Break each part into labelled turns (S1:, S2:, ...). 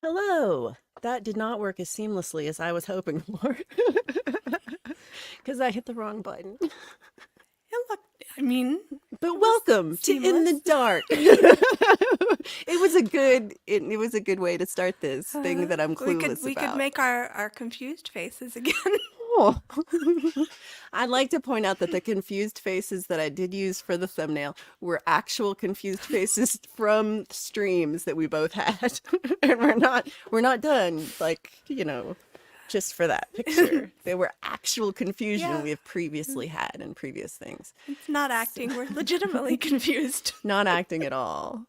S1: Hello. That did not work as seamlessly as I was hoping for because I hit the wrong button.
S2: It looked, I mean,
S1: But
S2: it was
S1: welcome to In the
S2: seamless.
S1: Dark. It was a good way to start this thing that I'm
S2: We could
S1: clueless
S2: we could
S1: about.
S2: make our confused faces again.
S1: Oh. I'd like to point out that the confused faces that I did use for the thumbnail were actual confused faces from streams that we both had. And we're not done just for that picture. They were actual confusion
S2: Yeah,
S1: we have previously had in previous things.
S2: it's not acting. We're legitimately confused.
S1: Not acting at all.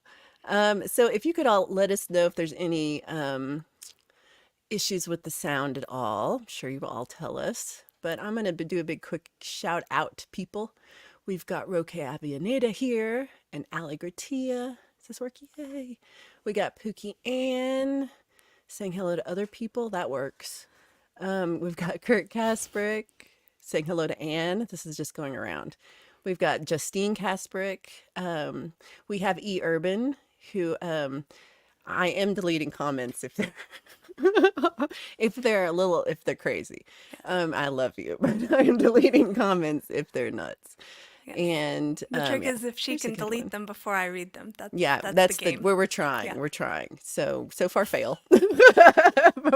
S1: So if you could all let us know if there's any issues with the sound at all. I'm sure you will all tell us. But I'm going to do a big quick shout out to people. We've got Roque Avianeda here and Ali Gratia. Is this working? Yay. We got Pookie Ann saying hello to other people. That works. We've got Kurt Kasprick saying hello to Anne. This is just going around. We've got Justine Kasprick. We have E. Urban, who I am deleting comments if they're if they're crazy. I love you, but I am deleting comments if they're nuts.
S2: Yes.
S1: And
S2: The trick
S1: yeah,
S2: is if she
S1: there's a
S2: can
S1: good one.
S2: delete them before I read them.
S1: Yeah,
S2: That's the
S1: the
S2: game.
S1: where we're trying.
S2: Yeah.
S1: We're trying. So far fail, but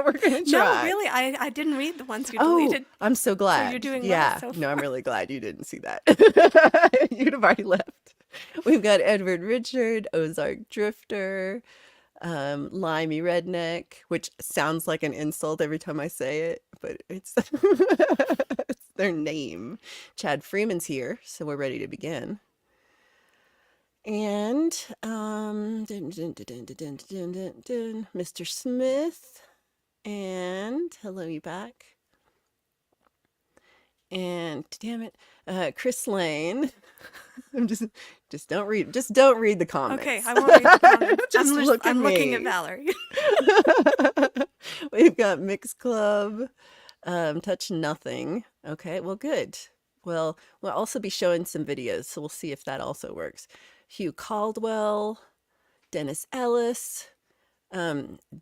S1: we're gonna
S2: No,
S1: try.
S2: really, I didn't read the ones you
S1: Oh,
S2: deleted.
S1: I'm so
S2: So you're
S1: glad.
S2: doing well
S1: Yeah,
S2: so
S1: no, I'm
S2: far.
S1: really glad you didn't see that. You'd have already left. We've got Edward Richard, Ozark Drifter, Limey Redneck, which sounds like an insult every time I say it, but it's it's their name. Chad Freeman's here, so we're ready to begin. And Mr. Smith, and hello, you back. And damn it, Chris Lane. I'm just don't read the
S2: Okay,
S1: comments.
S2: I won't read the comments.
S1: Just look at
S2: I'm looking at
S1: me.
S2: Valerie.
S1: We've got Mixed Club, Touch Nothing. Okay, well, good. Well, we'll also be showing some videos, so we'll see if that also works. Hugh Caldwell, Dennis Ellis.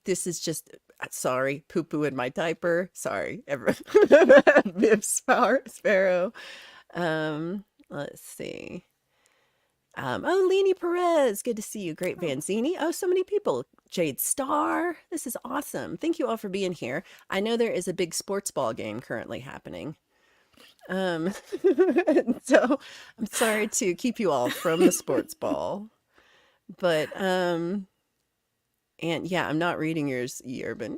S1: This is just sorry, poo poo in my diaper. Sorry, everyone. Viv Sparrow. Let's see. Oh, Leni Perez, good to see you. Great
S2: Oh,
S1: Vanzini. Oh, so many people. Jade Starr, this is awesome. Thank you all for being here. I know there is a big sports ball game currently happening. Um, so I'm sorry to keep you all from the sports ball, but and yeah, I'm not reading yours, E Urban.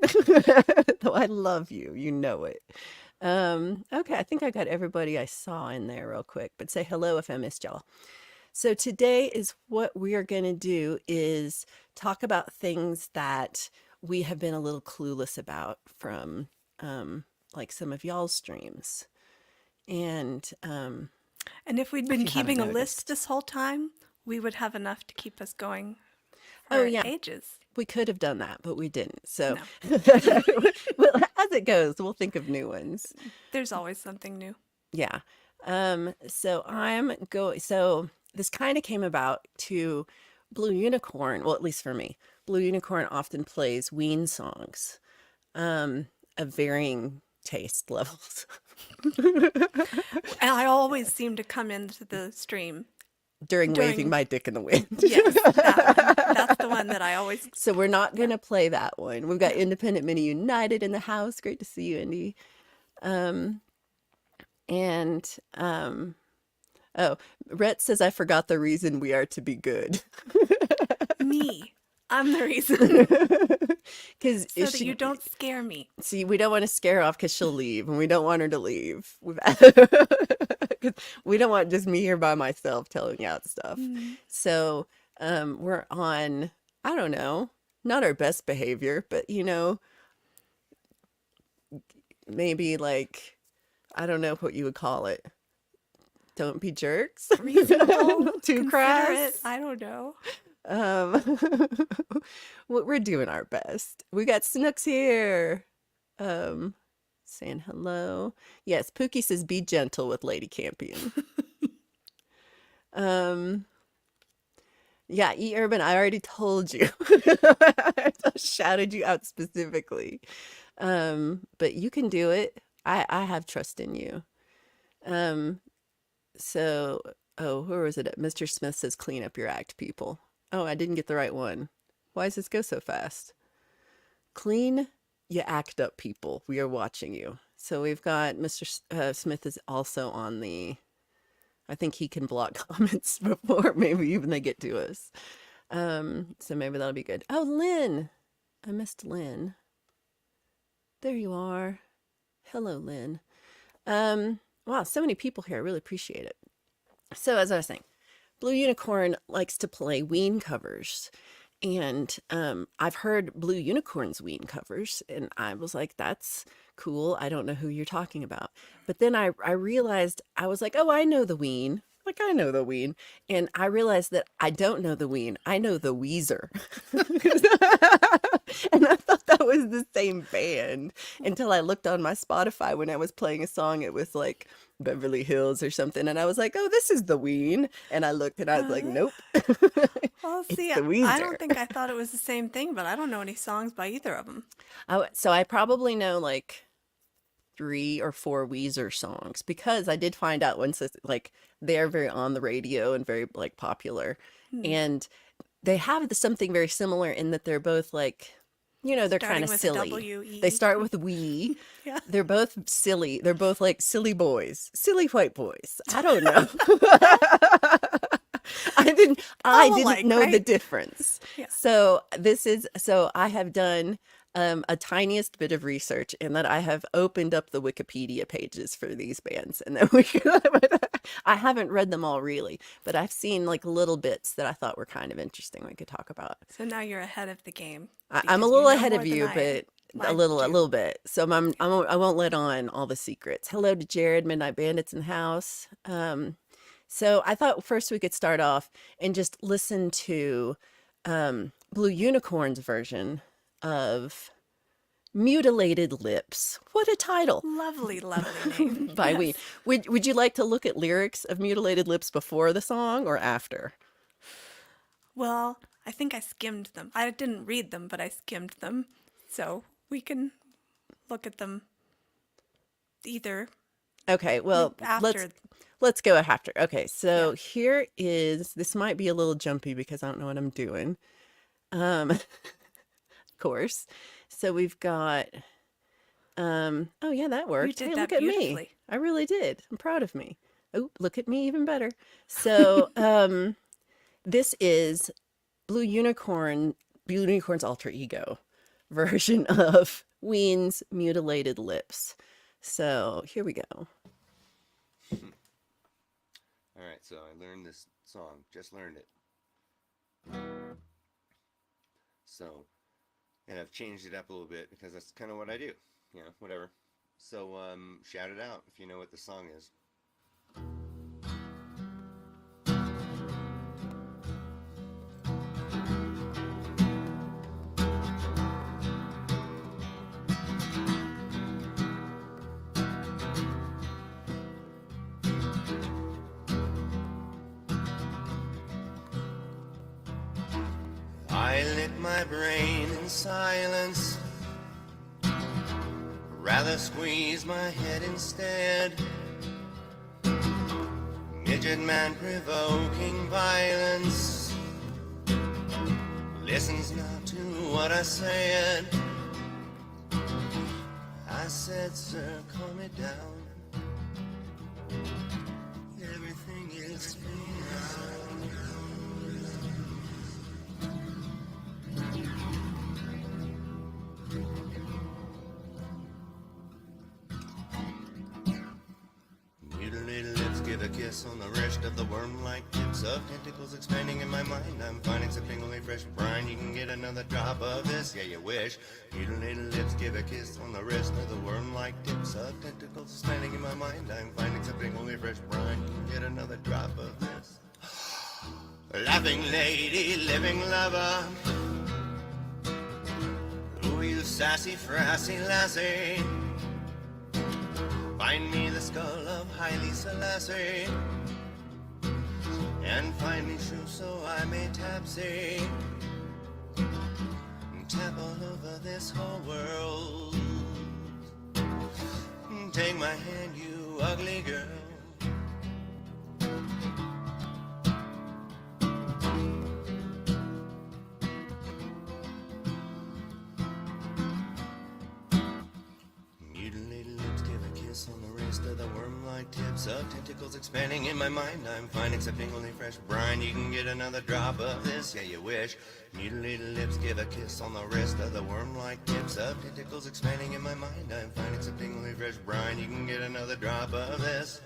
S1: Though I love you, you know it. Okay, I think I got everybody I saw in there real quick, but say hello if I missed y'all. So today is what we are going to do is talk about things that we have been a little clueless about from like some of y'all's streams. And
S2: and if we'd
S1: if
S2: been
S1: you haven't
S2: keeping a list
S1: noticed.
S2: this whole time, we would have enough to keep us going
S1: Oh
S2: for
S1: yeah,
S2: ages.
S1: we could have done that, but we didn't. So
S2: No,
S1: well, as it goes, we'll think of new ones.
S2: there's always something new.
S1: Yeah. So this kind of came about to Blue Unicorn, well, at least for me. Blue Unicorn often plays Ween songs, of varying taste levels.
S2: And I always seem to come into the stream
S1: During Waving
S2: during,
S1: My Dick in the Wind.
S2: yes, that one. That's the one that I always,
S1: So we're not
S2: yeah,
S1: going to play that one. We've got
S2: no.
S1: Independent Mini United in the house. Great to see you, Indy. Um, and oh, Rhett says I forgot the reason we are to be good.
S2: Me. I'm the reason.
S1: Because
S2: So that you don't scare me.
S1: see, we don't want to scare her off because she'll leave, and we don't want her to leave. 'Cause we don't want just me here by myself telling you out stuff.
S2: Mm.
S1: So we're on, I don't know, not our best behavior, but maybe like, I don't know what you would call it. Don't be jerks.
S2: Reasonable,
S1: Too
S2: considerate.
S1: crass.
S2: I don't know.
S1: Um, we're doing our best. We got Snooks here. Um, saying hello. Yes, Pookie says be gentle with Lady Campion. Um, yeah, E Urban, I already told you. I shouted you out specifically. But you can do it. I have trust in you. Um, so oh, where was it? Mr. Smith says clean up your act, people. Oh, I didn't get the right one. Why does this go so fast? Clean you act up, people. We are watching you. So we've got Mr. Smith is also on the. I think he can block comments before maybe even they get to us. So maybe that'll be good. Oh, Lynn. I missed Lynn. There you are. Hello, Lynn. Wow, so many people here. I really appreciate it. So as I was saying, Blue Unicorn likes to play Ween covers. And I've heard Blue Unicorn's Ween covers, and I was like, that's cool. I don't know who you're talking about. But then I realized, I was like, oh, I know the Ween. Like, I know the Ween. And I realized that I don't know the Ween. I know the Weezer. And I thought that was the same band until I looked on my Spotify when I was playing a song. It was like Beverly Hills or something. And I was like, oh, this is the Ween. And I looked and I was like, nope.
S2: Well,
S1: It's
S2: see,
S1: the Weezer.
S2: I don't think I thought it was the same thing, but I don't know any songs by either of them.
S1: So I probably know like 3 or 4 Weezer songs because I did find out once like they're very on the radio and very like popular. And they have something very similar in that they're both like, you know, they're kind
S2: Starting
S1: of
S2: with
S1: silly.
S2: W-E.
S1: They start with we.
S2: Yeah.
S1: They're both silly. They're both like silly boys, silly white boys. I don't know. I didn't
S2: alike,
S1: know the
S2: right?
S1: difference.
S2: Yeah.
S1: So I have done a tiniest bit of research in that I have opened up the Wikipedia pages for these bands, and then I haven't read them all really, but I've seen like little bits that I thought were kind of interesting we could talk about.
S2: So now you're ahead of the game.
S1: I'm a
S2: because
S1: little
S2: know
S1: ahead
S2: more
S1: of
S2: than
S1: you,
S2: I
S1: but a
S2: do.
S1: little bit. So I won't let on all the secrets. Hello to Jared, Midnight Bandits in the house. So I thought first we could start off and just listen to Blue Unicorn's version of Mutilated Lips. What a title.
S2: Lovely, lovely name.
S1: By
S2: Yes.
S1: Ween. Would you like to look at lyrics of Mutilated Lips before the song or after?
S2: Well, I think I skimmed them. I didn't read them, but I skimmed them. So we can look at them either
S1: Okay, well,
S2: after.
S1: let's go after. Okay, so here is, this might be a little jumpy because I don't know what I'm doing. Of course. So we've got, oh yeah, that worked.
S2: You did
S1: Hey,
S2: that
S1: look at me.
S2: beautifully.
S1: I really did. I'm proud of me. Oh, look at me even better. So, this is Blue Unicorn's alter ego version of Ween's Mutilated Lips. So here we go.
S3: All right, so I learned this song, just learned it. So, and I've changed it up a little bit because that's kind of what I do, you know, whatever. So, shout it out if you know what the song is. I lit my brain in silence, rather squeeze my head instead. Midget man provoking violence, listens not to what I said. I said, sir, calm it down. Everything is fine. Mutilated lips give a a kiss on the wrist of the worm-like tips of tentacles expanding in my mind. I'm finding something only fresh brine. You can get another drop of this, yeah, you wish. Mutilated lips give a kiss on the wrist of the worm-like tips of tentacles expanding in my mind. I'm finding something only fresh brine. You can get another drop of this. Laughing lady, living lover. Ooh, you sassy, frassy lassie. Find me the skull of Haile Selassie, and find me shoes so I may tapsy, tap all over this whole world. Take my hand, you ugly girl. On the wrist of the worm-like tips of tentacles expanding in my mind. I'm fine accepting only fresh brine. You can get another drop of this, yeah, you wish. Mutilated lips give a kiss on the wrist of the worm-like tips of tentacles expanding in my mind. I'm fine accepting only fresh brine. You can get another drop of this.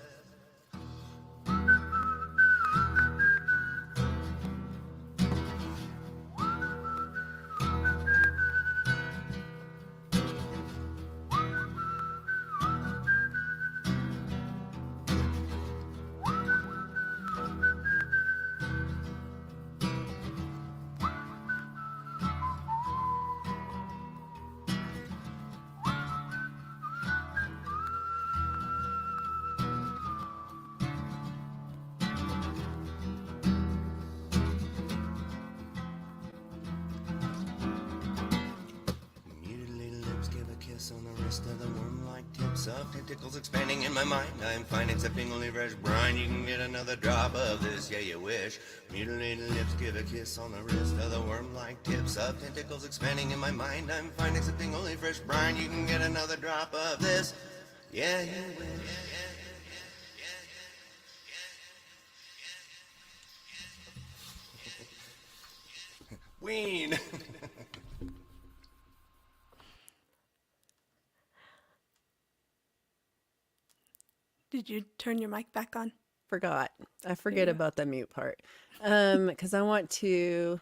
S3: On the wrist of the worm-like tips of tentacles expanding in my mind. I'm fine accepting only fresh brine. You can get another drop of this, yeah, you wish. Mutilated lips give a kiss on the wrist of the worm-like tips of tentacles expanding in my mind. I'm fine accepting only fresh brine. You can get another drop of this, yeah, you wish. Ween.
S2: Did you turn your mic back on?
S1: Forgot. I forget
S2: Yeah.
S1: about the mute part. Because I want to.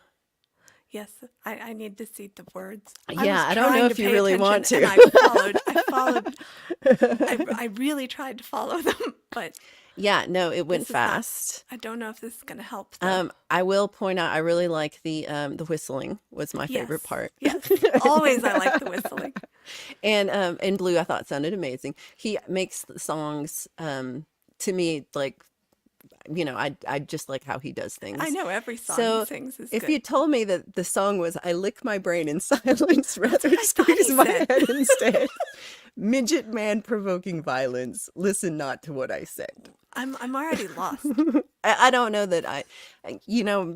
S2: Yes, I need to see the words.
S1: Yeah,
S2: was
S1: I don't know
S2: trying
S1: if
S2: to
S1: you
S2: pay
S1: really
S2: attention,
S1: want to.
S2: and I really tried to follow them, but
S1: Yeah, no, it went
S2: this is not-
S1: fast.
S2: I don't know if this is going to help. Though.
S1: I will point out I really like the whistling was my favorite
S2: Yes,
S1: part.
S2: Yes, always I like the whistling.
S1: And in Blue I thought sounded amazing. He makes the songs to me like I just like how he does things.
S2: I know every song
S1: So
S2: he sings is
S1: if
S2: good.
S1: you told me that the song was I lick my brain in silence rather
S2: what I thought
S1: squeeze
S2: he
S1: my
S2: said.
S1: head instead. Midget man provoking violence. Listen not to what I said.
S2: I'm already lost.
S1: I don't know that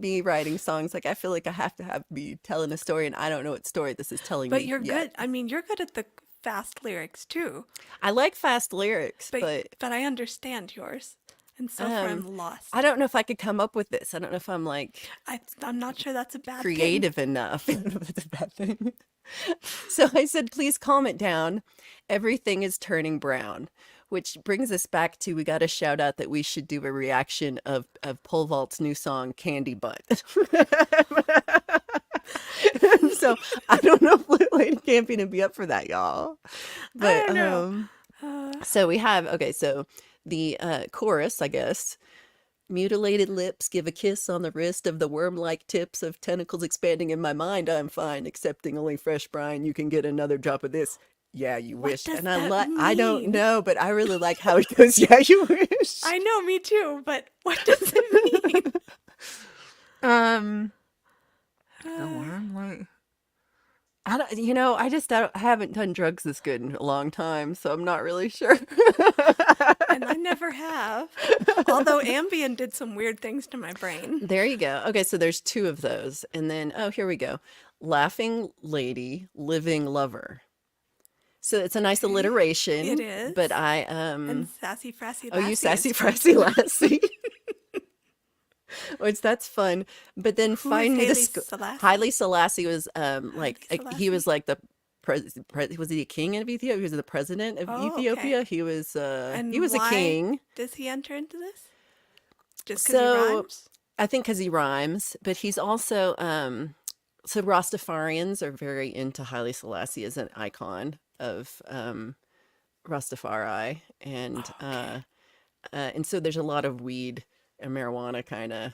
S1: me writing songs, like I feel like I have to be telling a story and I don't know what story this is telling me
S2: But you're
S1: yet.
S2: good. I mean, you're good at the fast lyrics too.
S1: I like fast lyrics, but
S2: But I understand yours, and so far I'm lost.
S1: I don't know if I could come up with this. I don't know if I'm like
S2: I'm not sure that's a bad
S1: creative enough. I don't know if it's a bad thing. So I said, please calm it down. Everything is turning brown. Which brings us back to, we got to shout out that we should do a reaction of Pole Vault's new song, Candy Butt. So I don't know if Lady Campion would be up for that, y'all. But
S2: I don't know.
S1: so we have, okay, so the chorus, I guess. Mutilated lips give a kiss on the wrist of the worm-like tips of tentacles expanding in my mind. I'm fine, accepting only fresh brine. You can get another drop of this. Yeah, you
S2: What
S1: wish.
S2: does
S1: And
S2: that
S1: I don't
S2: mean?
S1: know, but I really like how it goes. Yeah, you wish.
S2: I know, me too. But what does it mean?
S1: The worm-like. I haven't done drugs this good in a long time, so I'm not really sure.
S2: And I never have. Although Campion did some weird things to my brain.
S1: There you go. Okay, so there's two of those. And then, here we go. Laughing lady, living lover. So it's a nice alliteration.
S2: It is.
S1: But I
S2: And sassy frassy
S1: oh,
S2: lassie.
S1: you sassy
S2: is fun,
S1: frassy
S2: too.
S1: lassie. Which that's fun. But then
S2: Who
S1: find me
S2: is
S1: the
S2: Haile Selassie?
S1: Haile Selassie was he was
S2: Selassie?
S1: like the was he a king of Ethiopia? He was the president of
S2: Oh,
S1: Ethiopia.
S2: okay.
S1: He was
S2: And
S1: he was a
S2: why
S1: king.
S2: Does he enter into this? Just because he
S1: So
S2: rhymes?
S1: I think because he rhymes, but he's also so Rastafarians are very into Haile Selassie as an icon of Rastafari,
S2: Okay.
S1: and so there's a lot of weed and marijuana kind of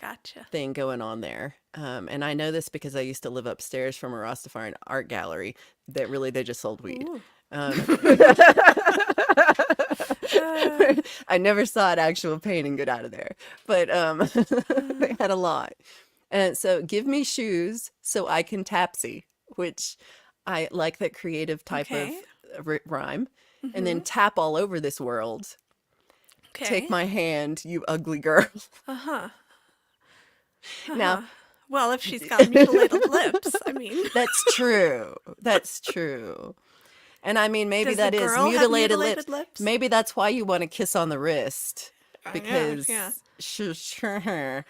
S2: Gotcha.
S1: thing going on there. And I know this because I used to live upstairs from a Rastafarian art gallery that really they just sold weed.
S2: Ooh.
S1: Um,
S2: Uh,
S1: I never saw an actual painting get out of there, but they had a lot. And so, give me shoes so I can tapsy, which I like that creative type of
S2: okay.
S1: rhyme. And
S2: Mm-hmm.
S1: then tap all over this world. Take
S2: Okay.
S1: my hand, you ugly girl.
S2: Uh-huh.
S1: Now,
S2: Uh-huh. Well, if she's got mutilated lips, I mean,
S1: that's true. That's true. And I mean, maybe
S2: does the
S1: that is
S2: girl have
S1: mutilated lips.
S2: mutilated lips?
S1: Maybe that's why you want to kiss on the wrist
S2: I know, yeah.
S1: because sure,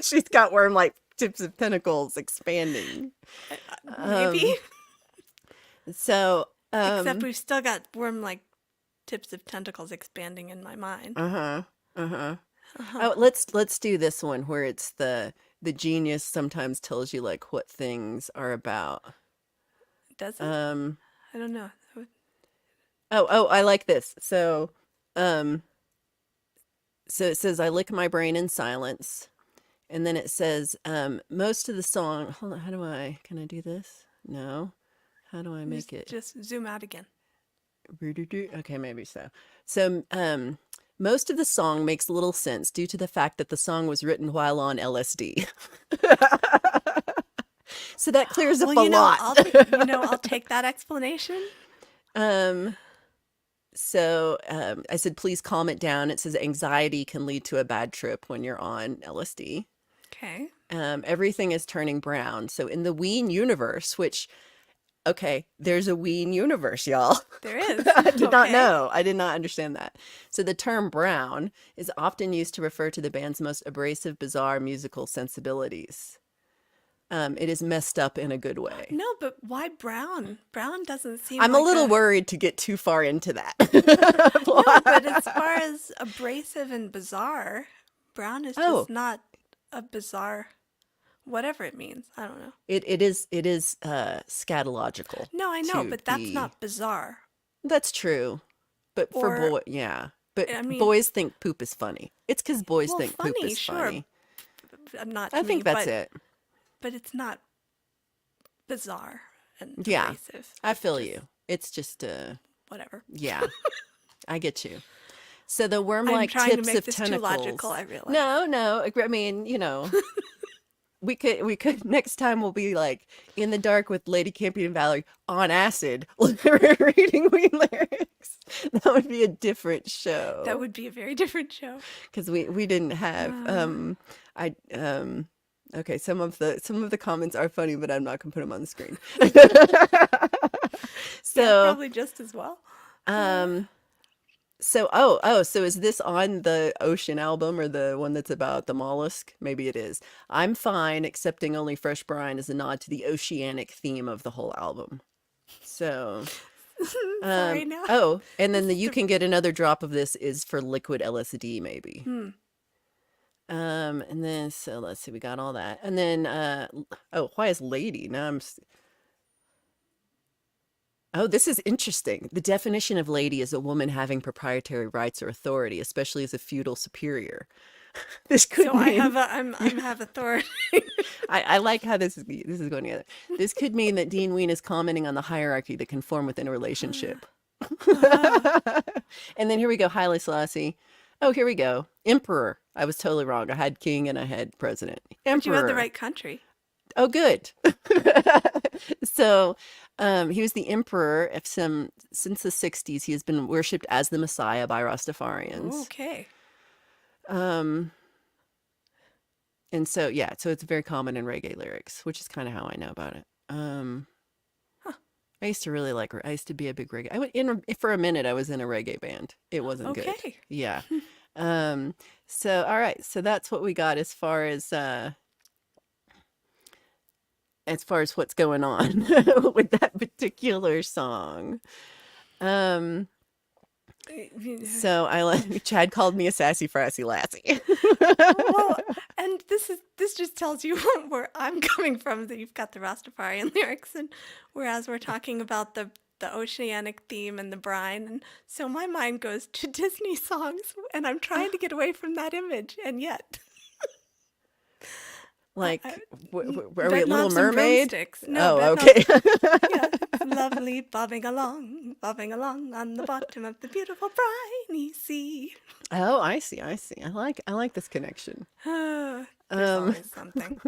S1: she's got worm-like tips of tentacles expanding.
S2: Maybe.
S1: So,
S2: Except we've still got worm-like tips of tentacles expanding in my mind.
S1: uh-huh, uh-huh. Oh, let's do this one where it's the genius sometimes tells you like what things are about.
S2: Does it?
S1: Um,
S2: I don't know.
S1: oh, I like this. Um, so it says I lick my brain in silence. And then it says, most of the song, hold on, can I do this? No. How do I make it?
S2: Just zoom out again.
S1: Okay, maybe so. So, most of the song makes little sense due to the fact that the song was written while on LSD. So that clears up
S2: Well,
S1: a lot.
S2: I'll take that explanation.
S1: Um, I said, please calm it down. It says anxiety can lead to a bad trip when you're on LSD.
S2: Okay.
S1: Everything is turning brown. So in the Ween universe, which, okay, there's a Ween universe, y'all.
S2: There is.
S1: I did not
S2: Okay.
S1: know. I did not understand that. So the term brown is often used to refer to the band's most abrasive, bizarre musical sensibilities. It is messed up in a good way.
S2: No, but why brown? Brown doesn't seem
S1: I'm a
S2: like
S1: little worried to get too far into that.
S2: No, but as far as abrasive and bizarre, brown is
S1: Oh.
S2: just not a bizarre, whatever it means. I don't know.
S1: It is scatological.
S2: No, I know,
S1: to
S2: but that's
S1: be-
S2: not bizarre.
S1: That's true. But for
S2: Or-
S1: boy, yeah. But
S2: I mean-
S1: boys think poop is funny. It's because boys
S2: Well,
S1: think poop
S2: funny,
S1: is
S2: sure.
S1: funny.
S2: I'm not.
S1: I
S2: to
S1: think
S2: me,
S1: that's
S2: but,
S1: it.
S2: But it's not bizarre and
S1: Yeah,
S2: abrasive.
S1: I
S2: It's
S1: feel
S2: just
S1: you. It's just
S2: Whatever.
S1: yeah. I get you. So the
S2: I'm
S1: worm-like
S2: trying to
S1: tips
S2: make
S1: of
S2: this
S1: tentacles.
S2: too logical. I realize.
S1: No. I mean, we could next time we'll be like in the dark with Lady Campion and Valerie on acid reading Ween lyrics. That would be a different show.
S2: That would be a very different show.
S1: Because we didn't have okay, some of the comments are funny, but I'm not gonna put them on the screen. So
S2: Probably just as well.
S1: so is this on the Ocean album or the one that's about the mollusk? Maybe it is. I'm fine accepting only fresh brine as a nod to the oceanic theme of the whole album. So
S2: Sorry now.
S1: oh, and then you can get another drop of this is for liquid LSD maybe. And then so let's see, we got all that. And then why is lady? Oh, this is interesting. The definition of lady is a woman having proprietary rights or authority, especially as a feudal superior. This could
S2: So
S1: mean
S2: I have authority.
S1: I like how this is going together. This could mean that Dean Ween is commenting on the hierarchy that can form within a relationship. And then here we go, Haile Selassie. Oh, here we go. Emperor. I was totally wrong. I had king and I had president.
S2: But you
S1: Emperor.
S2: had the right country.
S1: Oh, good. So, he was the emperor since the 60s. He has been worshipped as the Messiah by Rastafarians.
S2: Okay.
S1: And so, yeah, so it's very common in reggae lyrics, which is kind of how I know about it. I used to really I used to be a big reggae. For a minute, I was in a reggae band. It wasn't good.
S2: Okay.
S1: Yeah. So, all right. So that's what we got as far as what's going on with that particular song. So Chad called me a sassy frassy lassie.
S2: Well, and this just tells you where I'm coming from, that you've got the Rastafarian lyrics, and whereas we're talking about the oceanic theme and the brine, and so my mind goes to Disney songs, and I'm trying to get away from that image, and yet
S1: Like,
S2: I-
S1: were we a Little
S2: bedknobs and
S1: Mermaid?
S2: broomsticks. No,
S1: Oh,
S2: bedknobs.
S1: okay.
S2: Yeah, it's lovely bobbing along on the bottom of the beautiful briny sea.
S1: Oh, I see. I see. I like this connection.
S2: There's always something.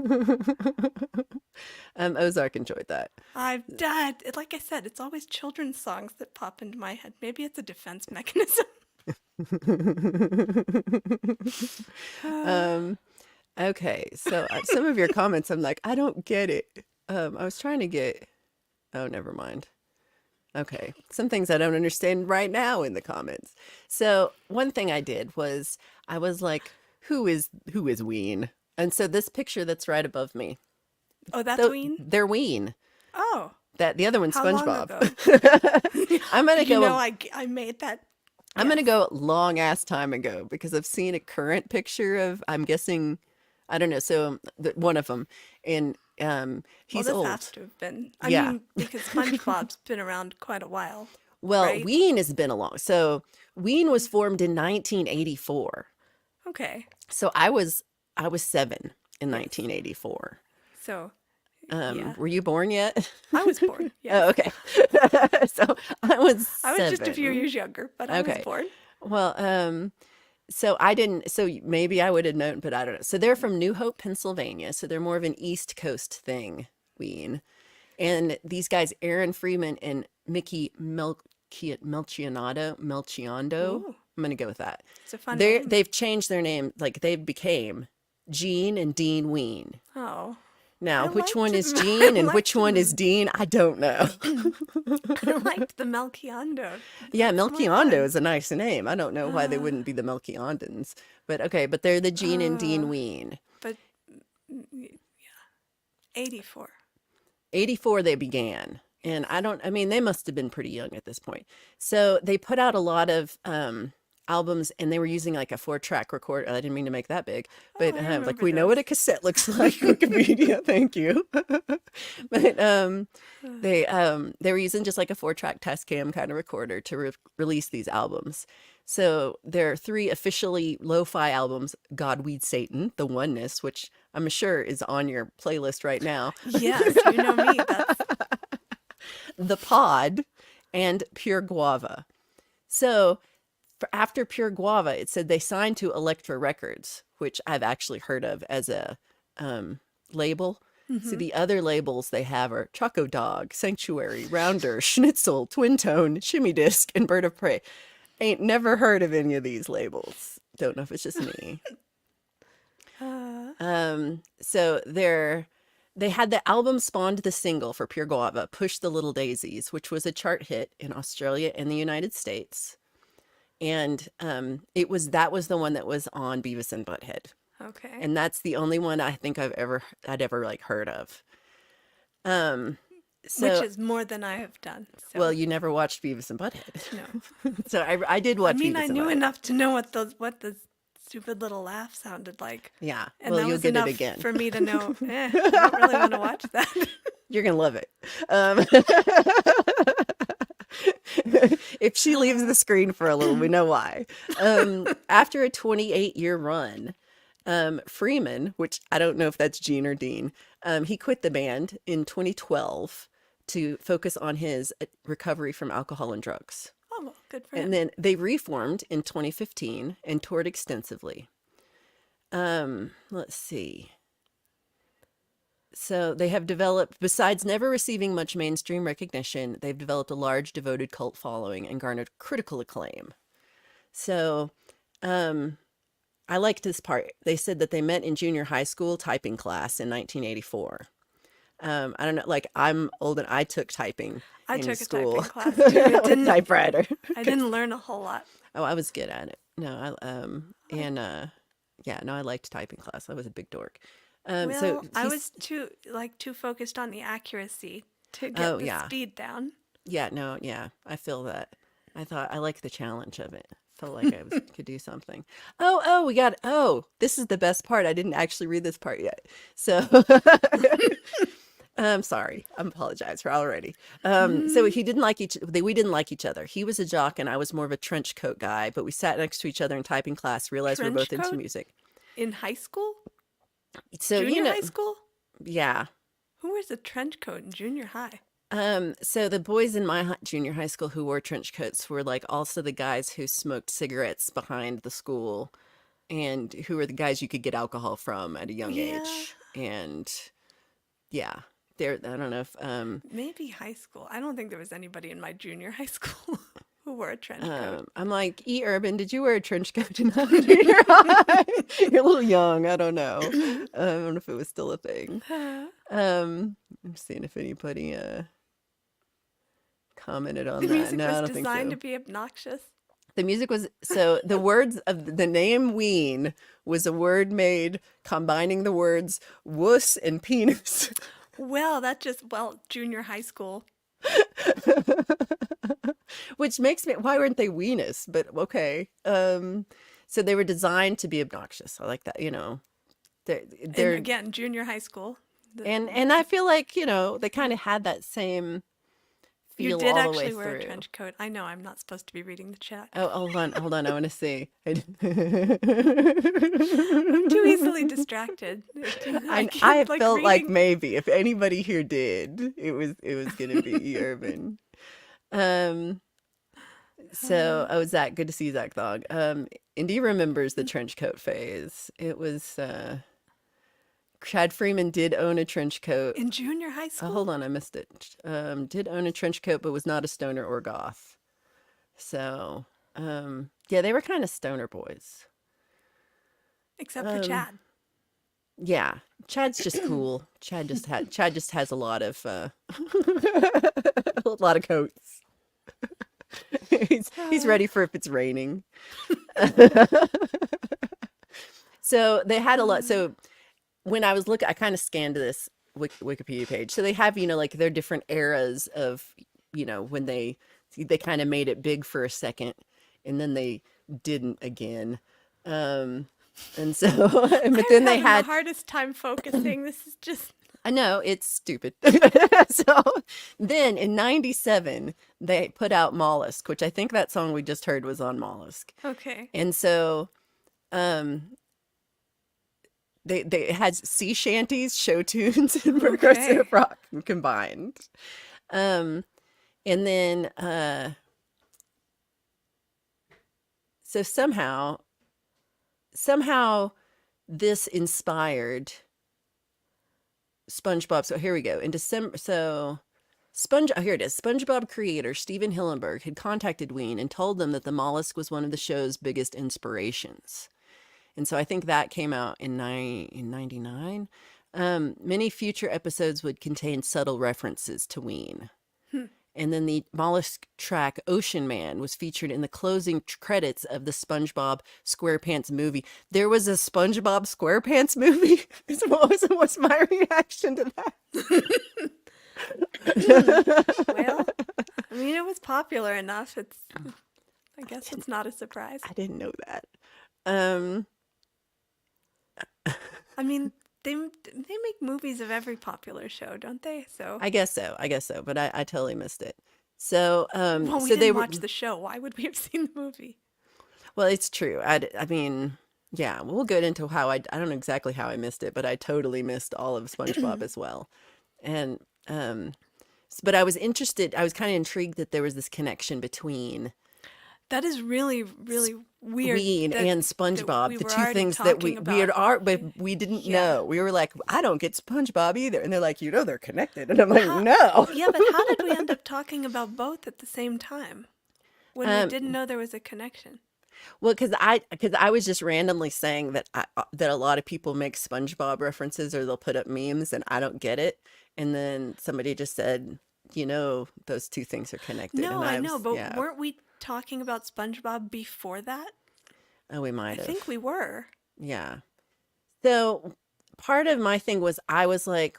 S1: Ozark enjoyed that.
S2: I've died. Like I said, it's always children's songs that pop into my head. Maybe it's a defense mechanism.
S1: Okay, so some of your comments, I'm like, I don't get it. I was trying to get. Oh, never mind. Okay, some things I don't understand right now in the comments. So one thing I did was I was like, who is Ween? And so this picture that's right above me,
S2: Oh, that's Ween?
S1: they're Ween.
S2: Oh,
S1: That the other one's
S2: how long
S1: SpongeBob.
S2: ago?
S1: I'm gonna
S2: You
S1: go.
S2: know, I made that.
S1: I'm gonna go long ass time ago because I've seen a current picture of. I'm guessing, I don't know. So one of them, and
S2: Well,
S1: he's
S2: this
S1: old.
S2: has to have been. I
S1: Yeah.
S2: mean, because SpongeBob's been around quite a while.
S1: Well,
S2: right?
S1: Ween has been along. So Ween was formed in 1984.
S2: Okay,
S1: So I was 7 in 1984.
S2: so yeah,
S1: Were you born yet?
S2: I was born. Yeah,
S1: Oh, okay. So I was
S2: I was just a few
S1: 7.
S2: years younger, but I was
S1: Okay.
S2: born.
S1: Well, so I didn't, so maybe I would have known, but I don't know. So they're from New Hope, Pennsylvania. So they're more of an East Coast thing, Ween. And these guys, Aaron Freeman and Mickey Melchiondo,
S2: Ooh.
S1: I'm going to go with that.
S2: It's a fun name.
S1: They've changed their name, like they became Gene and Dean Ween.
S2: Oh,
S1: Now,
S2: I
S1: which
S2: liked
S1: one
S2: it.
S1: is
S2: I
S1: Gene and
S2: liked
S1: which one is Dean? I don't know.
S2: I liked the Melchiondo.
S1: Yeah,
S2: That's more
S1: Melchiondo
S2: fun.
S1: is a nice name. I don't know why they wouldn't be the Melchiondons. But okay, but they're the Gene and Dean Ween.
S2: But 84.
S1: 84 they began. And I mean, they must have been pretty young at this point. So they put out a lot of albums and they were using like a 4-track recorder. I didn't mean to make that big, but
S2: I
S1: like
S2: remember
S1: we know
S2: those.
S1: what a cassette looks like. Wikipedia, thank you. But they were using just like a 4-track test cam kind of recorder to release these albums. So there are 3 officially lo-fi albums: God, Weed, Satan, The Oneness, which I'm sure is on your playlist right now,
S2: Yes, you know me. That's
S1: The Pod, and Pure Guava. So after Pure Guava, it said they signed to Elektra Records, which I've actually heard of as a label. So the other labels they have are Choco Dog, Sanctuary, Rounder, Schnitzel, Twin Tone, Shimmy Disc, and Bird of Prey. Ain't never heard of any of these labels. Don't know if it's just me. So they had the album spawned the single for Pure Guava, Push the Little Daisies, which was a chart hit in Australia and the United States. And that was the one that was on Beavis and Butthead.
S2: okay.
S1: And that's the only one I think I'd ever like heard of. So
S2: Which is more than I have done. So,
S1: well, you never watched Beavis and Butthead.
S2: no.
S1: So I did watch
S2: I mean,
S1: Beavis
S2: I
S1: and
S2: knew
S1: Butthead.
S2: enough to know what the stupid little laugh sounded like.
S1: Yeah.
S2: And
S1: Well,
S2: that
S1: you'll
S2: was
S1: get it
S2: enough
S1: again.
S2: for me to know, I don't really want to watch that.
S1: You're gonna love it. If she leaves the screen for a little, we know why. After a 28-year run, Freeman, which I don't know if that's Gene or Dean, he quit the band in 2012 to focus on his recovery from alcohol and drugs.
S2: Oh, well, good for him.
S1: And then they reformed in 2015 and toured extensively. Let's see. So they have developed, besides never receiving much mainstream recognition, they've developed a large devoted cult following and garnered critical acclaim. So I liked this part. They said that they met in junior high school typing class in 1984. I don't know, like I'm old and I took typing
S2: I
S1: in
S2: took
S1: school.
S2: a typing class too. It
S1: With typewriter.
S2: I didn't learn a whole lot.
S1: Oh, I was good at it. No, I liked typing class. I was a big dork.
S2: Well, I was too focused on the accuracy to get the
S1: yeah.
S2: speed down.
S1: Yeah, no, yeah, I feel that. I thought I liked the challenge of it. Felt like I could do something. This is the best part. I didn't actually read this part yet. So I'm sorry. I apologize for already. So he didn't like we didn't like each other. He was a jock and I was more of a trench coat guy, but we sat next to each other in typing class, realized we were
S2: Trench
S1: both into
S2: coat?
S1: music.
S2: In high school?
S1: So,
S2: Junior high school?
S1: yeah.
S2: Who wears a trench coat in junior high?
S1: So the boys in my junior high school who wore trench coats were like also the guys who smoked cigarettes behind the school and who were the guys you could get alcohol from at a young
S2: Yeah.
S1: age. And yeah, I don't know if,
S2: Maybe high school. I don't think there was anybody in my junior high school who wore a trench coat.
S1: I'm like, Urban, did you wear a trench coat in junior high? You're a little young. I don't know. I don't know if it was still a thing. I'm seeing if anybody, commented on
S2: The
S1: that.
S2: music
S1: No, I
S2: was
S1: don't think so.
S2: designed to be obnoxious.
S1: The music was so the words of the name Ween was a word made combining the words wuss and penis.
S2: Well, junior high school.
S1: Which makes me why weren't they weenus? But okay. So they were designed to be obnoxious. I like that, They're
S2: And again, junior high school.
S1: and I feel like, they kind of had that same
S2: You
S1: feel
S2: did
S1: all the
S2: actually
S1: way
S2: wear a
S1: through.
S2: trench coat. I know I'm not supposed to be reading the chat.
S1: Oh, hold on. I want to see.
S2: Too easily distracted.
S1: I
S2: keep,
S1: felt like
S2: reading.
S1: maybe if anybody here did, it was gonna be Urban. Zach, good to see you, Zach Thog. Indy remembers the trench coat phase. It was Chad Freeman did own a trench coat.
S2: In junior high
S1: Oh,
S2: school?
S1: hold on, I missed it. Did own a trench coat, but was not a stoner or goth. So, yeah, they were kind of stoner boys.
S2: Except for Chad.
S1: Yeah, Chad's just cool. Chad just has a lot of a lot of coats. He's ready for if it's raining. So they had a lot. So when I was looking, I kind of scanned this Wikipedia page. So they have, like their different eras of, when they kind of made it big for a second and then they didn't again. And so, but then they had
S2: the hardest time focusing. This is just.
S1: I know it's stupid. So then in '97, they put out Mollusk, which I think that song we just heard was on Mollusk.
S2: Okay.
S1: And so, they had sea shanties, show tunes, and progressive rock combined. And then, so somehow this inspired SpongeBob. So here we go. In December, here it is. SpongeBob creator Steven Hillenburg had contacted Ween and told them that the mollusk was one of the show's biggest inspirations. And so I think that came out in 99. Many future episodes would contain subtle references to Ween. And then the mollusk track Ocean Man was featured in the closing credits of the SpongeBob SquarePants movie. There was a SpongeBob SquarePants movie? What's my reaction to that?
S2: Well, I mean, it was popular enough. I guess it's not a surprise.
S1: I didn't know that.
S2: I mean, they make movies of every popular show, don't they? So
S1: I guess so. But I totally missed it. So,
S2: well, we
S1: so
S2: didn't
S1: they
S2: watch the show. Why would we have seen the movie?
S1: Well, it's true. I mean, yeah, we'll get into how I don't know exactly how I missed it, but I totally missed all of SpongeBob as well. And, but I was interested, I was kind of intrigued that there was this connection between
S2: That is really, really weird.
S1: Ween and SpongeBob,
S2: we
S1: the
S2: were
S1: two
S2: already
S1: things that
S2: talking
S1: we had
S2: about.
S1: but we didn't
S2: Yeah.
S1: know. We were like, I don't get SpongeBob either. And they're like, they're connected. And I'm like, no.
S2: Yeah, but how did we end up talking about both at the same time when we didn't know there was a connection?
S1: Well, because I was just randomly saying that that a lot of people make SpongeBob references or they'll put up memes and I don't get it. And then somebody just said, those two things are connected.
S2: No,
S1: and
S2: I know, but
S1: yeah.
S2: weren't we talking about SpongeBob before that?
S1: Oh, we might
S2: I
S1: have.
S2: think we were.
S1: Yeah. So part of my thing was I was like,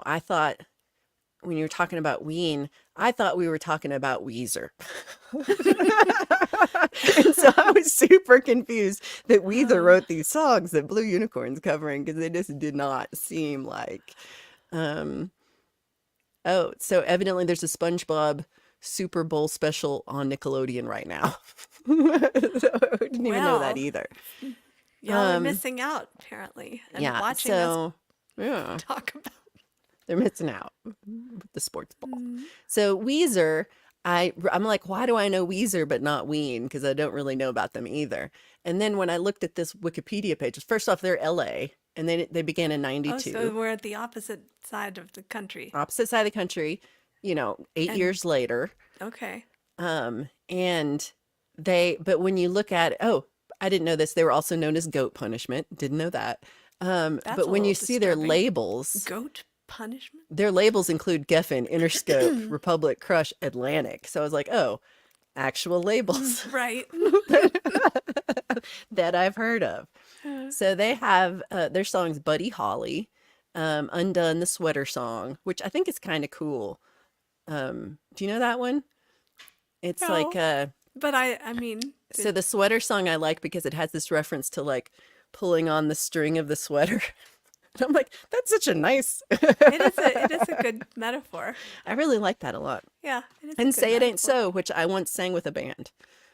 S1: I thought when you were talking about Ween, I thought we were talking about Weezer. And so I was super confused that Weezer
S2: Uh,
S1: wrote these songs that Blue Unicorn's covering because they just did not seem like. Um, oh, so evidently there's a SpongeBob Super Bowl special on Nickelodeon right now. So I didn't even know that
S2: well,
S1: either.
S2: y'all are
S1: Um,
S2: missing out apparently, and
S1: yeah,
S2: watching us
S1: so yeah,
S2: talk about.
S1: they're missing out with the sports ball.
S2: Mm.
S1: So Weezer, I'm like, why do I know Weezer but not Ween? Because I don't really know about them either. And then when I looked at this Wikipedia page, first off, they're LA, and they began in
S2: Oh, so
S1: '92,
S2: we're at the opposite side of the country.
S1: opposite side of the country. 8
S2: And
S1: years later.
S2: okay,
S1: And but when you look at, oh, I didn't know this. They were also known as Goat Punishment. Didn't know that.
S2: that's
S1: But
S2: a
S1: when
S2: little
S1: you see their
S2: disturbing.
S1: labels,
S2: Goat punishment?
S1: their labels include Geffen, Interscope, Republic, Crush, Atlantic. So I was like, oh, actual labels
S2: Right.
S1: that I've heard of. So they have their songs Buddy Holly, Undone, the sweater song, which I think is kind of cool. Do you know that one? It's like
S2: No, but I mean,
S1: so the sweater song I like because it has this reference to like pulling on the string of the sweater. And I'm like, that's such a nice.
S2: it is a good metaphor.
S1: I really like that a lot.
S2: Yeah, it is a
S1: And
S2: good
S1: Say It Ain't
S2: metaphor.
S1: So, which I once sang with a band.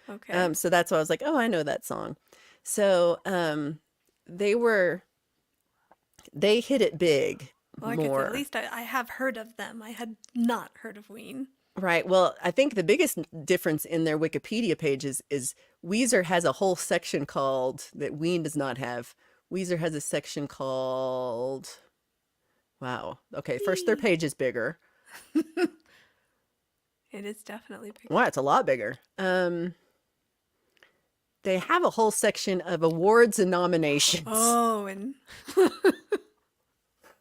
S2: Okay.
S1: So that's why I was like, oh, I know that song. So they hit it big
S2: Well, like I said, at
S1: more.
S2: least I have heard of them. I had not heard of Ween.
S1: Right. Well, I think the biggest difference in their Wikipedia pages is Weezer has a whole section called that Ween does not have. Weezer has a section called, wow. Okay, first their page is bigger.
S2: It is definitely big.
S1: Wow, it's a lot bigger. They have a whole section of awards and nominations.
S2: Oh, and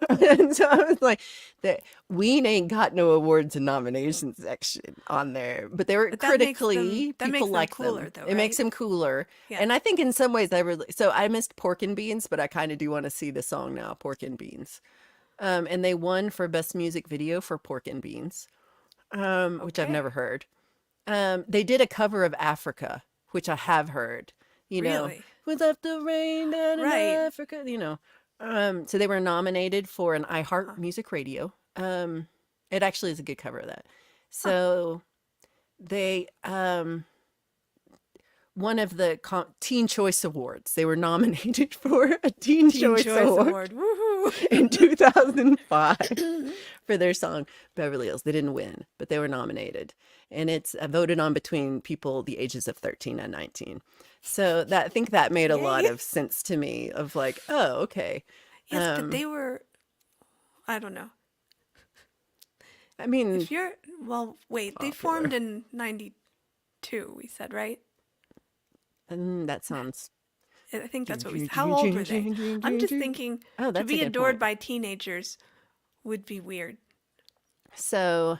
S1: And so I was like, that Ween ain't got no awards and nominations section on there, but they were
S2: but that makes them
S1: critically
S2: that makes
S1: people
S2: them
S1: like
S2: cooler
S1: them.
S2: though,
S1: It makes
S2: right?
S1: them cooler,
S2: Yeah.
S1: and I think in some ways so I missed Pork and Beans, but I kind of do want to see the song now, Pork and Beans. And they won for best music video for Pork and Beans, which I've
S2: Okay.
S1: never heard. They did a cover of Africa, which I have heard.
S2: Really?
S1: We left the rain down in
S2: Right.
S1: Africa. So they were nominated for an iHeart Music Radio. It actually is a good cover of that. So they one of the Teen Choice Awards. They were nominated for a Teen
S2: Teen
S1: Choice
S2: Choice
S1: Award
S2: Award. Woohoo!
S1: in 2005 for their song Beverly Hills. They didn't win, but they were nominated. And it's voted on between people the ages of 13 and 19. So I think that made a lot
S2: Yay.
S1: of sense to me of like, oh, okay.
S2: Yes, but they were. I don't know.
S1: I mean,
S2: If you're well, wait. They
S1: Popular.
S2: formed in '92. We said right.
S1: that sounds,
S2: I think that's what we. How old were they? I'm just thinking
S1: oh,
S2: to
S1: that's a
S2: be
S1: good
S2: adored
S1: point.
S2: by teenagers would be weird.
S1: So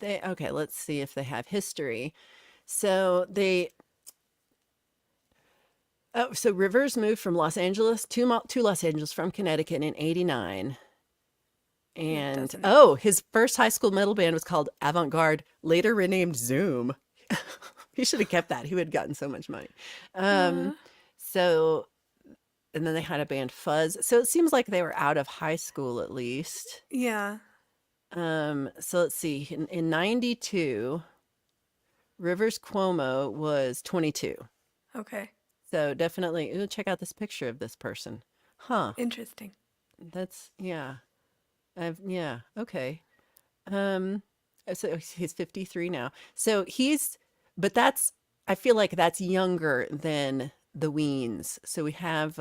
S1: okay, let's see if they have history. So so Rivers moved from Los Angeles to Los Angeles from Connecticut in '89. And
S2: doesn't-
S1: his first high school metal band was called Avant Garde, later renamed Zoom. He should have kept that. He would have gotten so much money. So, and then they had a band Fuzz. So it seems like they were out of high school at least.
S2: Yeah.
S1: So let's see. In '92, Rivers Cuomo was 22.
S2: Okay.
S1: So definitely, ooh, check out this picture of this person. Huh.
S2: Interesting.
S1: That's, yeah. Okay. So he's 53 now. So but I feel like that's younger than the Weens. So we have,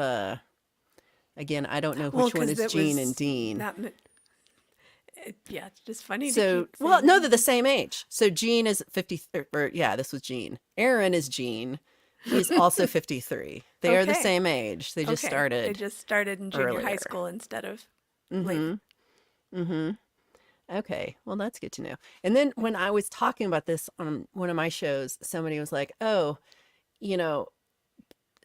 S1: again, I don't know
S2: Well,
S1: which one
S2: 'cause
S1: is
S2: that
S1: Gene
S2: was
S1: and Dean.
S2: Yeah, it's just funny.
S1: So,
S2: to keep
S1: well,
S2: saying
S1: no, they're the same age. So Gene is 50, yeah, this was Gene. Aaron is Gene. He's also 53. They are the
S2: Okay.
S1: same age. They just
S2: Okay,
S1: started.
S2: They just started in junior high
S1: earlier.
S2: school instead of
S1: Mm-hmm.
S2: late.
S1: Mm-hmm. Okay, well, that's good to know. And then when I was talking about this on one of my shows, somebody was like, oh, you know,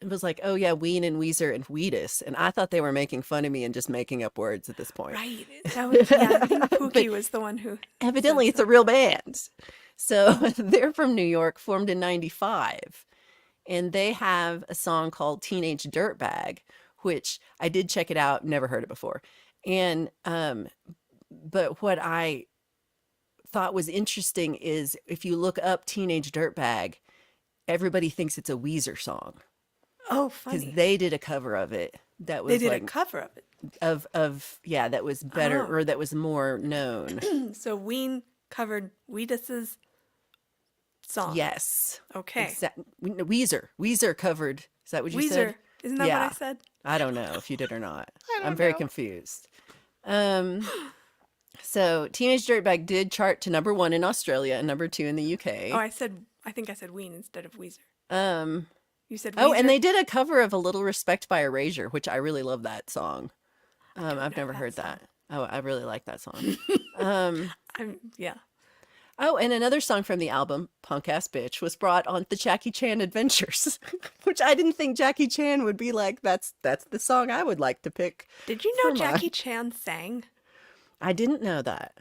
S1: it was like, oh yeah, Ween and Weezer and Wheatus, and I thought they were making fun of me and just making up words at this point.
S2: Right. That was, yeah, I think
S1: But
S2: Pookie was the one who said
S1: evidently, it's
S2: so.
S1: a real band. So they're from New York, formed in '95, and they have a song called "Teenage Dirtbag," which I did check it out, never heard it before. And but what I thought was interesting is if you look up Teenage Dirtbag, everybody thinks it's a Weezer song
S2: Oh,
S1: because
S2: funny.
S1: they did a cover of it that
S2: They
S1: was
S2: did a
S1: like
S2: cover of it.
S1: of yeah, that was better
S2: Oh.
S1: or that was more known.
S2: So Ween covered Wheatus's song.
S1: Yes.
S2: Okay.
S1: Weezer covered. Is that what you
S2: Weezer.
S1: said?
S2: Isn't that what
S1: Yeah.
S2: I said?
S1: I don't know if you did or not.
S2: I
S1: I'm
S2: don't
S1: very
S2: know.
S1: confused. Um so Teenage Dirtbag did chart to number 1 in Australia and number 2 in the
S2: Oh,
S1: UK.
S2: I think I said Ween instead of Weezer.
S1: Um
S2: You said
S1: Oh,
S2: Weezer?
S1: and they did a cover of A Little Respect by Erasure, which I really love that song. I've
S2: know
S1: never
S2: that
S1: heard
S2: song.
S1: that. Oh, I really like that song. Um,
S2: Yeah.
S1: oh, and another song from the album, Punk Ass Bitch, was brought on the Jackie Chan Adventures, which I didn't think Jackie Chan would be like, that's the song I would like to pick
S2: Did you
S1: for
S2: know
S1: my...
S2: Jackie Chan sang?
S1: I didn't know that.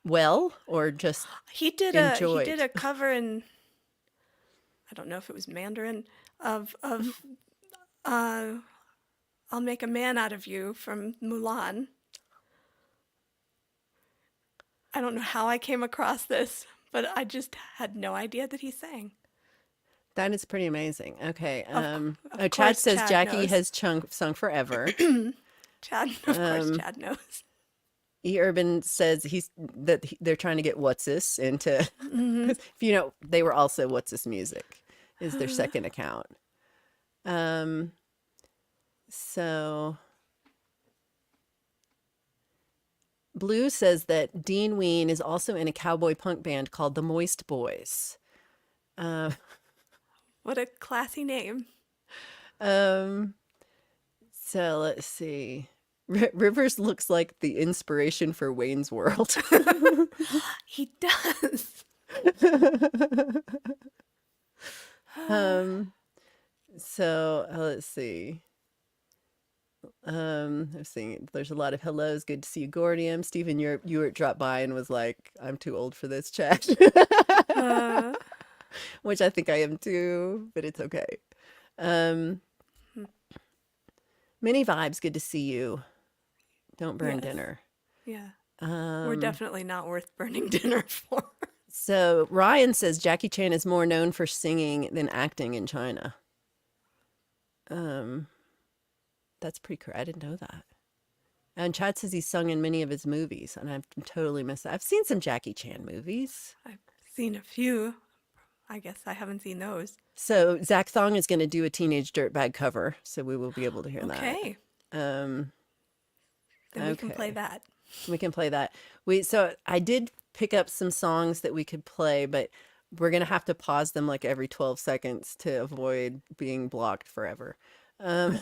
S1: Well, or just
S2: He did
S1: enjoyed.
S2: a cover in, I don't know if it was Mandarin, of I'll Make a Man Out of You from Mulan. I don't know how I came across this, but I just had no idea that he sang.
S1: That is pretty amazing. Okay.
S2: Of
S1: Oh, Chad
S2: course
S1: says
S2: Chad
S1: Jackie
S2: knows.
S1: has sung forever.
S2: Chad, of course
S1: Um,
S2: Chad knows.
S1: E. Urban says they're trying to get What's This into. If you know, they were also What's This Music is their second account. So Blue says that Dean Ween is also in a cowboy punk band called the Moist Boys. Uh,
S2: What a classy name.
S1: so let's see. Rivers looks like the inspiration for Wayne's World.
S2: He does.
S1: So let's see. I'm seeing there's a lot of hellos. Good to see you, Gordium. Stephen Ewart dropped by and was like, "I'm too old for this chat,"
S2: Uh,
S1: which I think I am too, but it's okay. Mini vibes. Good to see you. Don't burn
S2: Yes.
S1: dinner.
S2: yeah. We're definitely not worth burning dinner for.
S1: So Ryan says Jackie Chan is more known for singing than acting in China. That's pretty cool. I didn't know that. And Chad says he's sung in many of his movies, and I've totally missed that. I've seen some Jackie Chan movies.
S2: I've seen a few. I guess I haven't seen those.
S1: So Zach Thong is going to do a Teenage Dirtbag cover, so we will be able to hear
S2: Okay.
S1: that.
S2: Then we can play
S1: okay.
S2: that.
S1: We can play that. So I did pick up some songs that we could play, but we're going to have to pause them like every 12 seconds to avoid being blocked forever. So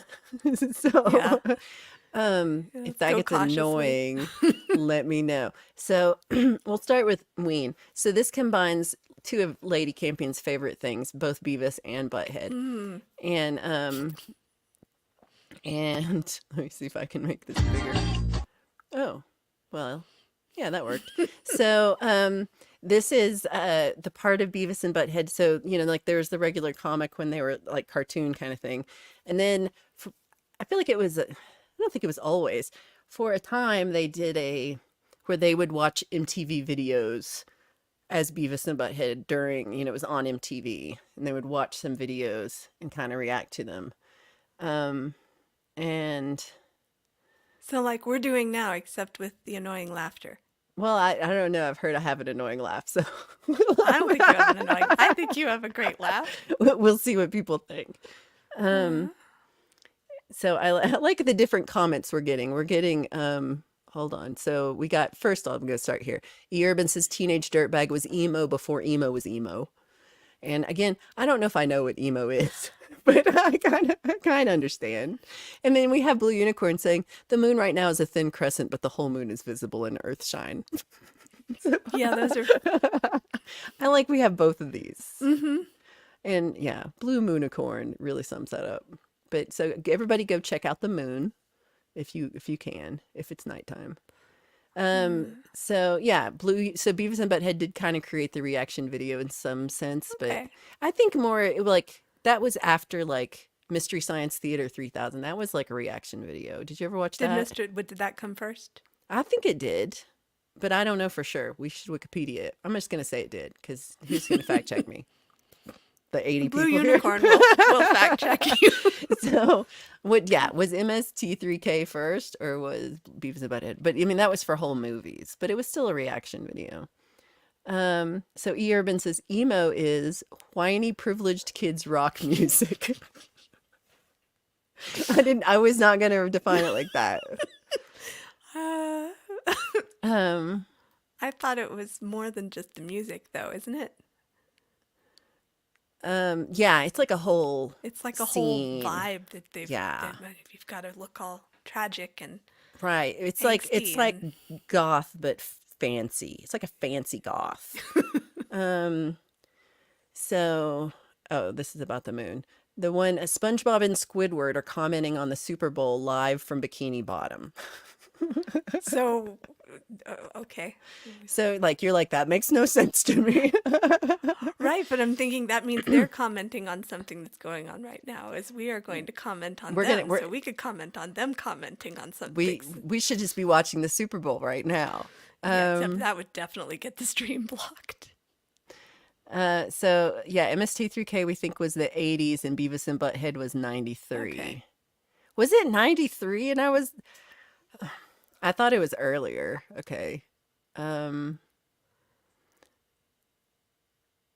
S2: Yeah.
S1: if
S2: Let's
S1: that
S2: go
S1: gets
S2: cautiously.
S1: annoying, let me know. So we'll start with Ween. So this combines two of Lady Campion's favorite things, both Beavis and Butthead. And let me see if I can make this bigger. Oh, well, yeah, that worked. So this is the part of Beavis and Butthead. So, you know, like there's the regular comic when they were like cartoon kind of thing. And then I feel like it was, I don't think it was always. For a time, they did where they would watch MTV videos as Beavis and Butthead during, you know, it was on MTV. And they would watch some videos and kind of react to them. And
S2: So like we're doing now, except with the annoying laughter.
S1: well, I don't know. I've heard I have an annoying laugh, so
S2: I don't think you have an annoying. I think you have a great laugh.
S1: we'll see what people think. So I like the different comments we're getting. We're getting, hold on. So we got, first I'm going to start here. E. Urban says Teenage Dirtbag was emo before emo was emo. And again, I don't know if I know what emo is, but I kind of understand. And then we have Blue Unicorn saying the moon right now is a thin crescent, but the whole moon is visible in Earthshine.
S2: Yeah, those are.
S1: I like we have both of these. And yeah, blue moonicorn really sums that up. But so everybody go check out the moon if you can, if it's nighttime. So yeah, so Beavis and Butthead did kind of create the reaction video in some sense, but
S2: Okay.
S1: I think more like that was after like Mystery Science Theater 3000. That was like a reaction video. Did you ever watch that?
S2: Did that come first?
S1: I think it did, but I don't know for sure. We should Wikipedia it. I'm just gonna say it did because who's gonna fact check me? The 80
S2: Blue
S1: people here.
S2: Unicorn will fact check you.
S1: So what, yeah, was MST3K first or was Beavis and Butthead? But I mean, that was for whole movies, but it was still a reaction video. So E Urban says emo is whiny privileged kids rock music. I was not going to define it like that.
S2: Uh,
S1: Um,
S2: I thought it was more than just the music, though, isn't it?
S1: yeah, it's like a whole
S2: It's like a
S1: scene.
S2: whole vibe that
S1: Yeah.
S2: you've got to look all tragic and
S1: Right. It's
S2: angsty
S1: like
S2: and
S1: goth but fancy. It's like a fancy goth. Um so oh, this is about the moon. The one SpongeBob and Squidward are commenting on the Super Bowl live from Bikini Bottom.
S2: so okay.
S1: So like you're like that makes no sense to me.
S2: Right, but I'm thinking that means they're commenting on something that's going on right now, as we are going to comment on them. So we could comment on them commenting on something.
S1: We should just be watching the Super Bowl right now.
S2: Yeah, except that would definitely get the stream blocked.
S1: So yeah, MST3K we think was the 80s and Beavis and Butthead was 93.
S2: Okay.
S1: Was it 93? And I thought it was earlier. Okay.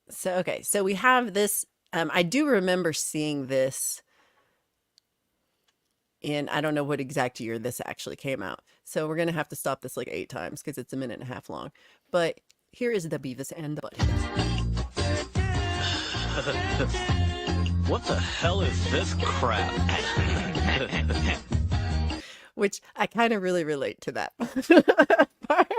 S1: So we have this. I do remember seeing this in, I don't know what exact year this actually came out. So we're going to have to stop this like 8 times because it's a minute and a half long. But here is the Beavis and the Butthead.
S4: What the hell is this crap?
S1: Which I kind of really relate to that part.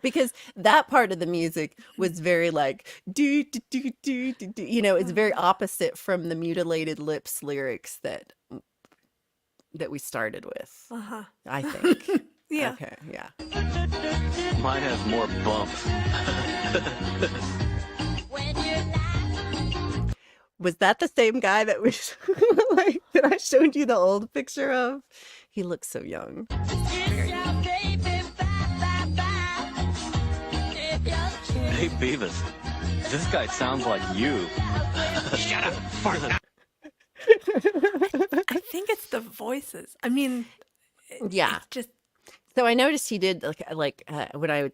S1: Because that part of the music was very like do do do do do do. You know, it's very opposite from the mutilated lips lyrics that we started with.
S2: Uh-huh.
S1: I think.
S2: Yeah.
S1: Okay. Yeah.
S4: Mine has more bumps.
S1: Was that the same guy that was like that I showed you the old picture of? He looks so young.
S4: Hey, Beavis. This guy sounds like you. Shut up, fart.
S2: I think it's the voices. I mean,
S1: Yeah.
S2: it's just
S1: So I noticed he did when I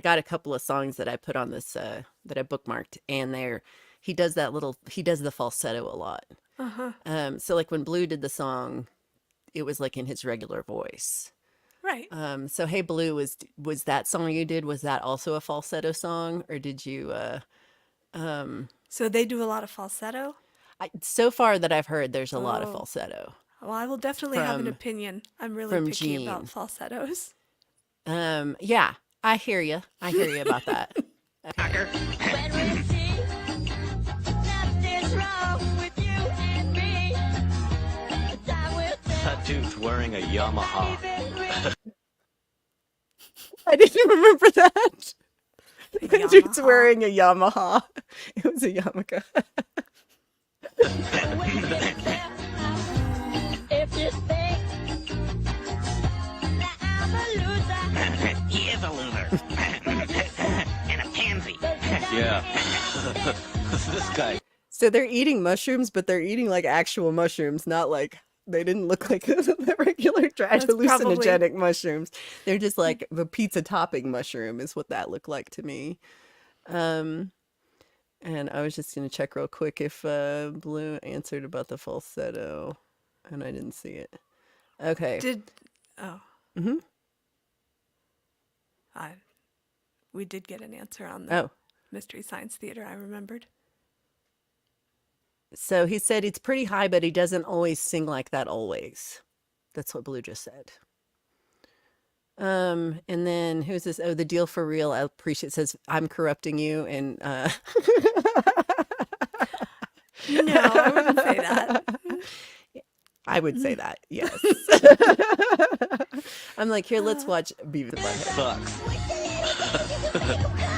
S1: got a couple of songs that I put on this that I bookmarked, and he does the falsetto a lot. So like when Blue did the song, it was like in his regular voice.
S2: right.
S1: So Hey Blue, was that song you did, was that also a falsetto song, or did you
S2: So they do a lot of falsetto.
S1: so far that I've heard there's a lot of
S2: Oh.
S1: falsetto.
S2: Well, I will definitely have an
S1: From-
S2: opinion. I'm really
S1: from
S2: picky about
S1: Gene.
S2: falsettos.
S1: Yeah, I hear you about that.
S4: That dude's wearing a Yamaha.
S1: I didn't remember that.
S2: A
S1: The dude's
S2: Yamaha.
S1: wearing a Yamaha. It was a yarmulke.
S5: He is a loser. And a pansy.
S4: Yeah. This guy.
S1: So they're eating mushrooms, but they're eating like actual mushrooms, not like they didn't look like the regular hallucinogenic mushrooms. They're just like the pizza topping mushroom is what that looked like to me. And I was just gonna check real quick if Blue answered about the falsetto, and I didn't see it. Okay.
S2: Mm-hmm. We did get an answer on the
S1: Oh,
S2: Mystery Science Theater, I remembered.
S1: so he said it's pretty high, but he doesn't always sing like that always. That's what Blue just said. And then who's this? Oh, the deal for real. I appreciate says I'm corrupting you, and
S2: No, I wouldn't say that.
S1: I would say that. Yes. I'm like, here, let's watch Beavis and Butthead.
S4: Sucks.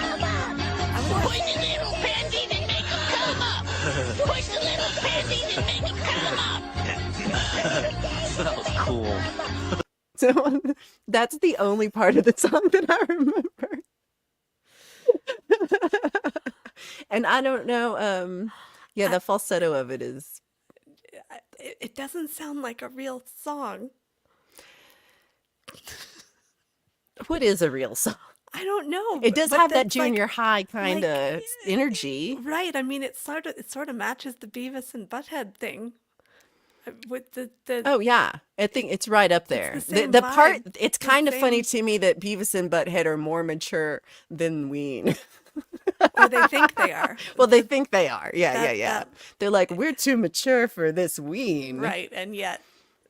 S5: Push the little panties and make them come up. Push the little panties and make them come up.
S4: That was cool.
S1: So that's the only part of the song that I remember. And I don't know. Yeah, the falsetto of it is.
S2: It doesn't sound like a real song.
S1: What is a real song?
S2: I don't know.
S1: It does
S2: but
S1: have that
S2: that's like-
S1: junior high kind of energy.
S2: Right. I mean, it sort of matches the Beavis and Butthead thing. With the
S1: Oh yeah, I think it's right up there.
S2: the
S1: The,
S2: same
S1: the part
S2: vibe.
S1: it's
S2: The
S1: kind of funny
S2: same-
S1: to me that Beavis and Butthead are more mature than Ween.
S2: or they think they are.
S1: Well, they think they are. Yeah,
S2: That-
S1: yeah.
S2: that-
S1: They're like, we're too mature for this Ween.
S2: Right, and yet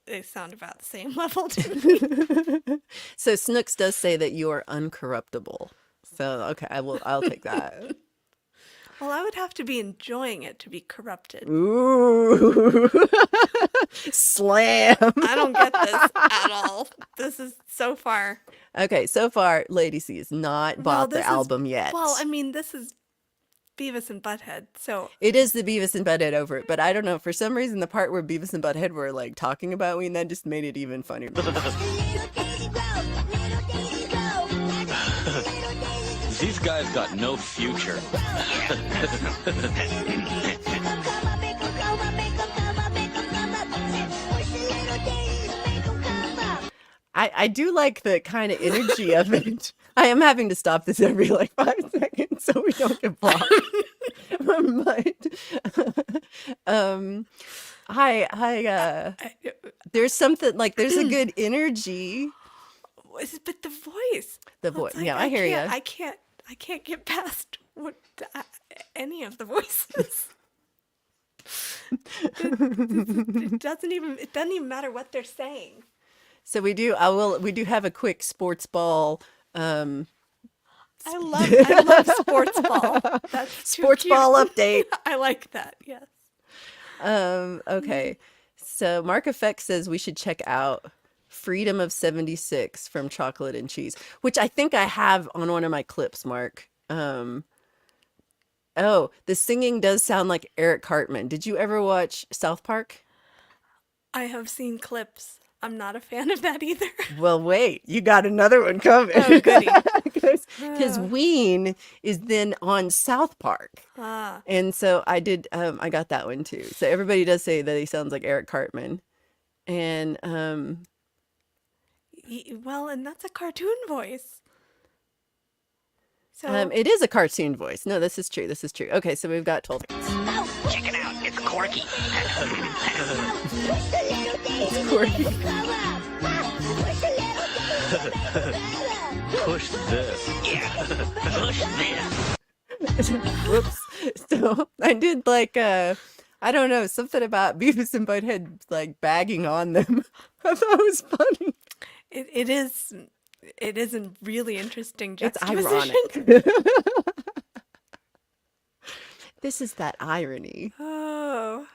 S2: they sound about the same level to me.
S1: So Snooks does say that you are uncorruptible. So okay, I'll take that.
S2: Well, I would have to be enjoying it to be corrupted.
S1: Ooh. Slam.
S2: I don't get this at all. This is so far.
S1: Okay, so far Lady C has not bought the
S2: this is-
S1: album yet.
S2: Well, I mean, this is Beavis and Butthead, so
S1: It is the Beavis and Butthead over it, but I don't know. For some reason, the part where Beavis and Butthead were like talking about Ween, that just made it even funnier.
S4: These guys got no future.
S1: I do like the kind of energy of it. I am having to stop this every like 5 seconds so we don't get blocked. But there's something like there's a good energy.
S2: but the voice.
S1: The
S2: It's
S1: voice,
S2: like,
S1: yeah, I hear
S2: can't-
S1: you.
S2: I can't get past any of the voices. It doesn't even matter what they're saying.
S1: So we do have a quick sports ball
S2: I love sports ball. That's too
S1: sports
S2: cute.
S1: ball update.
S2: I like that. Yes.
S1: Okay. So Mark Effect says we should check out Freedom of 76 from Chocolate and Cheese, which I think I have on one of my clips, Mark. Oh, the singing does sound like Eric Cartman. Did you ever watch South Park?
S2: I have seen clips. I'm not a fan of that either.
S1: Well, wait, you got another one coming.
S2: Oh, goody.
S1: Because Ween is then on South Park.
S2: Ah,
S1: And so I got that one too. So everybody does say that he sounds like Eric Cartman. And
S2: well, and that's a cartoon voice. So
S1: it is a cartoon voice. No, this is true. This is true. Okay, so we've got 12.
S5: Check it out. It's Corky.
S1: Corky.
S4: Push this.
S5: Yeah. Push this.
S1: Whoops. So I did like I don't know, something about Beavis and Butthead like bagging on them. I thought it was funny.
S2: it is a really interesting
S1: It's
S2: juxtaposition.
S1: ironic. This is that irony.
S2: Oh,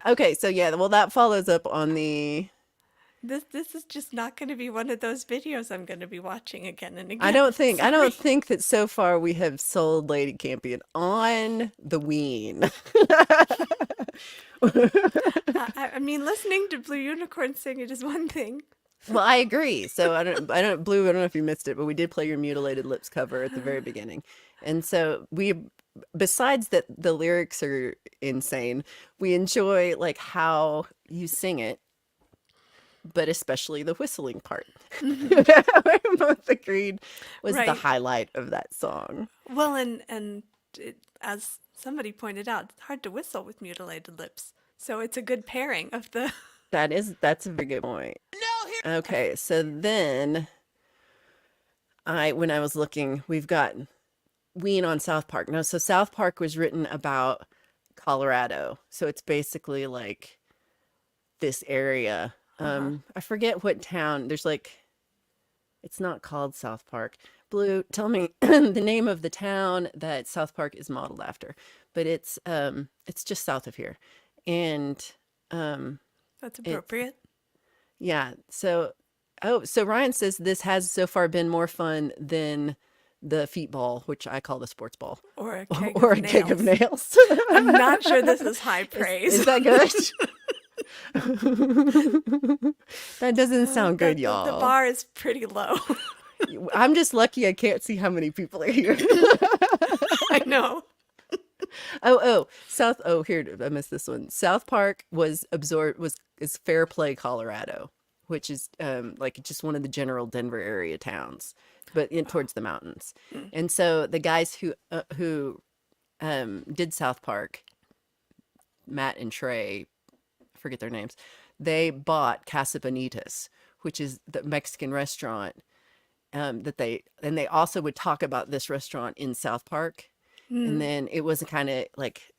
S1: Okay, so yeah, well that follows up on the
S2: this is just not going to be one of those videos I'm going to be watching again and again.
S1: I don't think
S2: Sorry.
S1: that so far we have sold Lady Campion on the Ween.
S2: I mean, listening to Blue Unicorn sing it is one thing.
S1: Well, I agree. So Blue, I don't know if you missed it, but we did play your Mutilated Lips cover at the very beginning. And so besides that the lyrics are insane, we enjoy like how you sing it, but especially the whistling part. We both agreed was the
S2: Right.
S1: highlight of that song.
S2: Well, and as somebody pointed out, it's hard to whistle with mutilated lips. So it's a good pairing of the.
S1: That's a very good point. Okay, so then when I was looking, we've got Ween on South Park. No, so South Park was written about Colorado. So it's basically like this area I forget what town. There's like, it's not called South Park. Blue, tell me the name of the town that South Park is modeled after. But it's just south of here. And
S2: That's
S1: it's
S2: appropriate.
S1: yeah. So Ryan says this has so far been more fun than the feet ball, which I call the sports ball,
S2: Or a keg
S1: or
S2: of
S1: a keg of
S2: nails.
S1: nails.
S2: I'm not sure this is high praise.
S1: Is that good? That doesn't sound good,
S2: The
S1: y'all.
S2: bar is pretty low.
S1: I'm just lucky I can't see how many people are here.
S2: I know.
S1: Here, I missed this one. South Park is Fair Play, Colorado, which is like just one of the general Denver area towns, but towards the mountains. And so the guys who did South Park, Matt and Trey, I forget their names, they bought Casa Bonitas, which is the Mexican restaurant and they also would talk about this restaurant in South Park. And then it was kind of like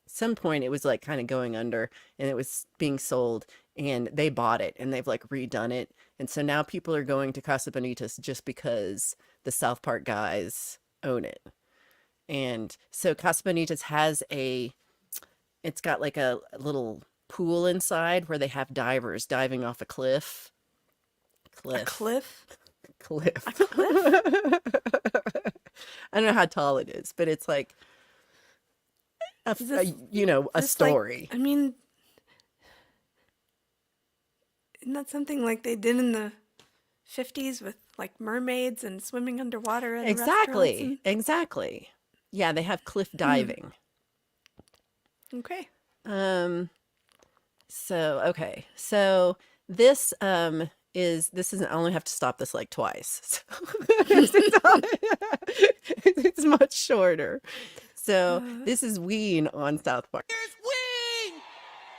S1: some point it was like kind of going under and it was being sold and they bought it and they've like redone it. And so now people are going to Casa Bonitas just because the South Park guys own it. And so Casa Bonitas it's got like a little pool inside where they have divers diving off a cliff.
S2: A cliff?
S1: Cliff.
S2: A cliff?
S1: I don't know how tall it is, but it's like a
S2: Just
S1: story.
S2: Like, I mean, isn't that something like they did in the 50s with like mermaids and swimming underwater in restaurants
S1: Exactly. Yeah, they have cliff diving.
S2: Okay.
S1: So this I only have to stop this like twice. So it's much shorter. So this is Ween on South Park.
S6: Here's Ween!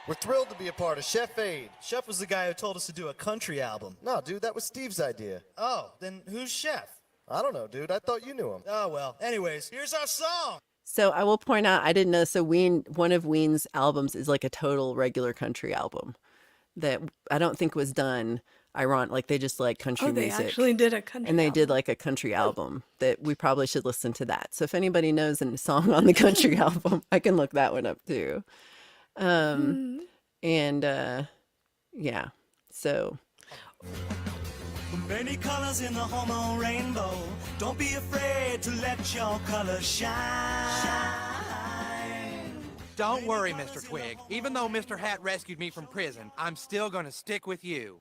S6: We're thrilled to be a part of Chef Aid. Chef was the guy who told us to do a country album. No, dude, that was Steve's idea. Oh, then who's Chef? I don't know, dude. I thought you knew him. Oh, well. Anyways, here's our song.
S1: So I will point out, I didn't know. So one of Ween's albums is like a total regular country album that I don't think was done like they just like country
S2: They
S1: music.
S2: actually did a country
S1: And they
S2: album.
S1: did like a country album that we probably should listen to that. So if anybody knows a song on the country album, I can look that one up too. Yeah. So
S7: Many colors in the hormone rainbow. Don't be afraid to let your colors shine.
S8: Don't worry, Mr. Twig. Even though Mr. Hat rescued me from prison, I'm still going to stick with you.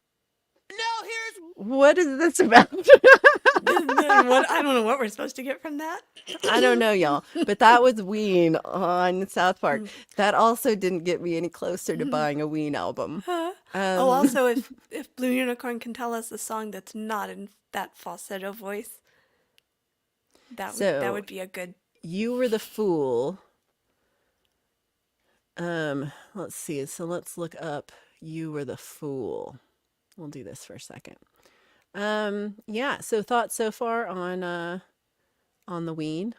S7: Now here's
S1: what is this about?
S2: I don't know what we're supposed to get from that.
S1: I don't know, y'all. But that was Ween on South Park. That also didn't get me any closer to buying a Ween album.
S2: Also, if Blue Unicorn can tell us a song that's not in that falsetto voice, that would be a good.
S1: You Were the Fool. Let's see. So let's look up You Were the Fool. We'll do this for a second. Yeah. So thoughts so far on the Ween?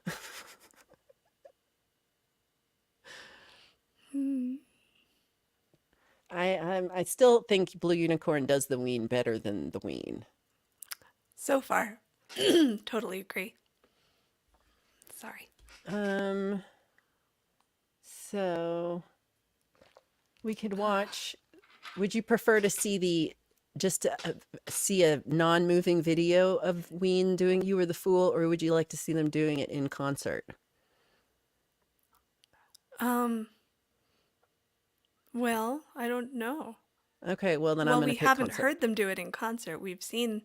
S1: I still think Blue Unicorn does the Ween better than the Ween.
S2: So far, totally agree. Sorry.
S1: So we could watch. Would you prefer to see see a non-moving video of Ween doing You Were the Fool, or would you like to see them doing it in concert?
S2: Well, I don't know.
S1: Okay, well then I'm going to
S2: we
S1: pick
S2: haven't
S1: concert.
S2: heard them do it in concert. We've seen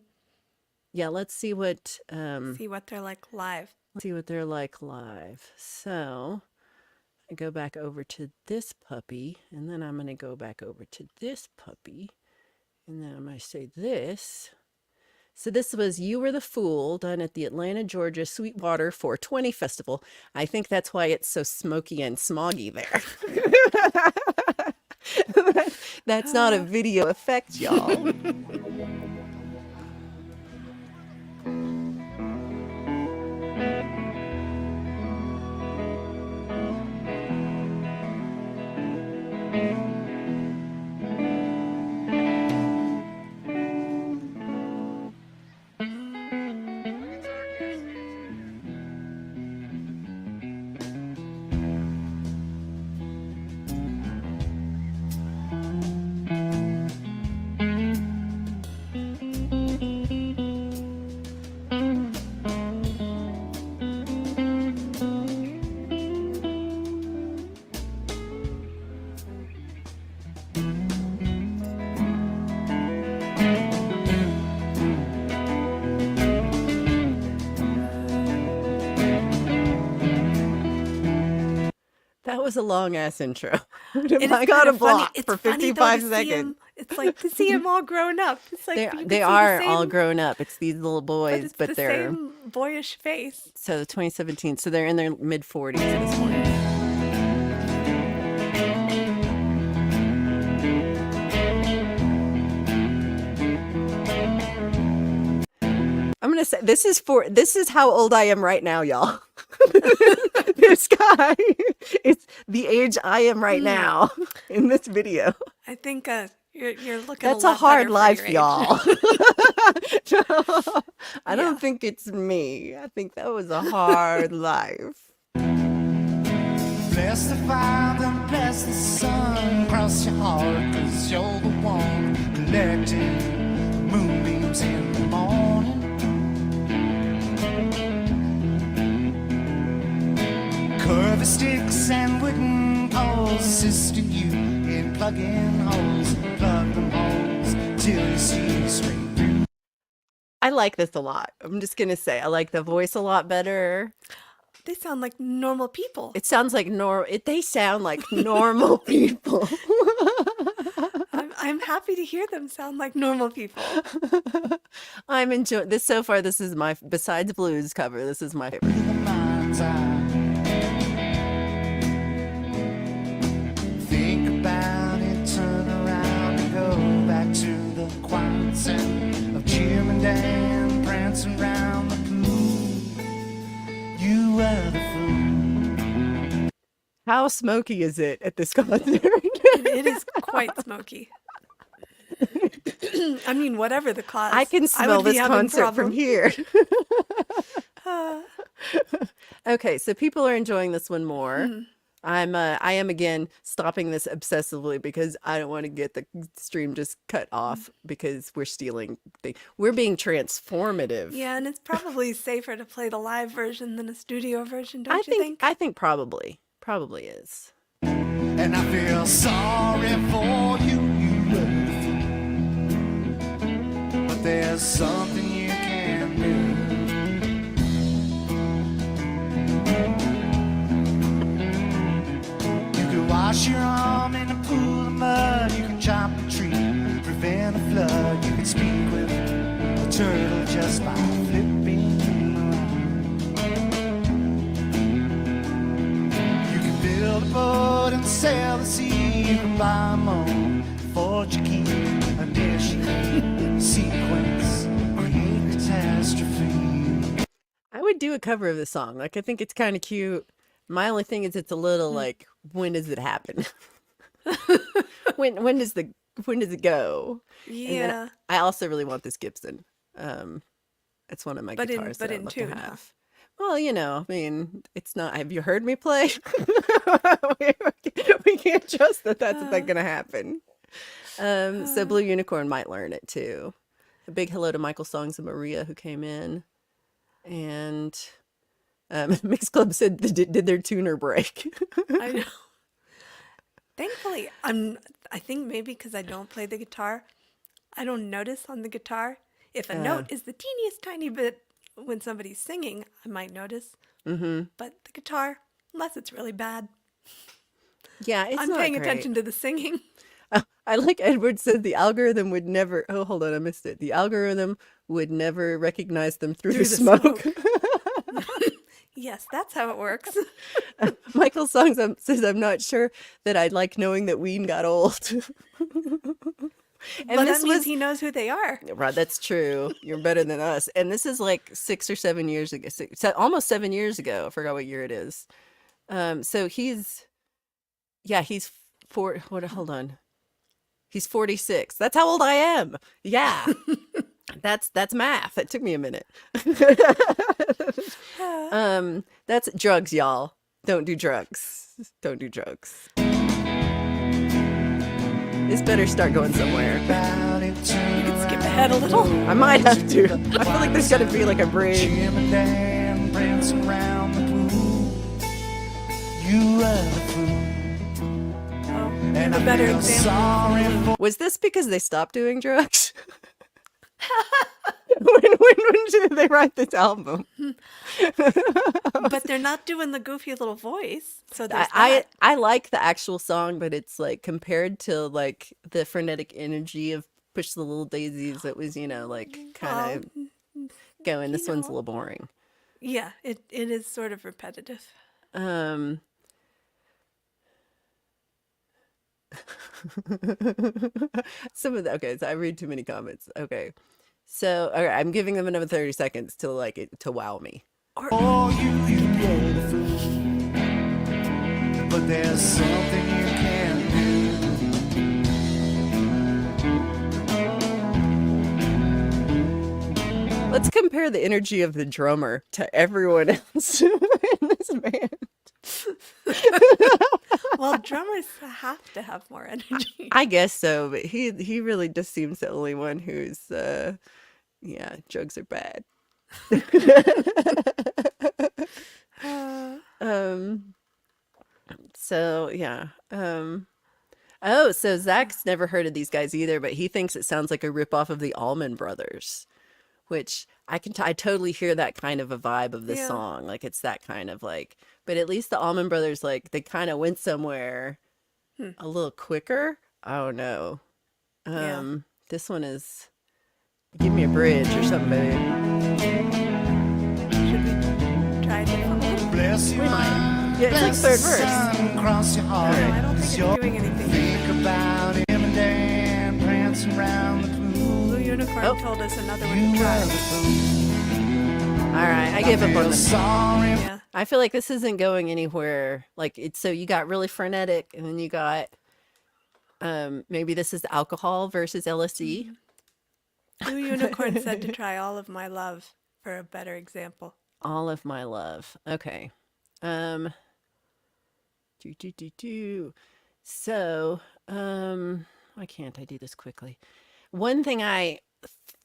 S1: Yeah, let's see what
S2: see what they're like live.
S1: So I go back over to this puppy, and then I'm going to go back over to this puppy, and then I'm going to say this. So this was You Were the Fool, done at the Atlanta, Georgia Sweetwater 420 Festival. I think that's why it's so smoky and smoggy there. That's not a video effect, y'all. That was a long ass intro.
S2: It is
S1: I got
S2: kind
S1: a
S2: of funny.
S1: block
S2: It's
S1: for
S2: funny, though,
S1: 55
S2: to see
S1: seconds.
S2: him. It's like to see him all grown up. It's like
S1: They
S2: you can
S1: they
S2: see the
S1: are all
S2: same,
S1: grown up. It's these little
S2: but
S1: boys,
S2: it's
S1: but
S2: the
S1: they're
S2: same boyish face.
S1: so 2017. So they're in their mid 40s at this point. I'm gonna say this is how old I am right now, y'all. This guy, it's the age I am right now in this video.
S2: I think you're looking.
S1: That's
S2: a
S1: a
S2: lot
S1: hard
S2: better for
S1: life,
S2: your age.
S1: y'all. I
S2: Yeah.
S1: don't think it's me. I think that was a hard life.
S7: Bless the Father, bless the Son, cross your heart, cause you're the one collecting moonbeams in the morning. Curvy sticks and wooden poles, assisting you in plugging holes, plug them holes till you see straight through.
S1: I like this a lot. I'm just gonna say I like the voice a lot better.
S2: They sound like normal people.
S1: It sounds like they sound like normal people.
S2: I'm happy to hear them sound like normal people.
S1: I'm enjoying this so far. This is my besides blues cover. This is my favorite.
S7: The mind's eye. Think about it, turn around and go back to the quiet sound of Jim and Dan prancing round the pool. You were the fool.
S1: How smoky is it at this concert?
S2: It is quite smoky. I mean, whatever the cause,
S1: I can
S2: would
S1: smell
S2: be
S1: this
S2: having
S1: concert from
S2: problems.
S1: here. Okay, so people are enjoying this one more. I am again stopping this obsessively because I don't want to get the stream just cut off because we're stealing. We're being transformative.
S2: Yeah, and it's probably safer to play the live version than a studio version, don't you think?
S1: I think probably is.
S7: And I feel sorry for you, you were the fool. But there's something you can do. You can wash your arm in a pool of mud. You can chop a tree, prevent a flood. You can speak with a turtle just by flipping around. You can build a boat and sail the sea. You can buy a moan, forge a key, initiate sequence, create catastrophe.
S1: I would do a cover of this song. Like I think it's kind of cute. My only thing is it's a little like when does it happen? when does it go? And then
S2: Yeah,
S1: I also really want this Gibson. It's one of my
S2: but
S1: guitars that
S2: in
S1: I'd love
S2: tune,
S1: to
S2: huh?
S1: have. Well, I mean, it's not. Have you heard me play? we can't trust that that's going to happen. So Blue Unicorn might learn it too. A big hello to Michael Songs and Maria who came in, and Mix Club said did their tuner break?
S2: I know. Thankfully, I think maybe because I don't play the guitar, I don't notice on the guitar if a note is the teeniest tiny bit. When somebody's singing, I might notice. But the guitar, unless it's really bad,
S1: Yeah, it's
S2: I'm
S1: not
S2: paying
S1: great.
S2: attention to the singing.
S1: I like Edward said the algorithm would never. Oh, hold on, I missed it. The algorithm would never recognize them through the smoke.
S2: Yes, that's how it works.
S1: Michael Songs says, I'm not sure that I'd like knowing that Ween got old.
S2: But that means he knows who they are.
S1: Right, that's true. You're better than us. And this is like 6 or 7 years ago, almost 7 years ago. I forgot what year it is. So he's hold on. He's 46. That's how old I am. Yeah. That's math. That took me a minute. That's drugs, y'all. Don't do drugs. Don't do drugs. This better start going somewhere.
S2: You can skip ahead a little.
S1: I might have to. I feel like there's got to be like a break.
S7: Jim and Dan prancing around the pool. You were the fool.
S2: Oh,
S7: And
S2: a
S7: I
S2: better
S7: feel
S2: example.
S7: sorry for
S1: Was this because they stopped doing drugs? when did they write this album?
S2: But they're not doing the goofy little voice. So
S1: I,
S2: there's
S1: I
S2: that.
S1: I like the actual song, but it's like compared to like the frenetic energy of Push the Little Daisies, it was, like kind of going, this one's a little boring.
S2: Yeah, it is sort of repetitive.
S1: Um some of the okay, so I read too many comments. Okay. So all right, I'm giving them another 30 seconds to like it to wow me.
S7: Oh, you beautiful, but there's something you can't do.
S1: Let's compare the energy of the drummer to everyone else in this band.
S2: Well, drummers have to have more energy.
S1: I guess so, but he really just seems the only one who's yeah, drugs are bad. So yeah. Oh, so Zach's never heard of these guys either, but he thinks it sounds like a ripoff of the Allman Brothers, which I totally hear that kind of a vibe of the
S2: Yeah.
S1: song. Like it's that kind of like, but at least the Allman Brothers, like they kind of went somewhere a little quicker. I don't know.
S2: Yeah.
S1: This one is, give me a bridge or something, baby.
S2: Should we try a different one?
S7: Bless your mind,
S1: Yeah, it's like
S7: bless
S1: third
S7: the
S1: verse.
S7: sun across your heart.
S2: No, I don't think
S7: As
S2: it's
S7: you're
S2: doing anything.
S7: think about him and Dan prancing around the pool.
S2: Blue Unicorn
S1: Oh.
S2: told us another one
S7: You
S2: to
S7: were
S2: try.
S7: the fool.
S1: All right, I give up on
S7: Feel
S1: this.
S7: sorry.
S2: Yeah.
S1: I feel like this isn't going anywhere. Like it's so you got really frenetic, and then you got maybe this is alcohol versus LSD.
S2: Blue Unicorn said to try All of My Love for a better example.
S1: All of My Love. Okay. So, why can't I do this quickly? One thing I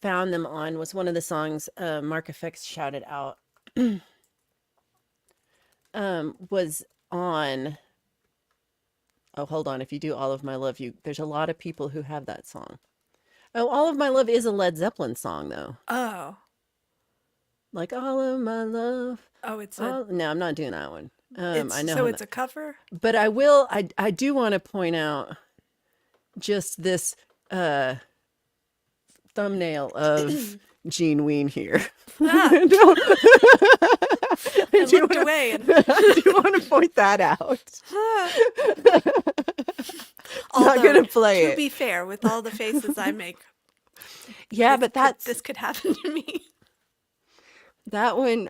S1: found them on was one of the songs Mark Effects shouted out was on. Oh, hold on. If you do All of My Love, there's a lot of people who have that song. Oh, All of My Love is a Led Zeppelin song though.
S2: Oh.
S1: Like All of My Love.
S2: Oh, it's a,
S1: No, I'm not doing that one.
S2: it's,
S1: I know.
S2: so
S1: how
S2: it's a cover?
S1: But I do want to point out just this thumbnail of Gene Ween here.
S2: Ah,
S1: I
S2: I
S1: do
S2: looked
S1: wanna-
S2: away and
S1: I do want to point that out. Not
S2: although,
S1: gonna play
S2: to
S1: it.
S2: be fair, with all the faces I make,
S1: Yeah, but
S2: this could happen to me.
S1: that one.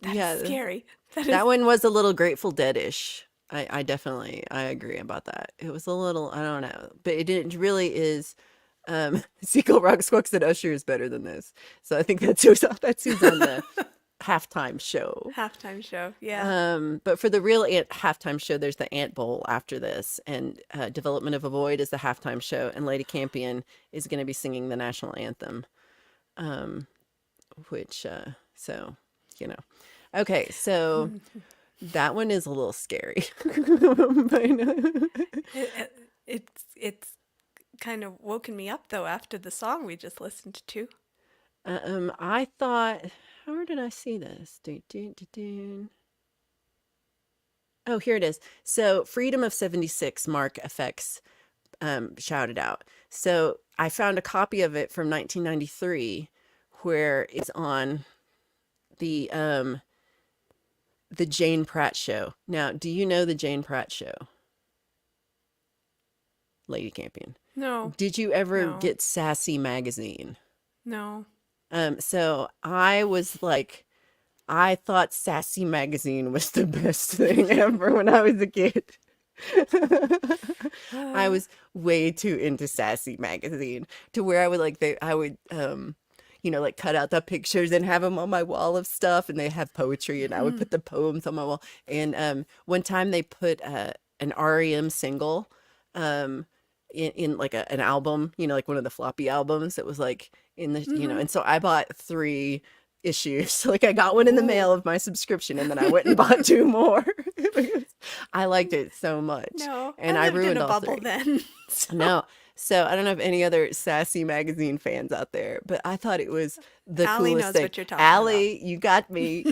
S2: That's
S1: Yeah,
S2: scary. That is,
S1: that one was a little Grateful Dead-ish. I definitely agree about that. It was a little, I don't know, but it really is. Sequel Rock Squawks and Usher is better than this, so I think that's who's on the halftime show.
S2: halftime show. Yeah.
S1: But for the real halftime show, there's the Ant Bowl after this, and Development of a Void is the halftime show, and Lady Campion is going to be singing the national anthem, which so okay, so that one is a little scary.
S2: It's kind of woken me up though after the song we just listened to.
S1: I thought, where did I see this? Dun, dun, dun, dun. Oh, here it is. So, Freedom of 76, Mark FX shouted out. So, I found a copy of it from 1993 where it's on the Jane Pratt show. Now, do you know the Jane Pratt show? Lady Campion.
S2: No,
S1: Did you ever
S2: No.
S1: get Sassy magazine?
S2: no.
S1: So I was like, I thought Sassy magazine was the best thing ever when I was a kid. I was way too into Sassy magazine to where I would like cut out the pictures and have them on my wall of stuff, and they have poetry, and I would put the poems on my wall. And one time they put an REM single in like an album, like one of the floppy albums that was like in the, and so I bought 3 issues. Like I got one in the mail of my subscription, and then I went and bought 2 more because I liked it so much.
S2: No,
S1: and
S2: I
S1: I
S2: lived
S1: ruined
S2: in a
S1: all
S2: bubble
S1: 3.
S2: then. So-
S1: No, So I don't know if any other Sassy magazine fans out there, but I thought it was the
S2: Allie
S1: coolest
S2: knows
S1: thing.
S2: what you're talking about.
S1: Allie, you got me.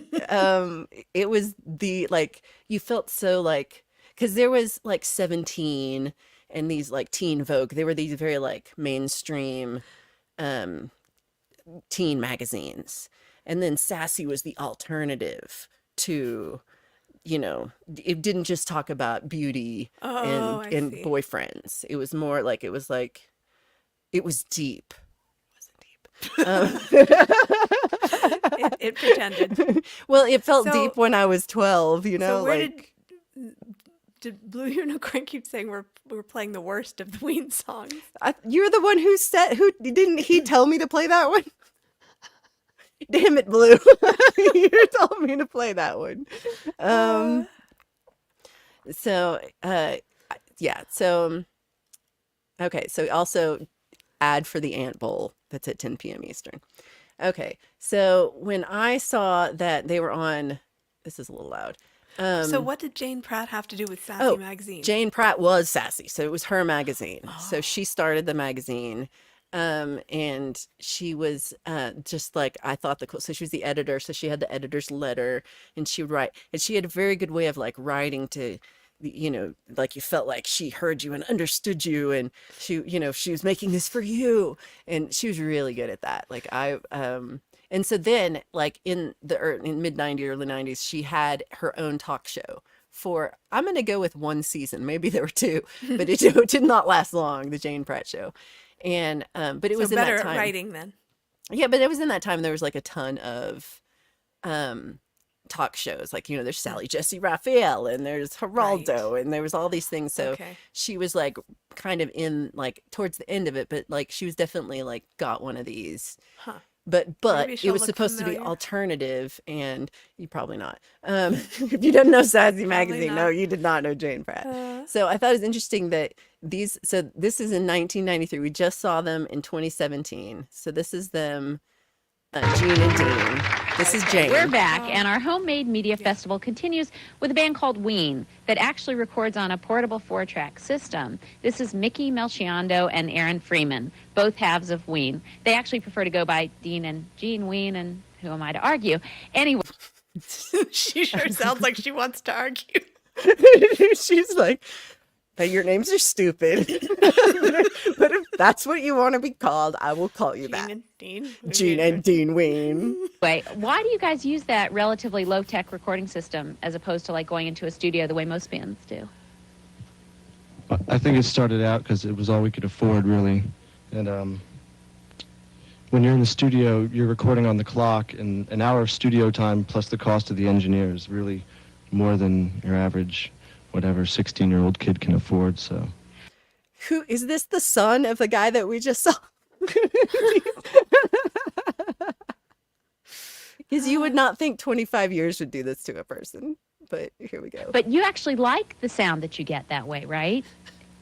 S1: It was the like you felt so like because there was like 17 and these like Teen Vogue. They were these very like mainstream um teen magazines. And then Sassy was the alternative to, it didn't just talk about beauty
S2: Oh, I
S1: and
S2: see.
S1: boyfriends. It was more like it was deep. It wasn't deep.
S2: It pretended.
S1: Well, it felt
S2: So-
S1: deep when I was 12,
S2: So where
S1: like
S2: did Blue Unicorn keep saying we're playing the worst of the Ween songs?
S1: you're the one who didn't he tell me to play that one? Damn it, Blue. You told me to play that one. So, yeah. So, okay. So also ad for the Ant Bowl. That's at 10 p.m. Eastern. Okay. So when I saw that they were on, this is a little loud.
S2: So what did Jane Pratt have to do with Sassy magazine?
S1: Jane Pratt was Sassy. So it was her magazine. So she started the magazine. And she was just like I thought so she was the editor, so she had the editor's letter and she would write, and she had a very good way of like writing to like you felt like she heard you and understood you, and she was making this for you, and she was really good at that. Like and so then like in mid 90s, early 90s, she had her own talk show for, I'm going to go with one season, maybe there were two, but it did not last long, the Jane Pratt show. And but it was in
S2: better
S1: that time.
S2: at writing then.
S1: Yeah, but it was in that time there was like a ton of talk shows. Like, there's Sally Jesse Raphael and there's Geraldo and there was all these things. So
S2: Okay.
S1: she was like kind of in like towards the end of it, but like she was definitely like got one of these.
S2: Huh.
S1: But
S2: Maybe
S1: it
S2: she'll
S1: was
S2: look
S1: supposed to be
S2: familiar.
S1: alternative, and you probably not. If you didn't know Sassy magazine, no,
S2: not.
S1: you did not know Jane Pratt. So I thought it was interesting that this is in 1993. We just saw them in 2017. So this is them, Gene and Dean. This is Jane.
S9: We're back, and our homemade media festival continues with a band called Ween that actually records on a portable 4-track system. This is Mickey Melchiondo and Aaron Freeman, both halves of Ween. They actually prefer to go by Dean and Gene Ween, and who am I to argue? Anyway.
S2: She sure sounds like she wants to argue.
S1: She's like, but your names are stupid. But if that's what you want to be called, I will call you that.
S2: Gene and Dean.
S1: Gene and Dean Ween.
S9: Why do you guys use that relatively low-tech recording system as opposed to like going into a studio the way most bands do?
S10: I think it started out because it was all we could afford, really. And when you're in the studio, you're recording on the clock, and an hour of studio time plus the cost of the engineer is really more than your average, whatever, 16-year-old kid can afford, so.
S1: Who is this? The son of the guy that we just saw? Because you would not think 25 years would do this to a person, but here we go.
S9: But you actually like the sound that you get that way, right?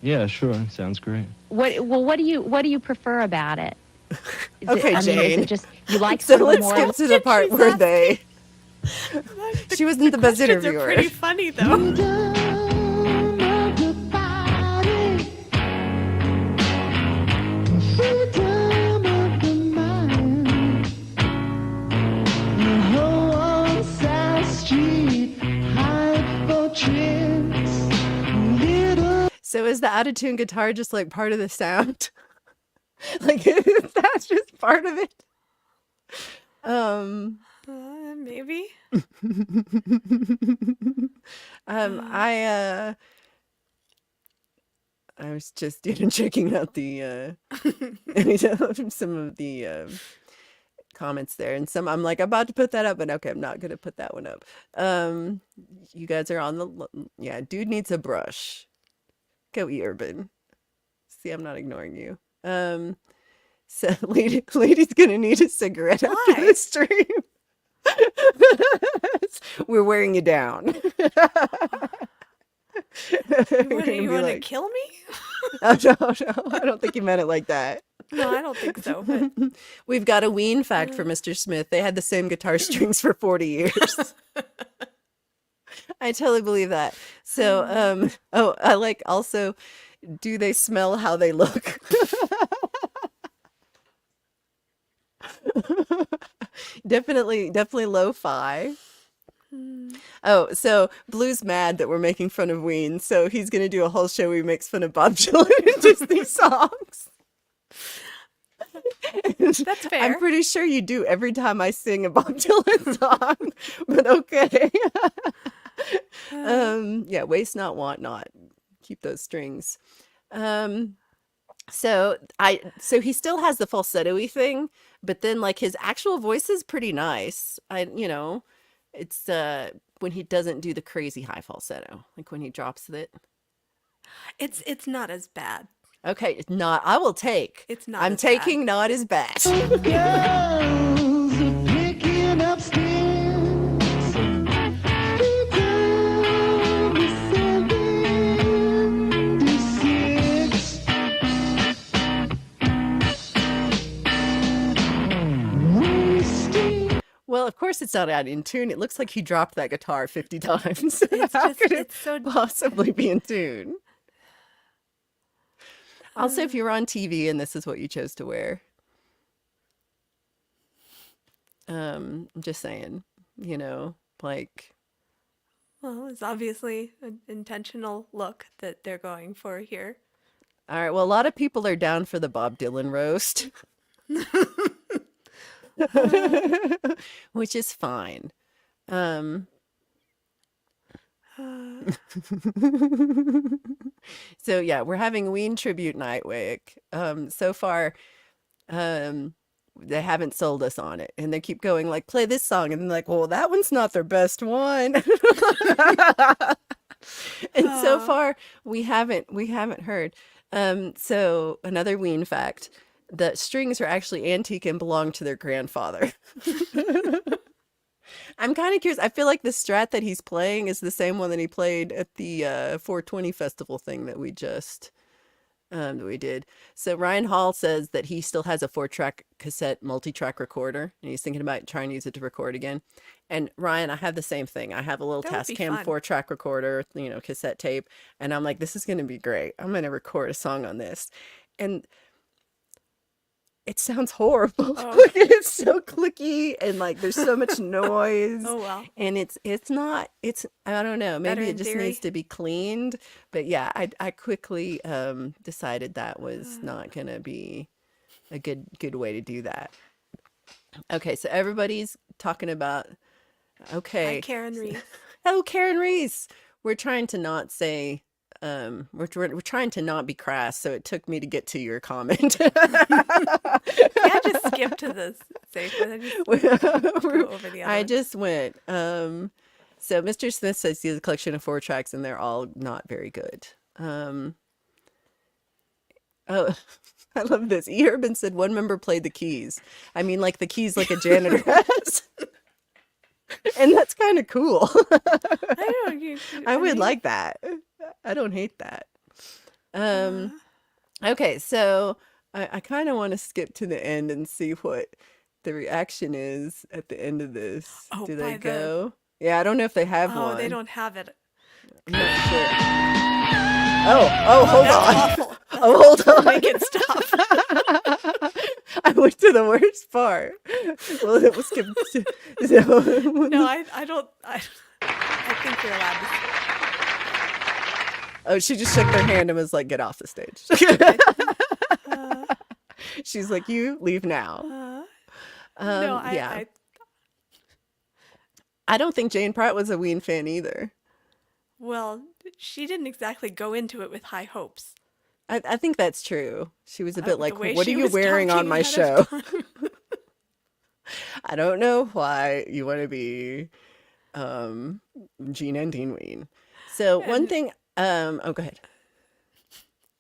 S10: Yeah, sure, sounds great.
S9: What do you prefer about it?
S1: Okay,
S9: is
S1: Jane.
S9: it just you like
S1: So
S9: sort of a
S1: let's
S9: more
S1: get to the part where they. She wasn't the best
S2: Questions are
S1: interviewer.
S2: pretty funny though.
S1: So is the out-of-tune guitar just like part of the sound? Like is that just part of it?
S2: Maybe.
S1: I was just checking out the some of the comments there, and some I'm like about to put that up, but okay, I'm not gonna put that one up. You guys are on the dude needs a brush. Go Urban. See, I'm not ignoring you. So lady's gonna need a cigarette after this stream. We're wearing you down.
S2: What, are you going to kill me?
S1: Oh, no, I don't think you meant it like that.
S2: No, I don't think so. But
S1: We've got a Ween fact for Mr. Smith. They had the same guitar strings for 40 years. I totally believe that. So, I like also do they smell how they look? Definitely lo-fi. Oh, so Blue's mad that we're making fun of Ween, so he's gonna do a whole show where he makes fun of Bob Dylan and just these songs.
S2: That's fair.
S1: I'm pretty sure you do every time I sing a Bob Dylan song, but okay. Yeah, waste not, want not. Keep those strings. So he still has the falsetto-y thing, but then like his actual voice is pretty nice. It's when he doesn't do the crazy high falsetto, like when he drops it.
S2: It's not as bad.
S1: Okay, it's not. I will take.
S2: It's not.
S1: I'm
S2: as
S1: taking not as bad.
S7: Girls are picking up sticks. Down to 76. Wasting.
S1: Well, of course it's not out in tune. It looks like he dropped that guitar 50 times.
S2: It's
S1: How
S2: just
S1: could it
S2: it's so
S1: possibly be in tune? Also, if you're on TV and this is what you chose to wear, I'm just saying, like,
S2: well, it's obviously an intentional look that they're going for here.
S1: all right, well, a lot of people are down for the Bob Dylan roast, which is fine. So yeah, we're having Ween tribute night week. So far, they haven't sold us on it, and they keep going like, play this song, and then like, well, that one's not their best one. And so far, we haven't heard. So another Ween fact: the strings are actually antique and belong to their grandfather. I'm kind of curious. I feel like the Strat that he's playing is the same one that he played at the 420 festival thing that we just that we did. So Ryan Hall says that he still has a 4-track cassette multi-track recorder, and he's thinking about trying to use it to record again. And Ryan, I have the same thing. I have a little
S2: That would be
S1: Tascam
S2: fun.
S1: 4-track recorder, cassette tape, and I'm like, this is going to be great. I'm going to record a song on this, and it sounds horrible.
S2: Oh.
S1: Like, it's so clicky and like there's so much noise.
S2: Oh well.
S1: And it's I don't know, maybe
S2: Better
S1: it
S2: in
S1: just
S2: theory.
S1: needs to be cleaned. But yeah, I quickly decided that was not gonna be a good way to do that. Okay, so everybody's talking about
S2: Hi, Karen Reese.
S1: oh, Karen Reese. We're trying to not say we're trying to not be crass, so it took me to get to your comment.
S2: Yeah, just skip to this safe. I just go over the other
S1: I
S2: one.
S1: just went. So Mr. Smith says he has a collection of 4 tracks, and they're all not very good. Oh, I love this. E. Urban said one member played the keys. I mean, like the keys, like a janitor has. And that's kind of cool.
S2: I know.
S1: I would like that. I don't hate that. Okay, so I kind of want to skip to the end and see what the reaction is at the end of this.
S2: Oh,
S1: Do
S2: by
S1: they
S2: the-
S1: go? Yeah, I don't know if they have
S2: Oh,
S1: one.
S2: they don't have it.
S1: I'm not sure. Oh, hold on.
S2: That's awful.
S1: Oh, hold on.
S2: Make it stop.
S1: I went to the worst part. Well, it was skip.
S2: No, I don't. I think you're allowed to.
S1: Oh, she just shook their hand and was like, "Get off the stage." She's like, "You leave now."
S2: No,
S1: Yeah. I don't think Jane Pratt was a Ween fan either.
S2: Well, she didn't exactly go into it with high hopes.
S1: I think that's true. She was a bit
S2: The
S1: like,
S2: way
S1: "What are
S2: she
S1: you
S2: was
S1: wearing on
S2: talking
S1: my
S2: ahead
S1: show?"
S2: of time.
S1: I don't know why you want to be Gene and Dean Ween. So one thing, oh, go ahead.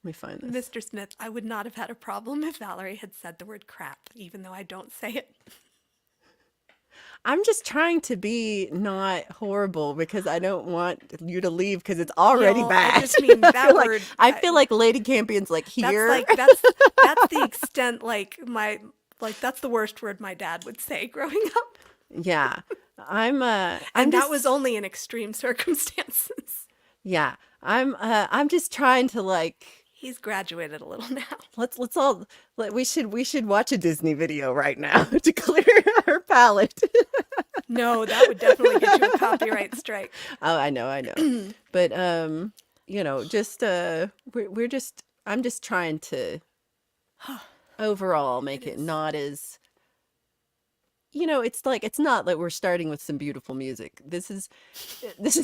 S1: Let me find this.
S2: Mr. Smith, I would not have had a problem if Valerie had said the word crap, even though I don't say it.
S1: I'm just trying to be not horrible because I don't want you to leave because it's already
S2: No, I
S1: bad.
S2: just mean that
S1: I feel like-
S2: word-
S1: I feel like Lady Campion's like here.
S2: That's the extent. That's the worst word my dad would say growing up,
S1: Yeah, I'm
S2: and that
S1: just,
S2: was only in extreme circumstances.
S1: yeah. I'm just trying to like
S2: He's graduated a little now.
S1: Let's all we should watch a Disney video right now to clear our palate.
S2: No, that would definitely get you a copyright strike.
S1: Oh, I know. But just I'm just trying to overall make it not as it's not like we're starting with some beautiful music. This is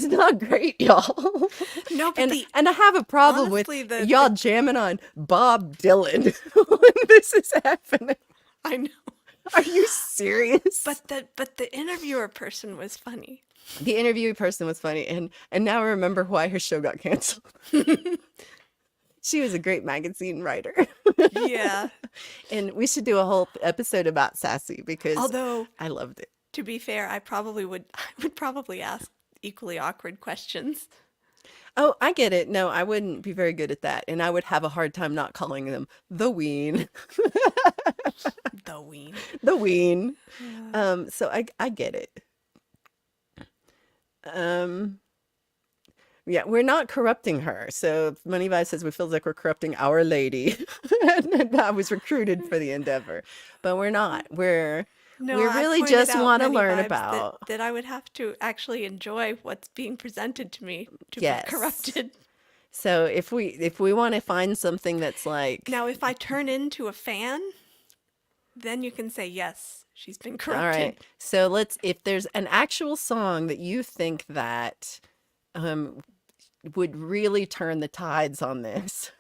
S1: not great, y'all.
S2: No, but
S1: and I have a problem
S2: honestly,
S1: with y'all jamming on Bob Dylan when this is happening.
S2: I know.
S1: Are you serious?
S2: But the interviewer person was funny.
S1: The interviewee person was funny, and now I remember why her show got canceled. She was a great magazine writer.
S2: Yeah.
S1: And we should do a whole episode about Sassy because
S2: Although
S1: I loved it.
S2: To be fair, I would probably ask equally awkward questions.
S1: Oh, I get it. No, I wouldn't be very good at that. And I would have a hard time not calling them the Ween.
S2: The Ween.
S1: The Ween.
S2: Yeah.
S1: So I get it. Yeah, we're not corrupting her. So Money Vibe says we feel like we're corrupting Our Lady. And I was recruited for the endeavor, but we're not. We really just want to learn about
S2: that I would have to actually enjoy what's being presented to me to
S1: Yes.
S2: be corrupted.
S1: So if we want to find something that's like
S2: Now, if I turn into a fan, then you can say yes, she's been corrupted.
S1: all right. So if there's an actual song that you think that would really turn the tides on this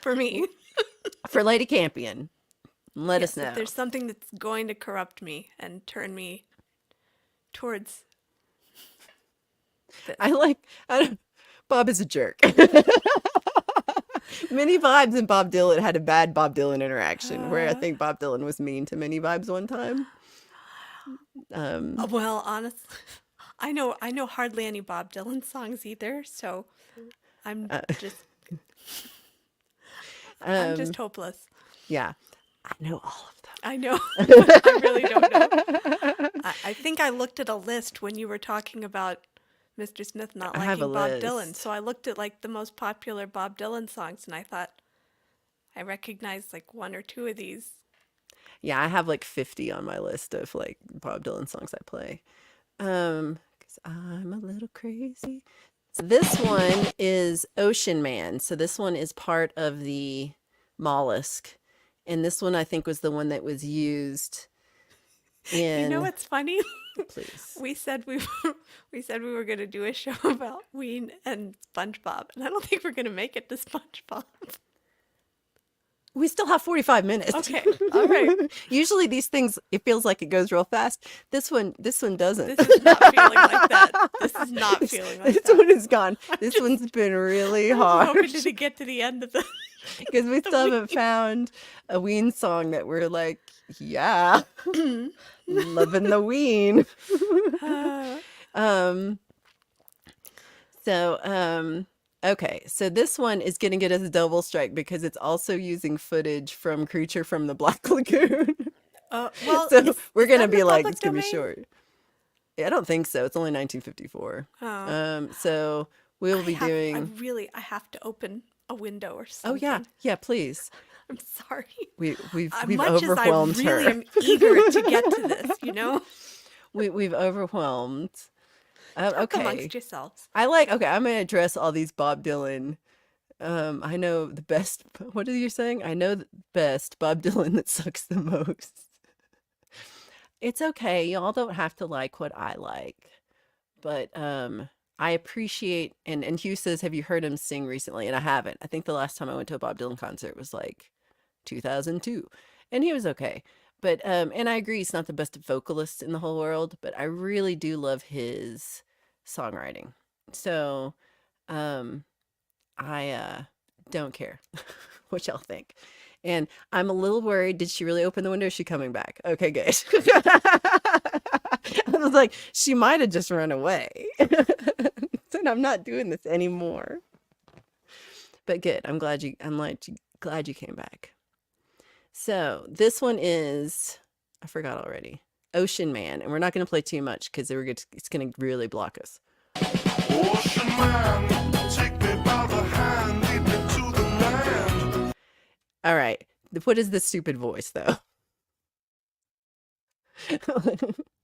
S2: For me.
S1: for Lady Campion, let us know.
S2: If there's something that's going to corrupt me and turn me towards
S1: Bob is a jerk. Minnie Vibes and Bob Dylan had a bad Bob Dylan interaction where I think Bob Dylan was mean to Minnie Vibes one time.
S2: Well, honestly, I know hardly any Bob Dylan songs either, so I'm just hopeless.
S1: Yeah, I know all of them.
S2: I know. I really don't know. I think I looked at a list when you were talking about Mr. Smith not
S1: I have
S2: liking
S1: a
S2: Bob Dylan.
S1: list.
S2: So I looked at like the most popular Bob Dylan songs and I thought I recognized like one or two of these.
S1: Yeah, I have like 50 on my list of like Bob Dylan songs I play. 'Cause I'm a little crazy. So this one is Ocean Man. So this one is part of the mollusk. And this one I think was the one that was used in
S2: You know what's funny?
S1: Please.
S2: We said we were going to do a show about Ween and SpongeBob, and I don't think we're going to make it to SpongeBob.
S1: We still have 45 minutes.
S2: Okay, all right.
S1: Usually these things, it feels like it goes real fast. This one doesn't.
S2: This is not feeling like that. This is not feeling like
S1: This
S2: that.
S1: one is gone. This one's been really
S2: I'm
S1: hard
S2: hoping to get to the end of the.
S1: because we still haven't found a Ween song that we're like, yeah, loving the Ween. Okay, so this one is going to get us a double strike because it's also using footage from Creature from the Black Lagoon.
S2: Well,
S1: So we're going to
S2: that in
S1: be
S2: the
S1: like,
S2: public
S1: it's going to be
S2: domain?
S1: short. Yeah, I don't think so. It's only 1954.
S2: Oh.
S1: So we'll be doing.
S2: I have to open a window or
S1: Oh
S2: something.
S1: yeah, please.
S2: I'm sorry.
S1: We've
S2: Much as I
S1: overwhelmed
S2: really
S1: her.
S2: am eager to get to this, you know.
S1: We've overwhelmed. Okay.
S2: Amongst yourselves.
S1: I'm going to address all these Bob Dylan. I know the best. What are you saying? I know the best Bob Dylan that sucks the most. It's okay. Y'all don't have to like what I like. But I appreciate, and Hugh says, have you heard him sing recently? And I haven't. I think the last time I went to a Bob Dylan concert was like 2002. And he was okay. But, and I agree, he's not the best vocalist in the whole world, but I really do love his songwriting. So, I don't care what y'all think. And I'm a little worried. Did she really open the window? Is she coming back? Okay, good. I was like, she might have just run away. Said, I'm not doing this anymore. But good. I'm glad you came back. So this one is, I forgot already, Ocean Man. And we're not going to play too much because it's going to really block us.
S7: Ocean man, take me by the hand, lead me to the land.
S1: All right. What is this stupid voice, though?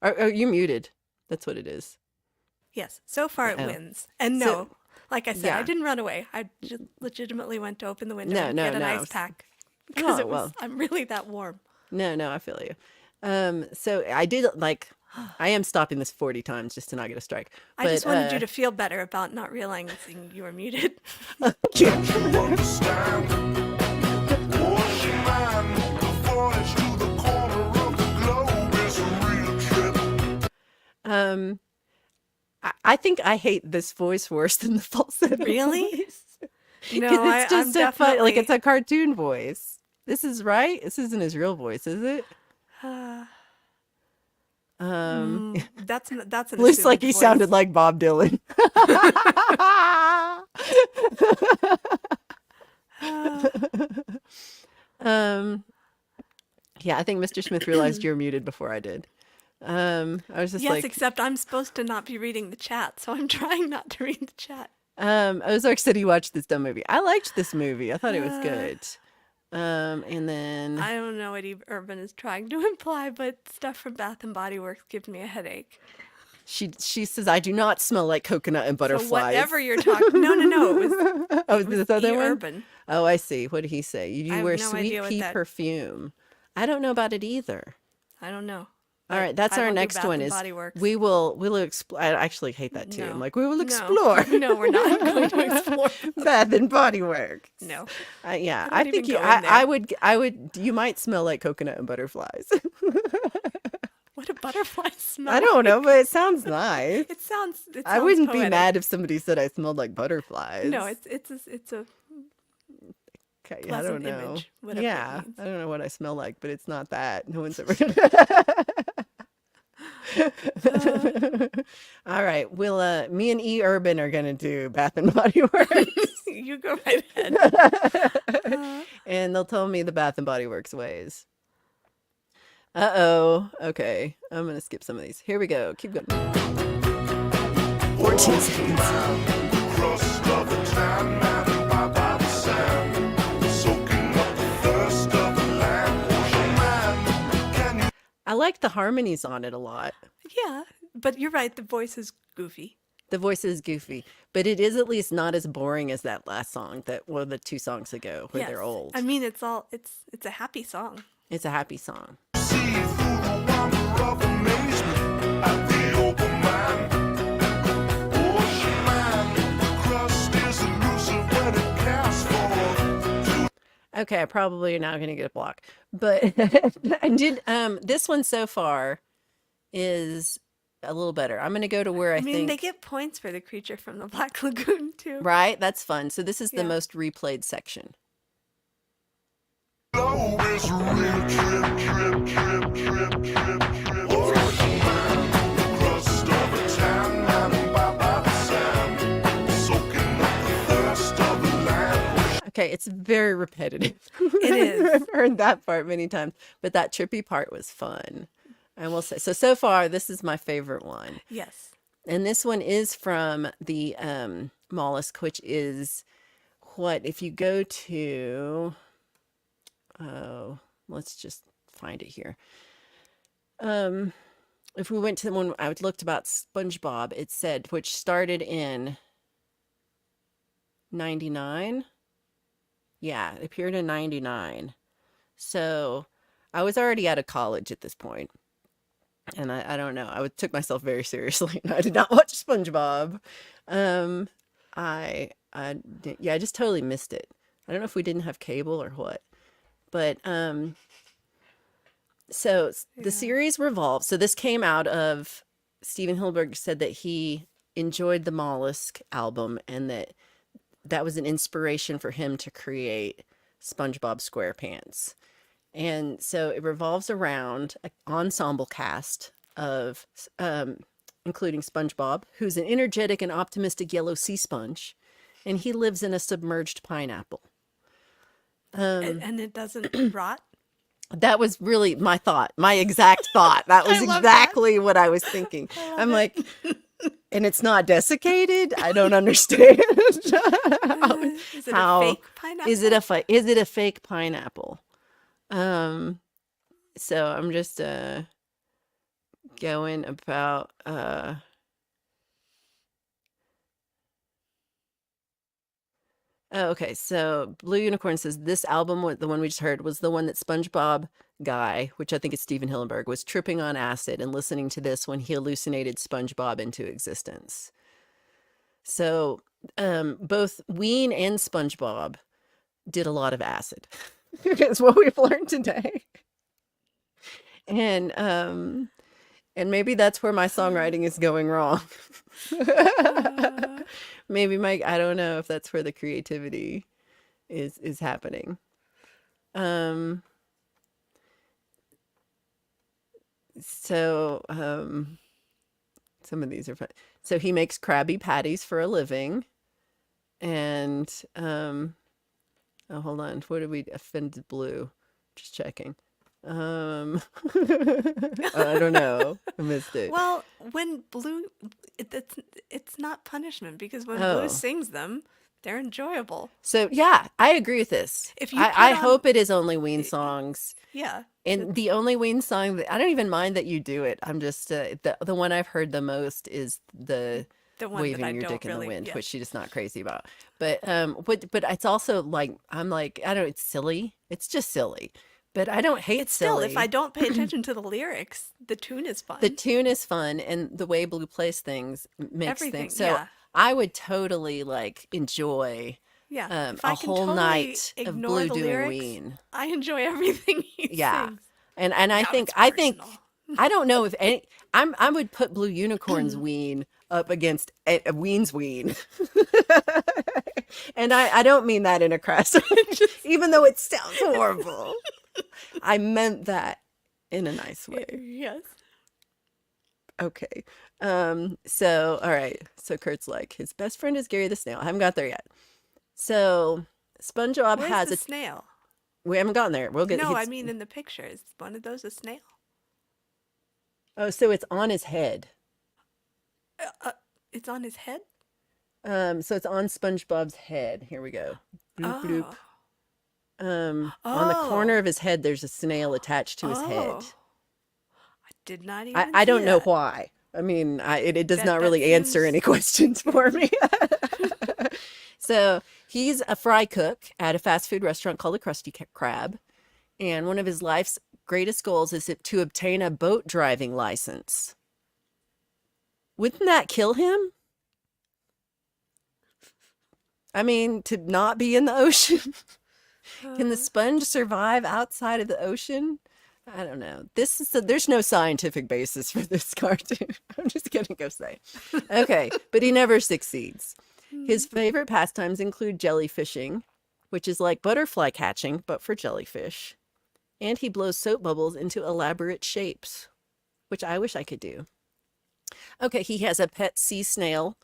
S1: Are you muted? That's what it is.
S2: Yes, so far it
S1: Oh.
S2: wins. And
S1: So-
S2: no, like I said, I
S1: yeah.
S2: didn't run away. I legitimately went to open the window
S1: No,
S2: and
S1: no,
S2: get an
S1: no.
S2: ice pack because
S1: Oh,
S2: it was.
S1: well.
S2: I'm really that warm.
S1: No, I feel you. So I did I am stopping this 40 times just to not get a strike.
S2: I just wanted you
S1: uh,
S2: to feel better about not realizing you were muted.
S1: I think I hate this voice worse than the falsetto.
S2: Really?
S1: voice.
S2: No,
S1: 'Cause
S2: I'm
S1: it's just so funny. Like
S2: definitely.
S1: it's a cartoon voice. This is right. This isn't his real voice, is it?
S2: That's an
S1: Looks like
S2: assumed
S1: he
S2: voice.
S1: sounded like Bob Dylan. Yeah, I think Mr. Smith realized you're muted before I did. I was just
S2: Yes,
S1: like,
S2: except I'm supposed to not be reading the chat, so I'm trying not to read the chat.
S1: Ozark said he watched this dumb movie. I liked this movie. I thought it was good. And then
S2: I don't know what Urban is trying to imply, but stuff from Bath and Body Works gives me a headache.
S1: she says, I do not smell like coconut and
S2: So
S1: butterflies.
S2: whatever you're talking, no, it was.
S1: Oh,
S2: it was
S1: this other one?
S2: Urban.
S1: Oh, I see. What did he say? You
S2: I have
S1: wear
S2: no
S1: sweet
S2: idea what
S1: pea
S2: that-
S1: perfume. I don't know about it either.
S2: I don't know.
S1: All right, that's
S2: I
S1: our
S2: don't do
S1: next
S2: Bath
S1: one
S2: and
S1: is
S2: Body Works.
S1: we'll explore. I actually hate that too.
S2: No.
S1: I'm like, we will
S2: No.
S1: explore.
S2: No, we're not going to explore.
S1: Bath and Body Works.
S2: No.
S1: Yeah,
S2: I
S1: I
S2: don't
S1: think
S2: even
S1: you.
S2: go in there.
S1: I would. You might smell like coconut and butterflies.
S2: What do butterflies smell?
S1: I don't know,
S2: like?
S1: but it sounds nice.
S2: It sounds.
S1: I wouldn't be
S2: poetic.
S1: mad if somebody said I smelled like butterflies.
S2: No, it's a
S1: okay. I
S2: pleasant
S1: don't know.
S2: image, whatever it
S1: Yeah,
S2: means.
S1: I don't know what I smell like, but it's not that. No one's ever. All right, me and E Urban are gonna do Bath and Body Works,
S2: You go right ahead.
S1: and they'll tell me the Bath and Body Works ways. Uh-oh. Okay, I'm gonna skip some of these. Here we go. Keep going. 14 seconds. I like the harmonies on it a lot.
S2: Yeah, but you're right. The voice is goofy.
S1: The voice is goofy, but it is at least not as boring as that last song the 2 songs ago where they're
S2: Yes.
S1: old.
S2: I mean, it's a happy song.
S1: It's a happy song. Okay, I probably are now going to get a block, but I did. This one so far is a little better. I'm going to go to where I
S2: I mean,
S1: think
S2: they get points for the creature from the Black Lagoon too.
S1: right. That's fun. So this is the
S2: Yeah.
S1: most replayed section. Okay, it's very repetitive.
S2: It is.
S1: I've heard that part many times, but that trippy part was fun. I will say. So far, this is my favorite one.
S2: Yes.
S1: And this one is from the mollusk, which is what if you go to, oh, let's just find it here. If we went to the one I looked about SpongeBob, it said, which started in 99. Yeah, it appeared in 99. So I was already out of college at this point. And I don't know. Took myself very seriously. I did not watch SpongeBob. I just totally missed it. I don't know if we didn't have cable or what. But so the series revolves. So this came out of Steven Hilberg said that he enjoyed the Mollusk album and that was an inspiration for him to create SpongeBob SquarePants. And so it revolves around an ensemble cast of, including SpongeBob, who's an energetic and optimistic yellow sea sponge, and he lives in a submerged pineapple.
S2: And it doesn't rot.
S1: That was really my thought, my exact thought. That was
S2: I love
S1: exactly what I was thinking. I'm like, and it's not desiccated. I don't understand.
S2: Is it a fake pineapple?
S1: Is it a fake pineapple? So I'm just going about Oh, okay. So Blue Unicorn says this album, the one we just heard, was the one that SpongeBob guy, which I think is Steven Hillenburg, was tripping on acid and listening to this when he hallucinated SpongeBob into existence. So both Ween and SpongeBob did a lot of acid. Is what we've learned today. And maybe that's where my songwriting is going wrong. Maybe I don't know if that's where the creativity is happening. So some of these are fun. So he makes Krabby Patties for a living. And oh, hold on. What did we offended Blue? Just checking. I don't know. I missed it.
S2: Well, when Blue, it's not punishment because when
S1: Oh.
S2: Blue sings them, they're enjoyable.
S1: So yeah, I agree with this.
S2: If you
S1: I
S2: put on-
S1: hope it is only Ween songs.
S2: Yeah.
S1: And the only Ween song that I don't even mind that you do it. I'm just the one I've heard the most is the
S2: The one that
S1: waving
S2: I
S1: your
S2: don't
S1: dick in the
S2: really-
S1: wind,
S2: yeah.
S1: which she's just not crazy about. But it's also like I'm like I don't. It's silly. It's just silly. But I don't hate
S2: It's still,
S1: silly.
S2: if I don't pay attention to the lyrics, the tune is fun.
S1: The tune is fun, and the way Blue plays things makes
S2: Everything,
S1: things. So
S2: yeah.
S1: I would totally like enjoy
S2: Yeah. If
S1: a
S2: I can
S1: whole
S2: totally
S1: night of
S2: ignore
S1: Blue
S2: the
S1: doing
S2: lyrics,
S1: Ween.
S2: I enjoy everything he
S1: Yeah.
S2: sings.
S1: And I
S2: Now
S1: think
S2: it's
S1: I think
S2: personal.
S1: I don't know if any I would put Blue Unicorn's Ween up against Ween's Ween. And I don't mean that in a crass way, even though it sounds horrible. I meant that in a nice way.
S2: Yes.
S1: Okay. So all right. So Kurt's like, his best friend is Gary the Snail. I haven't got there yet. So SpongeBob
S2: Where's
S1: has
S2: the
S1: a
S2: snail?
S1: we haven't gotten there. We'll get
S2: No, I
S1: he's-
S2: mean in the picture. Is one of those a snail?
S1: Oh, so it's on his head.
S2: It's on his head?
S1: So it's on SpongeBob's head. Here we go. Bloop, bloop. On the corner of his head, there's a snail attached to his head.
S2: I did not even
S1: I
S2: see
S1: don't know
S2: that.
S1: why. I mean, it does
S2: That-
S1: not
S2: that
S1: really answer
S2: seems-
S1: any questions for me. So he's a fry cook at a fast food restaurant called the Krusty Krab. And one of his life's greatest goals is to obtain a boat driving license. Wouldn't that kill him? I mean, to not be in the ocean. Can the sponge survive outside of the ocean? I don't know. There's no scientific basis for this cartoon. I'm just gonna go say. Okay, but he never succeeds. His favorite pastimes include jellyfishing, which is like butterfly catching, but for jellyfish. And he blows soap bubbles into elaborate shapes, which I wish I could do. Okay, he has a pet sea snail,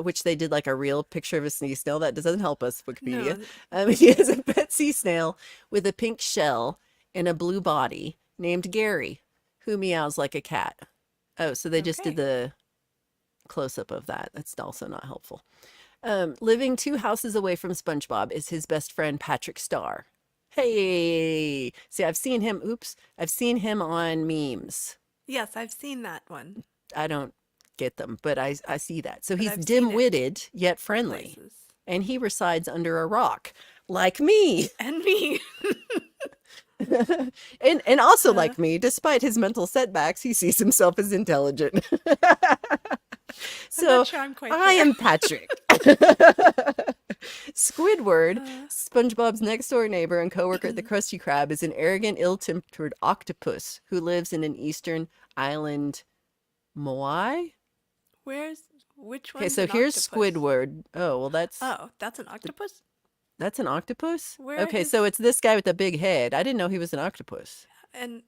S1: which they did like a real picture of a sea snail. That doesn't help us, Wikipedia. He has a pet sea snail with a pink shell and a blue body named Gary, who meows like a cat. Oh, so they just did the close-up of that. That's also not helpful. Living 2 houses away from SpongeBob is his best friend, Patrick Star. Hey! See, I've seen him on memes.
S2: Yes, I've seen that one.
S1: I don't get them, but I see that. So
S2: But
S1: he's
S2: I've seen it
S1: dim-witted yet friendly,
S2: Places.
S1: and he resides under a rock, like me,
S2: And me.
S1: and also like me. Despite his mental setbacks, he sees himself as intelligent. So
S2: not sure I'm quite
S1: I
S2: there.
S1: am Patrick. Squidward, SpongeBob's next door neighbor and coworker at the Krusty Krab, is an arrogant, ill-tempered octopus who lives in an eastern island, Moai.
S2: Which one?
S1: Okay, so here's Squidward. Oh, well, that's
S2: that's an octopus?
S1: an octopus?
S2: Where
S1: Okay,
S2: is-
S1: so it's this guy with the big head. I didn't know he was an octopus.
S2: And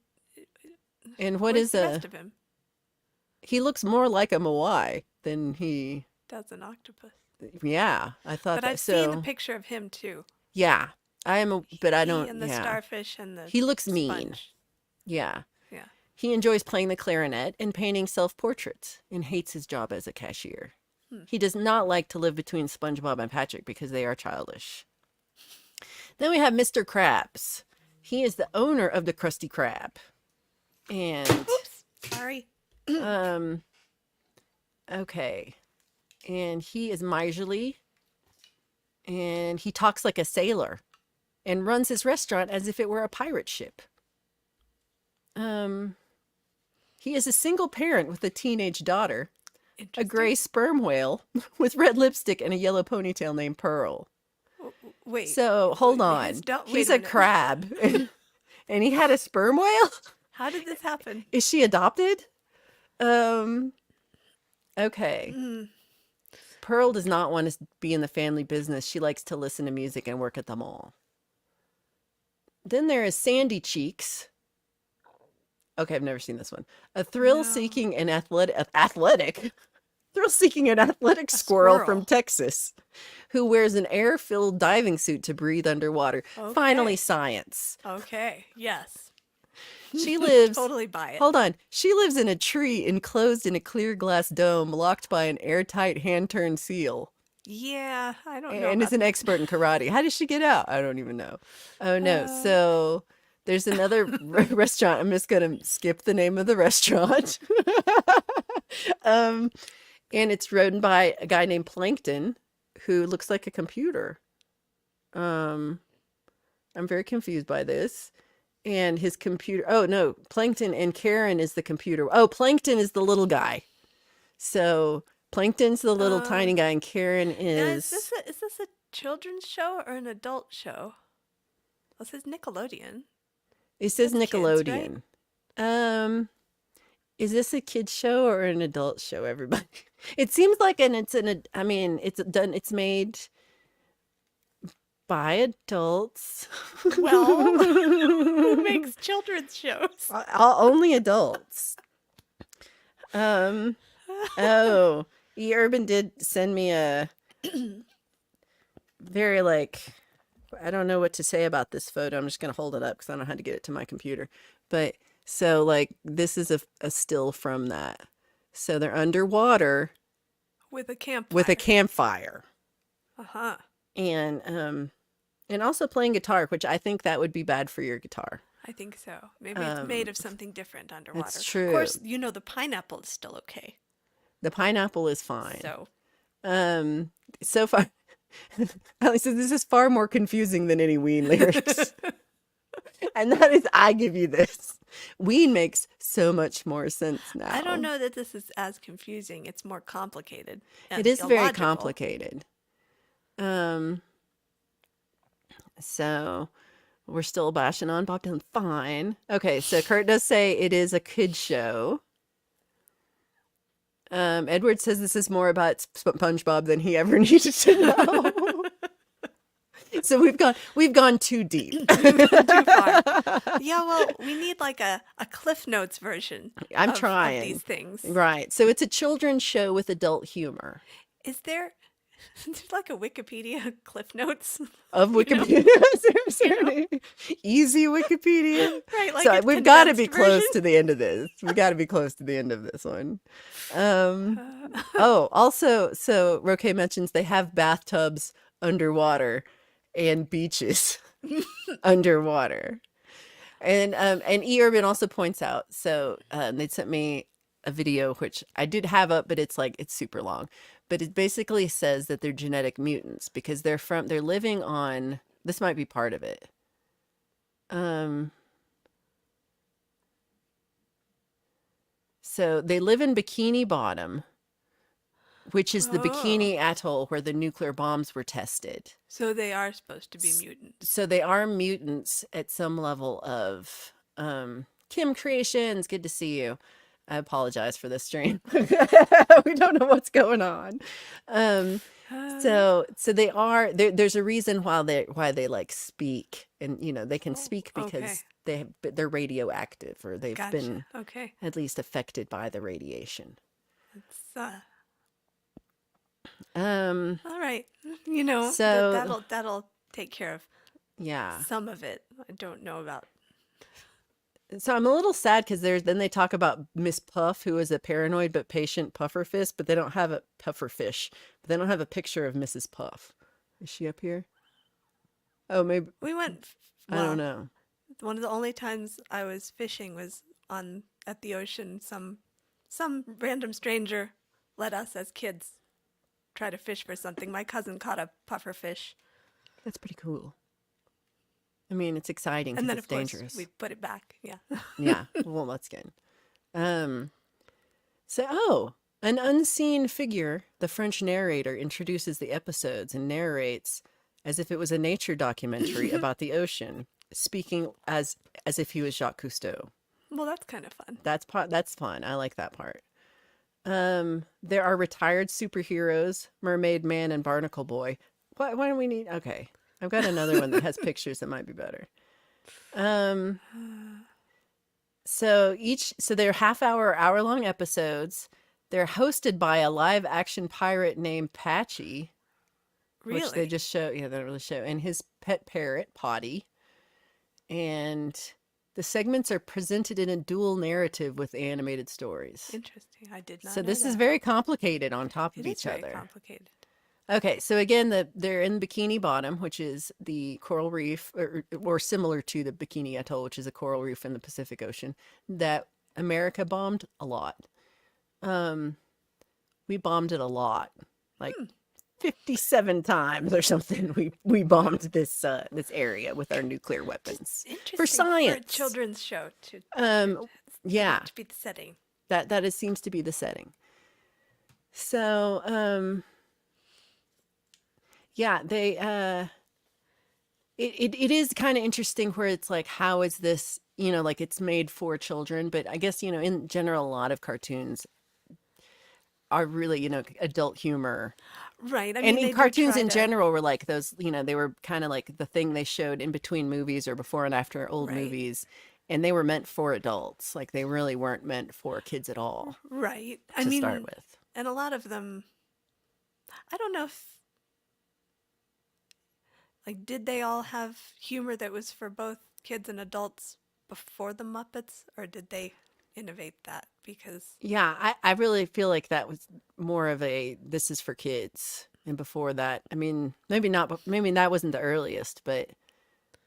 S1: And
S2: where's the rest of him?
S1: he looks more like a Moai than he,
S2: That's an octopus.
S1: yeah, I thought
S2: But
S1: that.
S2: I've seen
S1: So,
S2: a picture of him too.
S1: yeah, but I
S2: He
S1: don't,
S2: and the
S1: yeah.
S2: starfish and the
S1: He looks mean.
S2: sponge.
S1: Yeah.
S2: Yeah.
S1: He enjoys playing the clarinet and painting self-portraits and hates his job as a cashier. He does not like to live between SpongeBob and Patrick because they are childish. Then we have Mr. Krabs. He is the owner of the Krusty Krab. And
S2: Oops, sorry.
S1: okay. And he is miserly. And he talks like a sailor and runs his restaurant as if it were a pirate ship. He is a single parent with a teenage daughter, a gray sperm whale with red lipstick and a yellow ponytail named Pearl.
S2: Wait.
S1: So hold on. He's a crab, and he had a sperm whale.
S2: How did this happen?
S1: Is she adopted? Okay. Pearl does not want to be in the family business. She likes to listen to music and work at the mall. Then there is Sandy Cheeks. Okay, I've never seen this one. A thrill-seeking and athletic squirrel from Texas who wears an air-filled diving suit to breathe underwater.
S2: Okay.
S1: Finally, science.
S2: Okay, yes.
S1: She lives...
S2: Totally buy it.
S1: Hold on. She lives in a tree enclosed in a clear glass dome locked by an airtight hand-turned seal.
S2: Yeah, I don't know.
S1: And is an expert in karate. How does she get out? I don't even know. Oh, no. So there's another restaurant. I'm just going to skip the name of the restaurant. And it's run by a guy named Plankton who looks like a computer. I'm very confused by this. And his computer. Oh, no. Plankton and Karen is the computer. Oh, Plankton is the little guy. So Plankton's the little tiny guy, and Karen is...
S2: Is this a children's show or an adult show? Well, it says Nickelodeon.
S1: It says
S2: That's kids,
S1: Nickelodeon. Is this a kid's show or an adult show, everybody? It seems like it's made by adults.
S2: Well, who makes children's shows?
S1: Only adults. Oh, E. Urban did send me a very I don't know what to say about this photo. I'm just going to hold it up because I don't know how to get it to my computer. But so this is a still from that. So they're underwater
S2: With a campfire.
S1: with a campfire.
S2: Uh-huh.
S1: And also playing guitar, which I think that would be bad for your guitar.
S2: I think so. Maybe it's made of something different underwater.
S1: It's true.
S2: Of course, the pineapple is still okay.
S1: The pineapple is fine.
S2: So,
S1: So far, Allie says this is far more confusing than any Ween lyrics. And that is, I give you this. Ween makes so much more sense now.
S2: I don't know that this is as confusing. It's more complicated.
S1: It is very
S2: illogical.
S1: complicated. So we're still bashing on Bob Dylan. Fine. Okay, so Kurt does say it is a kid show. Edward says this is more about SpongeBob than he ever needed to know. So we've gone too deep.
S2: Too far. Yeah, well, we need a Cliff Notes version.
S1: I'm
S2: of
S1: trying.
S2: these things.
S1: Right. So it's a children's show with adult humor.
S2: Is there a Wikipedia Cliff Notes
S1: Of Wikipedia. Seriously. Easy Wikipedia.
S2: Right,
S1: So
S2: a
S1: we've got to be
S2: condensed
S1: close
S2: version?
S1: to the end of this. We got to be close to the end of this one. Also, so Roque mentions they have bathtubs underwater and beaches underwater. And E. Urban also points out, so they sent me a video, which I did have up, but it's super long. But it basically says that they're genetic mutants because they're living on, this might be part of it. So they live in Bikini Bottom, which is the Bikini Atoll where the nuclear bombs were tested.
S2: So they are supposed to be mutants.
S1: So they are mutants at some level of Kim Creations. Good to see you. I apologize for this stream. We don't know what's going on. So they are there's a reason why they speak, and they can speak because they're radioactive, or they've been at least affected by the radiation.
S2: All right.
S1: So
S2: that'll take care of
S1: yeah.
S2: some of it. I don't know about
S1: So I'm a little sad because then they talk about Miss Puff, who is a paranoid but patient pufferfish, but they don't have a pufferfish. But they don't have a picture of Mrs. Puff. Is she up here? Oh, maybe
S2: We went,
S1: I don't
S2: well,
S1: know.
S2: one of the only times I was fishing was at the ocean. Some random stranger let us as kids try to fish for something. My cousin caught a puffer fish,
S1: That's pretty cool. I mean, it's exciting
S2: and
S1: because
S2: then
S1: it's
S2: of course
S1: dangerous.
S2: we put it back. Yeah.
S1: Yeah, well, that's good. Um, an unseen figure, the French narrator, introduces the episodes and narrates as if it was a nature documentary about the ocean, speaking as if he was Jacques Cousteau.
S2: Well, that's kind of fun.
S1: That's fun. I like that part. There are retired superheroes, Mermaid Man and Barnacle Boy. Why do we need? Okay, I've got another one that has pictures that might be better. So they're hour-long episodes. They're hosted by a live action pirate named Patchy, which they
S2: Really?
S1: just show. Yeah, they don't really show, and his pet parrot Potty. And the segments are presented in a dual narrative with animated stories.
S2: Interesting. I did not
S1: So
S2: know
S1: this is
S2: that.
S1: very complicated on top of
S2: It is
S1: each
S2: very
S1: other.
S2: complicated.
S1: Okay, so again, they're in Bikini Bottom, which is the coral reef, or similar to the Bikini Atoll, which is a coral reef in the Pacific Ocean that America bombed a lot. We bombed it a lot, like 57 times or something. We bombed this area with our nuclear weapons
S2: Interesting
S1: for science.
S2: for a children's show to
S1: Yeah,
S2: to be the setting.
S1: that seems to be the setting. So yeah, it is kind of interesting where it's like, how is this, like it's made for children, but I guess, in general, a lot of cartoons are really, adult humor.
S2: Right. I
S1: And
S2: mean, they
S1: in
S2: do
S1: cartoons
S2: try
S1: in
S2: to-
S1: general were like those, they were kind of like the thing they showed in between movies or before and after old
S2: Right.
S1: movies. And they were meant for adults. Like they really weren't meant for kids at all
S2: Right.
S1: to start with.
S2: And a lot of them, I don't know if, like, did they all have humor that was for both kids and adults before the Muppets, or did they innovate that? Because,
S1: Yeah, I really feel like that was more of this is for kids. And before that, I mean, maybe not, maybe that wasn't the earliest, but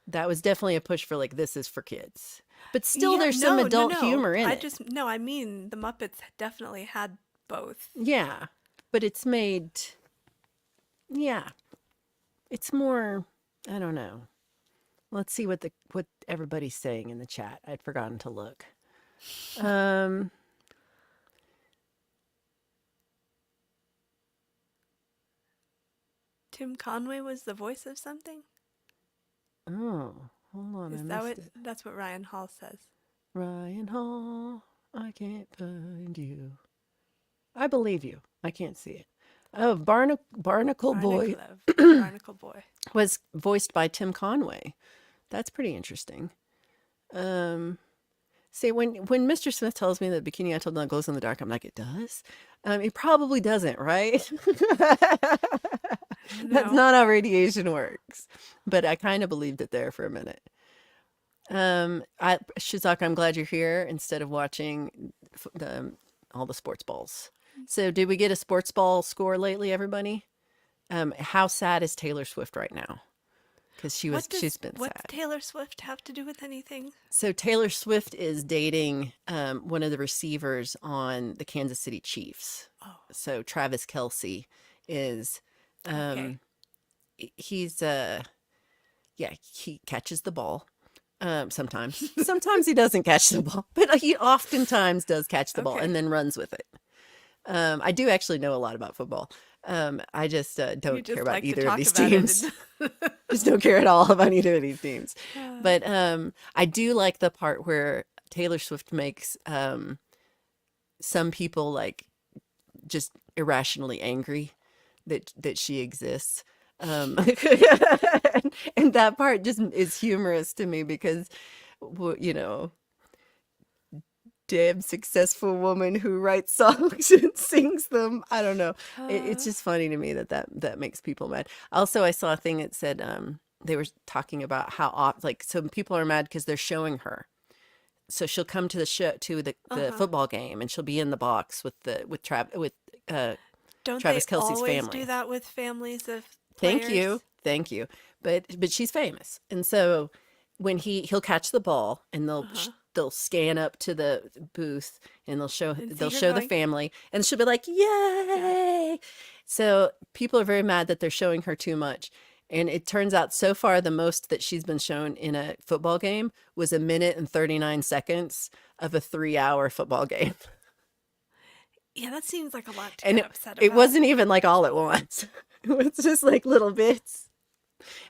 S1: that was definitely a push for like, this is for kids. But still,
S2: yeah,
S1: there's some
S2: no,
S1: adult
S2: no.
S1: humor in it.
S2: No, I mean, the Muppets definitely had both.
S1: Yeah, but it's made, yeah, it's more, I don't know. Let's see what everybody's saying in the chat. I'd forgotten to look.
S2: Tim Conway was the voice of something?
S1: Oh, hold on, I
S2: Is that
S1: missed
S2: what,
S1: it.
S2: that's what Ryan Hall says.
S1: Ryan Hall, I can't find you. I believe you. I can't see it. Oh, Barnacle Boy
S2: Barnacle Boy.
S1: was voiced by Tim Conway. That's pretty interesting. See, when Mr. Smith tells me that Bikini Atoll not glows in the dark, I'm like, it does? It probably doesn't, right? That's not how radiation works. But I kind of believed it there for a minute. Shizaka, I'm glad you're here instead of watching all the sports balls. So did we get a sports ball score lately, everybody? How sad is Taylor Swift right now? Because she's been
S2: What's
S1: sad.
S2: Taylor Swift have to do with anything?
S1: So Taylor Swift is dating one of the receivers on the Kansas City Chiefs.
S2: Oh.
S1: So Travis Kelce is
S2: Okay.
S1: he's he catches the ball. Sometimes. Sometimes he doesn't catch the ball, but he oftentimes does catch the ball
S2: Okay.
S1: and then runs with it. I do actually know a lot about football. I just don't
S2: just
S1: care about
S2: like to
S1: either of
S2: talk
S1: these
S2: about it
S1: teams. Just don't care at all about either of these teams. But I do like the part where Taylor Swift makes some people like just irrationally angry that she exists. And that part just is humorous to me because, damn successful woman who writes songs and sings them. I don't know. It's just funny to me that makes people mad. Also, I saw a thing that said they were talking about how some people are mad because they're showing her so she'll come to the show to the football game, and she'll be in the box with
S2: Don't
S1: Travis
S2: they
S1: Kelce's
S2: always
S1: family.
S2: do that with families of
S1: Thank
S2: players?
S1: you, thank you. But she's famous, and so when he'll catch the ball, and they'll scan up to the booth, and they'll show
S2: And see
S1: the
S2: her going.
S1: family, and she'll be like, "Yay!" So people are very mad that they're showing her too much. And it turns out so far the most that she's been shown in a football game was 1 minute and 39 seconds of a 3-hour football game.
S2: Yeah, that seems like a lot to
S1: And
S2: get upset
S1: it
S2: about.
S1: wasn't even like all at once. It was just like little bits.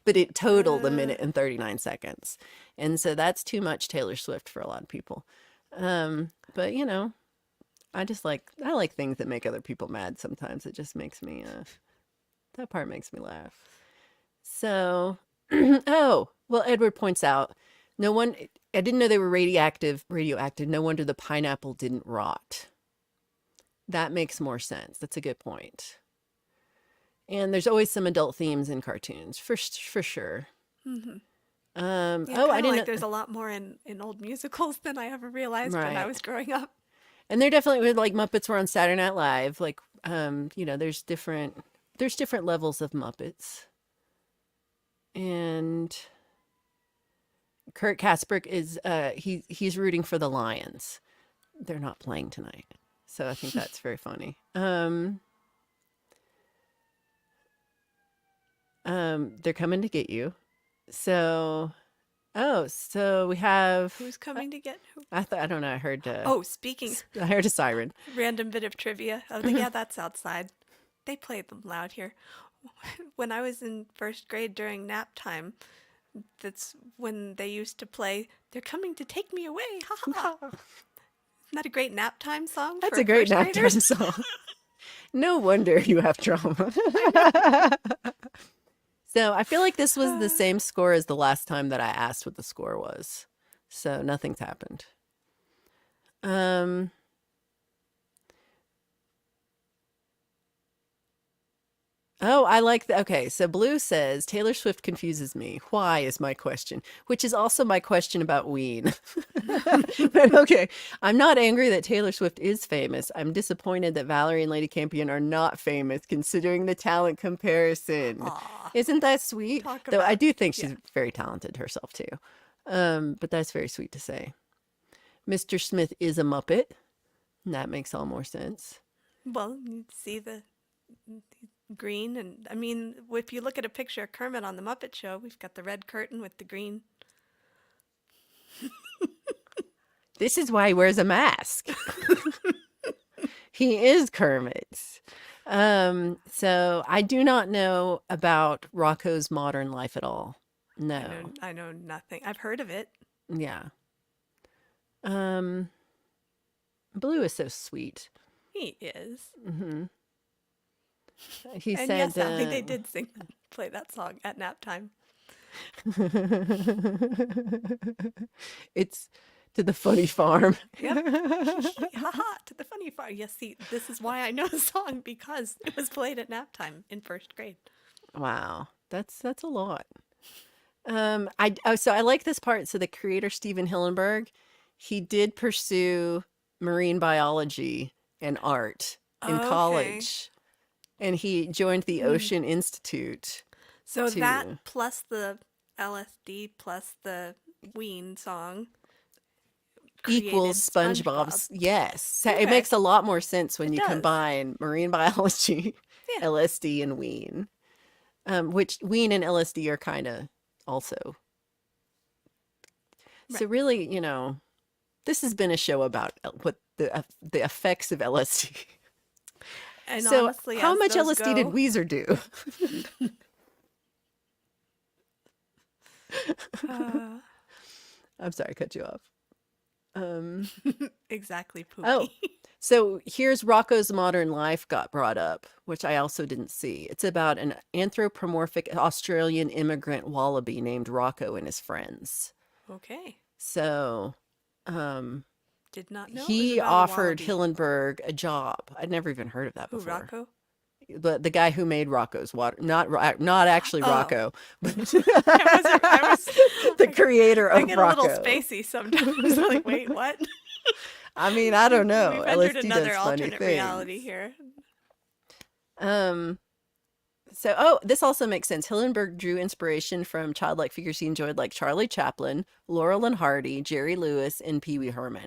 S1: But it totaled 1 minute and 39 seconds. And so that's too much Taylor Swift for a lot of people. But you know, I like things that make other people mad sometimes. It just makes me that part makes me laugh. So, oh, well, Edward points out, I didn't know they were radioactive. No wonder the pineapple didn't rot. That makes more sense. That's a good point. And there's always some adult themes in cartoons, for sure.
S2: Mm-hmm.
S1: I
S2: I
S1: didn't
S2: like
S1: know.
S2: there's a lot more in old musicals than I ever realized when I
S1: Right.
S2: was growing up.
S1: And there definitely were like Muppets were on Saturday Night Live. Like, there's different levels of Muppets. And Kurt Kasperk is he's rooting for the Lions. They're not playing tonight. So I think that's very funny. They're coming to get you. So we have
S2: Who's coming to get who?
S1: I don't know. I heard
S2: Speaking
S1: I heard a siren.
S2: random bit of trivia. Yeah, that's outside. They play them loud here. When I was in first grade during nap time, that's when they used to play "They're Coming to Take Me Away." Ha ha ha. Isn't that a great nap time song?
S1: That's
S2: for
S1: a great
S2: first
S1: nap time
S2: graders?
S1: song. No wonder you have trauma. So I feel like this was the same score as the last time that I asked what the score was. So nothing's happened. Oh, I like okay, so Blue says Taylor Swift confuses me. Why is my question, which is also my question about Ween. But okay, I'm not angry that Taylor Swift is famous. I'm disappointed that Valerie and Lady Campion are not famous considering the talent comparison.
S2: Aw,
S1: Isn't that sweet?
S2: talk
S1: Though I
S2: about
S1: do think she's
S2: yeah.
S1: very talented herself too. But that's very sweet to say. Mr. Smith is a Muppet. And that makes all more sense.
S2: Well, you see the green, and I mean, if you look at a picture of Kermit on the Muppet Show, we've got the red curtain with the green.
S1: This is why he wears a mask. He is Kermit. So I do not know about Rocco's Modern Life at all. No.
S2: I know nothing. I've heard of it.
S1: Yeah. Blue is so sweet.
S2: He is.
S1: Hmm. He
S2: And
S1: said,
S2: yes, Sally, they did play that song at nap time.
S1: It's to the funny farm.
S2: Yep. Haha, to the funny part. Yes, see, this is why I know the song, because it was played at nap time in first grade.
S1: Wow, that's a lot. So I like this part. So the creator Steven Hillenburg, he did pursue marine biology and art in
S2: Okay.
S1: college, and he joined the Ocean Institute.
S2: So
S1: to-
S2: that plus the LSD plus the Ween song
S1: equals
S2: created
S1: SpongeBob's. Yes, so it
S2: Okay.
S1: makes a lot more sense when
S2: It
S1: you
S2: does.
S1: combine marine biology,
S2: Yeah.
S1: LSD, and Ween. Which Ween and LSD are kind of also. So really, this has been a show about what the effects of LSD.
S2: And
S1: So
S2: honestly,
S1: how
S2: as
S1: much
S2: those
S1: LSD did
S2: go-
S1: Weezer do? I'm sorry, I cut you off.
S2: Exactly, Pookie.
S1: Oh, so here's Rocco's Modern Life got brought up, which I also didn't see. It's about an anthropomorphic Australian immigrant wallaby named Rocco and his friends.
S2: Okay.
S1: So
S2: Did not know. it was
S1: he
S2: about a
S1: offered
S2: wallaby.
S1: Hillenburg a job. I'd never even heard of that
S2: Who,
S1: before.
S2: Rocco?
S1: but the guy who made Rocco's water, not actually
S2: Oh.
S1: Rocco, but
S2: I was
S1: the creator
S2: I
S1: of
S2: get a little
S1: Rocco.
S2: spacey sometimes. Like, wait, what?
S1: I mean, I don't know.
S2: We've entered
S1: LSD
S2: another
S1: does funny
S2: alternate
S1: things.
S2: reality here.
S1: So, this also makes sense. Hillenburg drew inspiration from childlike figures he enjoyed, like Charlie Chaplin, Laurel and Hardy, Jerry Lewis, and Pee Wee Herman.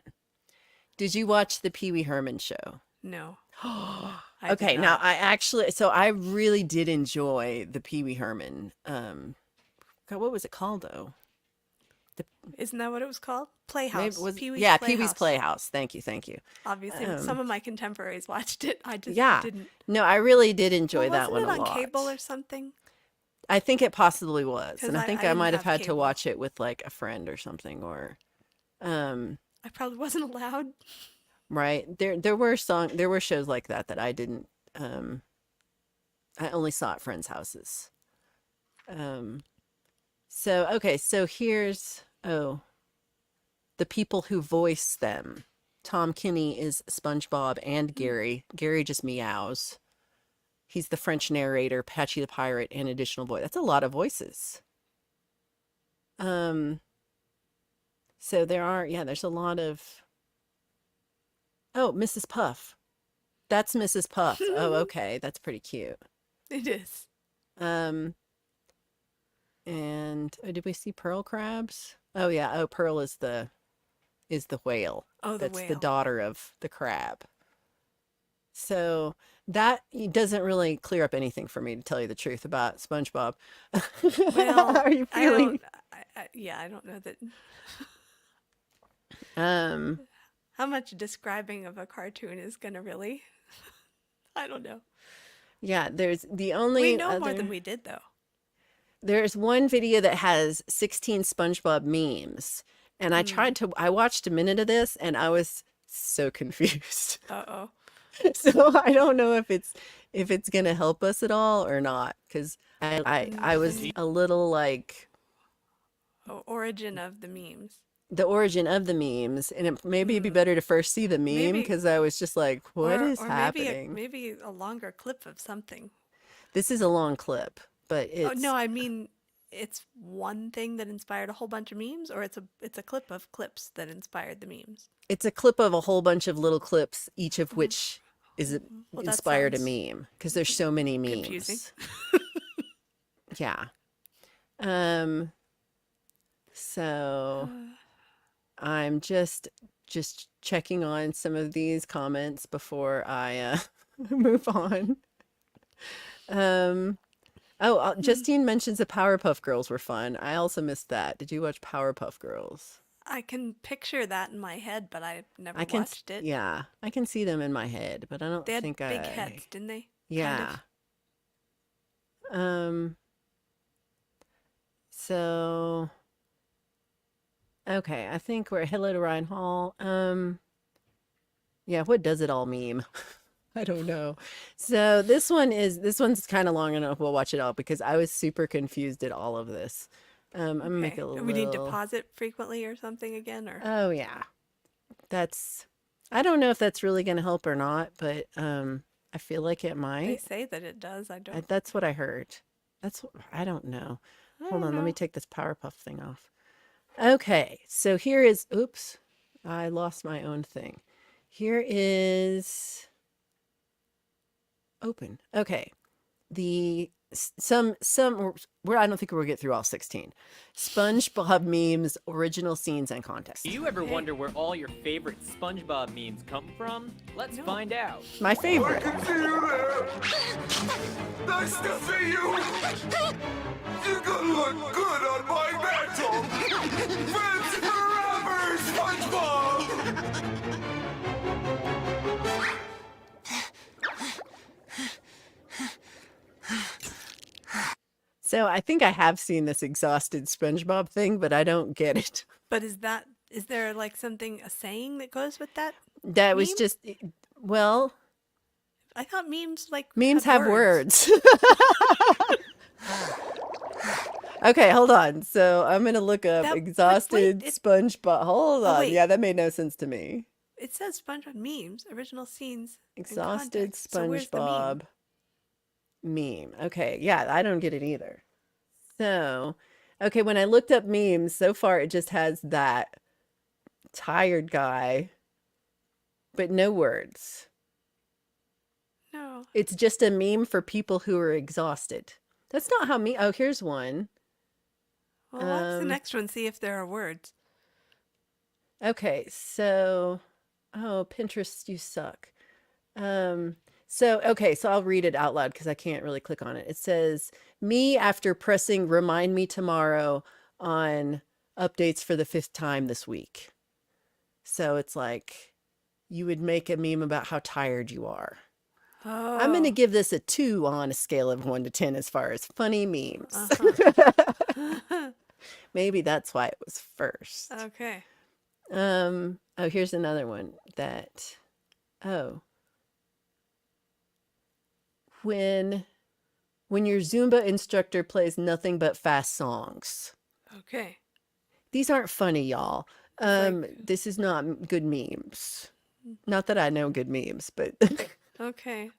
S1: Did you watch the Pee Wee Herman show?
S2: No.
S1: Okay, now I really did enjoy the Pee Wee Herman. God, what was it called though?
S2: Isn't that what it was called? Playhouse. Pee-wee's
S1: Pee Wee's Playhouse. Thank you.
S2: Obviously, some of my contemporaries watched it. I just
S1: Yeah.
S2: didn't.
S1: No, I really did enjoy
S2: Well,
S1: that one
S2: wasn't
S1: a
S2: it on
S1: lot.
S2: cable or something?
S1: I think it possibly was,
S2: 'Cause
S1: and I
S2: I
S1: think I
S2: didn't
S1: might have
S2: have
S1: had to
S2: cable.
S1: watch it with like a friend or something, or
S2: I probably wasn't allowed.
S1: right. There were shows like that that I didn't. I only saw at friends' houses. So here's the people who voice them. Tom Kenny is SpongeBob and Gary. Gary just meows. He's the French narrator, Patchy the pirate, and additional voice. That's a lot of voices. So there's a lot of. Oh, Mrs. Puff. That's Mrs. Puff. Oh, okay. That's pretty cute.
S2: It is.
S1: And did we see Pearl crabs? Oh yeah. Oh, Pearl is the whale.
S2: Oh, the
S1: That's the
S2: whale.
S1: daughter of the crab. So that doesn't really clear up anything for me, to tell you the truth, about SpongeBob.
S2: Well,
S1: How are you feeling?
S2: I don't know that.
S1: Um,
S2: How much describing of a cartoon is gonna really? I don't know.
S1: yeah, there's the only
S2: We know more
S1: other-
S2: than we did, though.
S1: There's one video that has 16 SpongeBob memes, and I watched a minute of this, and I was so confused.
S2: Uh-oh.
S1: So I don't know if it's gonna help us at all or not, because I was a little like
S2: Origin of the memes.
S1: the origin of the memes, and maybe it'd be better to first see the meme,
S2: Maybe.
S1: because I was just like, what is
S2: or
S1: happening?
S2: Maybe a longer clip of something.
S1: This is a long clip, but it's
S2: Oh no, I mean it's one thing that inspired a whole bunch of memes, or it's a clip of clips that inspired the memes.
S1: it's a clip of a whole bunch of little clips, each of which is
S2: Well, that
S1: inspired a
S2: sounds
S1: meme, because there's so many memes.
S2: confusing.
S1: Yeah. So I'm just checking on some of these comments before I move on. Justine mentions the Powerpuff Girls were fun. I also missed that. Did you watch Powerpuff Girls?
S2: I can picture that in my head, but I've never
S1: I can
S2: watched it.
S1: Yeah, I can see them in my head, but I don't
S2: They had
S1: think
S2: big heads, didn't they?
S1: Yeah. So okay, I think we're hello to Ryan Hall. Yeah, what does it all meme? I don't know. So this one's kind of long enough. We'll watch it all, because I was super confused at all of this. I'm gonna make
S2: Okay.
S1: it a little.
S2: We need to pause it frequently or something again, or
S1: Oh yeah, I don't know if that's really gonna help or not, but I feel like it
S2: they
S1: might.
S2: say that it does. I don't.
S1: That's what I heard. I don't know. Hold on, let me take this Powerpuff thing off. Okay, so here is, oops, I lost my own thing. Here is open. Okay, some I don't think we'll get through all 16. SpongeBob memes, original scenes, and contests.
S11: Do you ever wonder where all your favorite SpongeBob memes come from? Let's find out.
S1: My favorite.
S12: I can see you there. Nice to see you. You're gonna look good on my mantle. Friends forever, SpongeBob.
S1: So I think I have seen this exhausted SpongeBob thing, but I don't get it.
S2: But is there like a saying that goes with that?
S1: That was
S2: Meme?
S1: just, well,
S2: I thought memes
S1: memes have words. Okay, hold on. So I'm gonna look up
S2: That- but
S1: exhausted
S2: wait,
S1: SpongeBob. Hold
S2: Oh,
S1: on.
S2: wait.
S1: Yeah, that made no sense to me.
S2: It says SpongeBob memes, original scenes, and
S1: Exhausted
S2: context. So where's the meme?
S1: SpongeBob. meme. Okay, yeah, I don't get it either. So, okay, when I looked up memes, so far it just has that tired guy, but no words.
S2: No.
S1: It's just a meme for people who are exhausted. That's not how me. Oh, here's one.
S2: Well, watch the next one. See if there are words.
S1: Okay, so, oh, Pinterest, you suck. So I'll read it out loud because I can't really click on it. It says, me after pressing remind me tomorrow on updates for the 5th time this week. So it's like you would make a meme about how tired you are.
S2: Oh.
S1: I'm going to give this a 2 on a scale of 1 to 10 as far as funny memes. Maybe that's why it was first.
S2: Okay.
S1: Oh, here's another one that, when your Zumba instructor plays nothing but fast songs.
S2: Okay.
S1: These aren't funny, y'all. This is not good memes. Not that I know good memes, but
S2: Okay.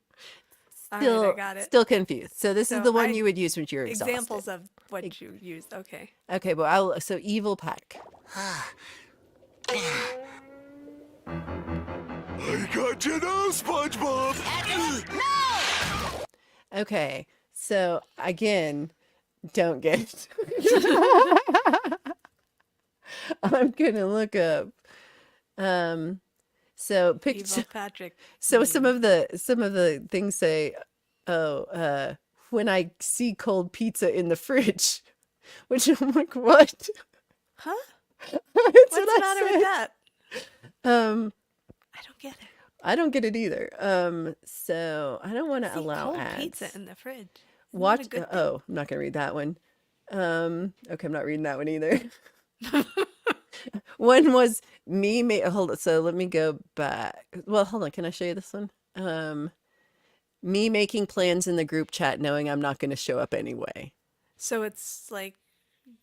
S1: still,
S2: All right, I got it.
S1: still confused. So this is
S2: So
S1: the one you would use when you're exhausted.
S2: Examples of what you used. Okay.
S1: Okay, well, so evil pack.
S12: I got you now, SpongeBob.
S5: No!
S1: Okay, so again, don't get it. I'm gonna look up. So
S2: Evil
S1: picture.
S2: Patrick.
S1: So some of the things say, when I see cold pizza in the fridge, which I'm like, what?
S2: Huh?
S1: That's
S2: What's
S1: what
S2: the
S1: I
S2: matter
S1: said.
S2: with that? I don't get it.
S1: I don't get it either. So I don't want to
S2: See,
S1: allow
S2: cold
S1: ads.
S2: pizza in the fridge. Isn't that
S1: Watch.
S2: a good thing?
S1: Oh, I'm not gonna read that one. Okay, I'm not reading that one either. One was me. Hold on. So let me go back. Well, hold on. Can I show you this one? Me making plans in the group chat, knowing I'm not going to show up anyway.
S2: So it's like,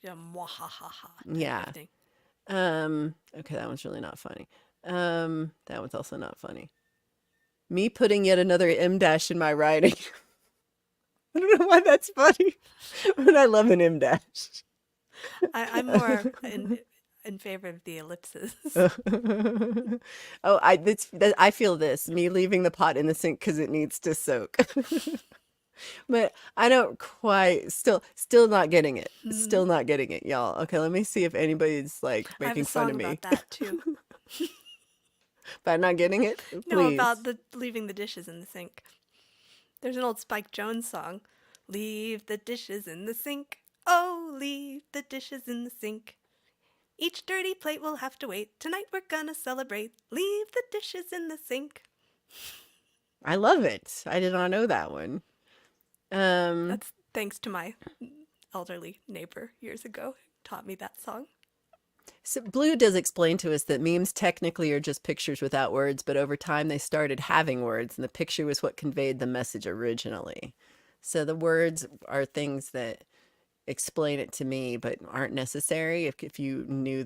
S2: mwahaha.
S1: Yeah. Okay, that one's really not funny. That one's also not funny. Me putting yet another M dash in my writing. I don't know why that's funny, but I love an M dash.
S2: I'm more in favor of the ellipses.
S1: Oh, I feel this. Me leaving the pot in the sink because it needs to soak. But I don't quite. Still not getting it. Still not getting it, y'all. Okay, let me see if anybody's like
S2: I have
S1: making
S2: a
S1: fun
S2: song
S1: of me.
S2: about that too.
S1: But not getting it.
S2: No,
S1: Please.
S2: about leaving the dishes in the sink. There's an old Spike Jones song. Leave the dishes in the sink. Oh, leave the dishes in the sink. Each dirty plate will have to wait. Tonight we're gonna celebrate. Leave the dishes in the sink.
S1: I love it. I did not know that one.
S2: That's thanks to my elderly neighbor years ago. Taught me that song.
S1: So Blue does explain to us that memes technically are just pictures without words, but over time they started having words, and the picture was what conveyed the message originally. So the words are things that explain it to me, but aren't necessary if you knew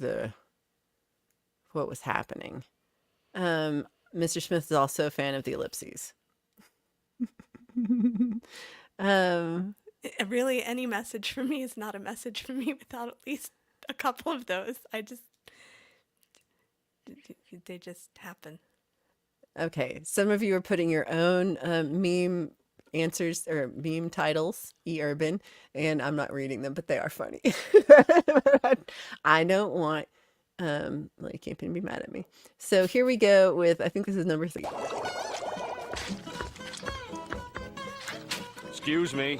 S1: what was happening. Mr. Smith is also a fan of the ellipses.
S2: Really, any message for me is not a message for me without at least a couple of those. They just happen.
S1: Okay, some of you are putting your own meme answers or meme titles, urban, and I'm not reading them, but they are funny. I don't want like Campion to be mad at me. So here we go with, I think this is number 3.
S4: Excuse me.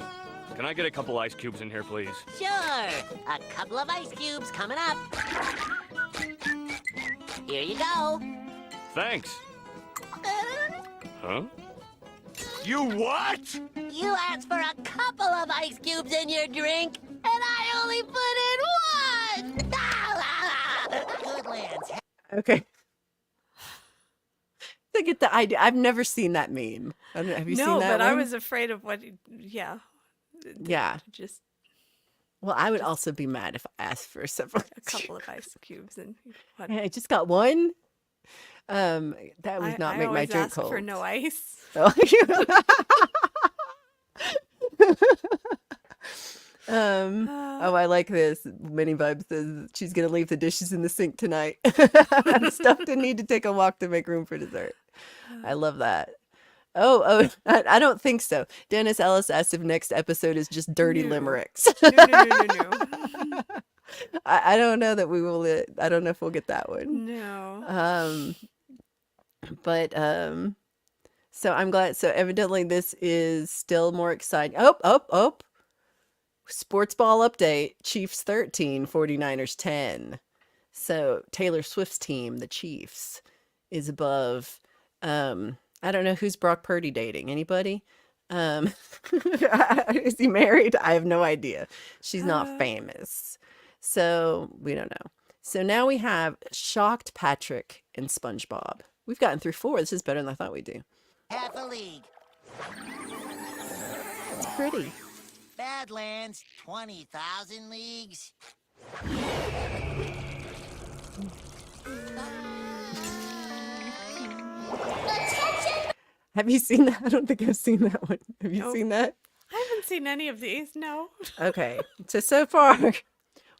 S4: Can I get a couple ice cubes in here, please?
S5: Sure. A couple of ice cubes coming up. Here you go.
S4: Thanks. Huh? You what?
S5: You asked for a couple of ice cubes in your drink, and I only put in one. Good lands.
S1: Okay. I get the idea. I've never seen that meme. Have you seen that
S2: No, but I
S1: one?
S2: was afraid of what. Yeah.
S1: Yeah.
S2: Just
S1: Well, I would also be mad if I asked for several.
S2: a couple of ice cubes and what?
S1: I just got one. That would not
S2: I
S1: make my
S2: always
S1: drink
S2: ask
S1: cold.
S2: for no ice.
S1: Oh. Oh, I like this. Mini Vibe says she's gonna leave the dishes in the sink tonight. I'm stuffed and need to take a walk to make room for dessert. I love that. Oh, I don't think so. Dennis Ellis asked if next episode is just dirty
S2: No.
S1: limericks.
S2: No.
S1: I don't know that we will. I don't know if we'll get that one.
S2: No.
S1: But so I'm glad. So evidently this is still more exciting. Oh. Sports ball update. Chiefs 13, 49ers 10. So Taylor Swift's team, the Chiefs, is above. I don't know who's Brock Purdy dating. Anybody? Is he married? I have no idea. She's not famous. So we don't know. So now we have Shocked Patrick and SpongeBob. We've gotten through 4. This is better than I thought we'd do.
S5: Half a league.
S1: It's pretty.
S5: Badlands, 20,000 leagues. Attention!
S1: Have you seen that? I don't think I've seen that one. Have you seen that?
S2: I haven't seen any of these. No.
S1: Okay. So far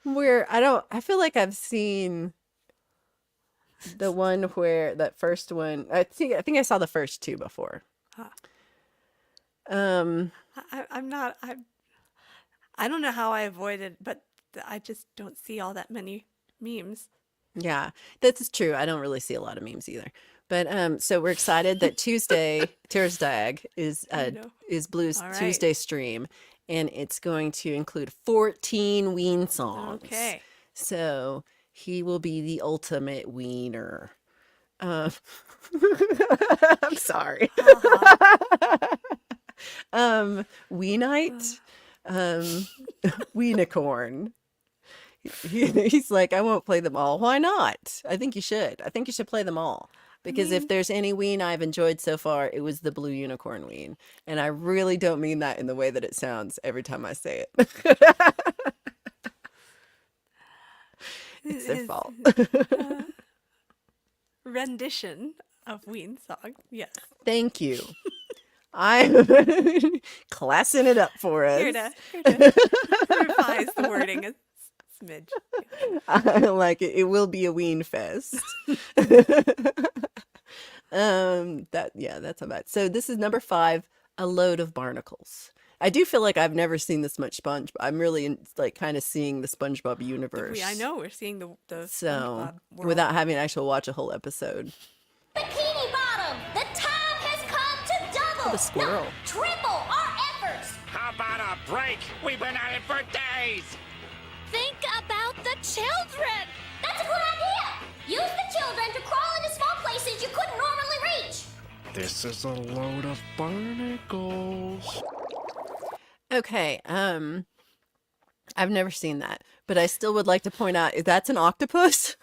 S1: I feel like I've seen the one where that first one. I think I saw the first 2 before.
S2: I'm not. I don't know how I avoided, but I just don't see all that many memes.
S1: Yeah, that's true. I don't really see a lot of memes either. But so we're excited that Tuesday is Blue's
S2: All right.
S1: Tuesday stream, and it's going to include 14 Ween songs.
S2: Okay.
S1: So he will be the ultimate wiener. I'm sorry. Weenite, Weenicorn. He's like, I won't play them all. Why not? I think you should. I think you should play them all. Because if there's any Ween I've enjoyed so far, it was the Blue Unicorn Ween. And I really don't mean that in the way that it sounds every time I say it. It's their fault.
S2: Rendition of Ween song. Yes.
S1: Thank you. I'm classing it up for us.
S2: Here to revise the wording a smidge.
S1: I like it. It will be a Ween fest. That's about. So this is number 5, A Load of Barnacles. I do feel like I've never seen this much SpongeBob. I'm really kind of seeing the SpongeBob universe.
S2: I know we're seeing the
S1: So
S2: SpongeBob world.
S1: without having to actually watch a whole episode.
S5: Bikini Bottom, the time has come to double,
S1: The squirrel.
S5: no, triple our efforts.
S12: How about a break? We've been at it for days.
S5: Think about the children. That's a good idea. Use the children to crawl into small places you couldn't normally reach.
S7: This is a load of barnacles.
S1: Okay, I've never seen that, but I still would like to point out that's an octopus.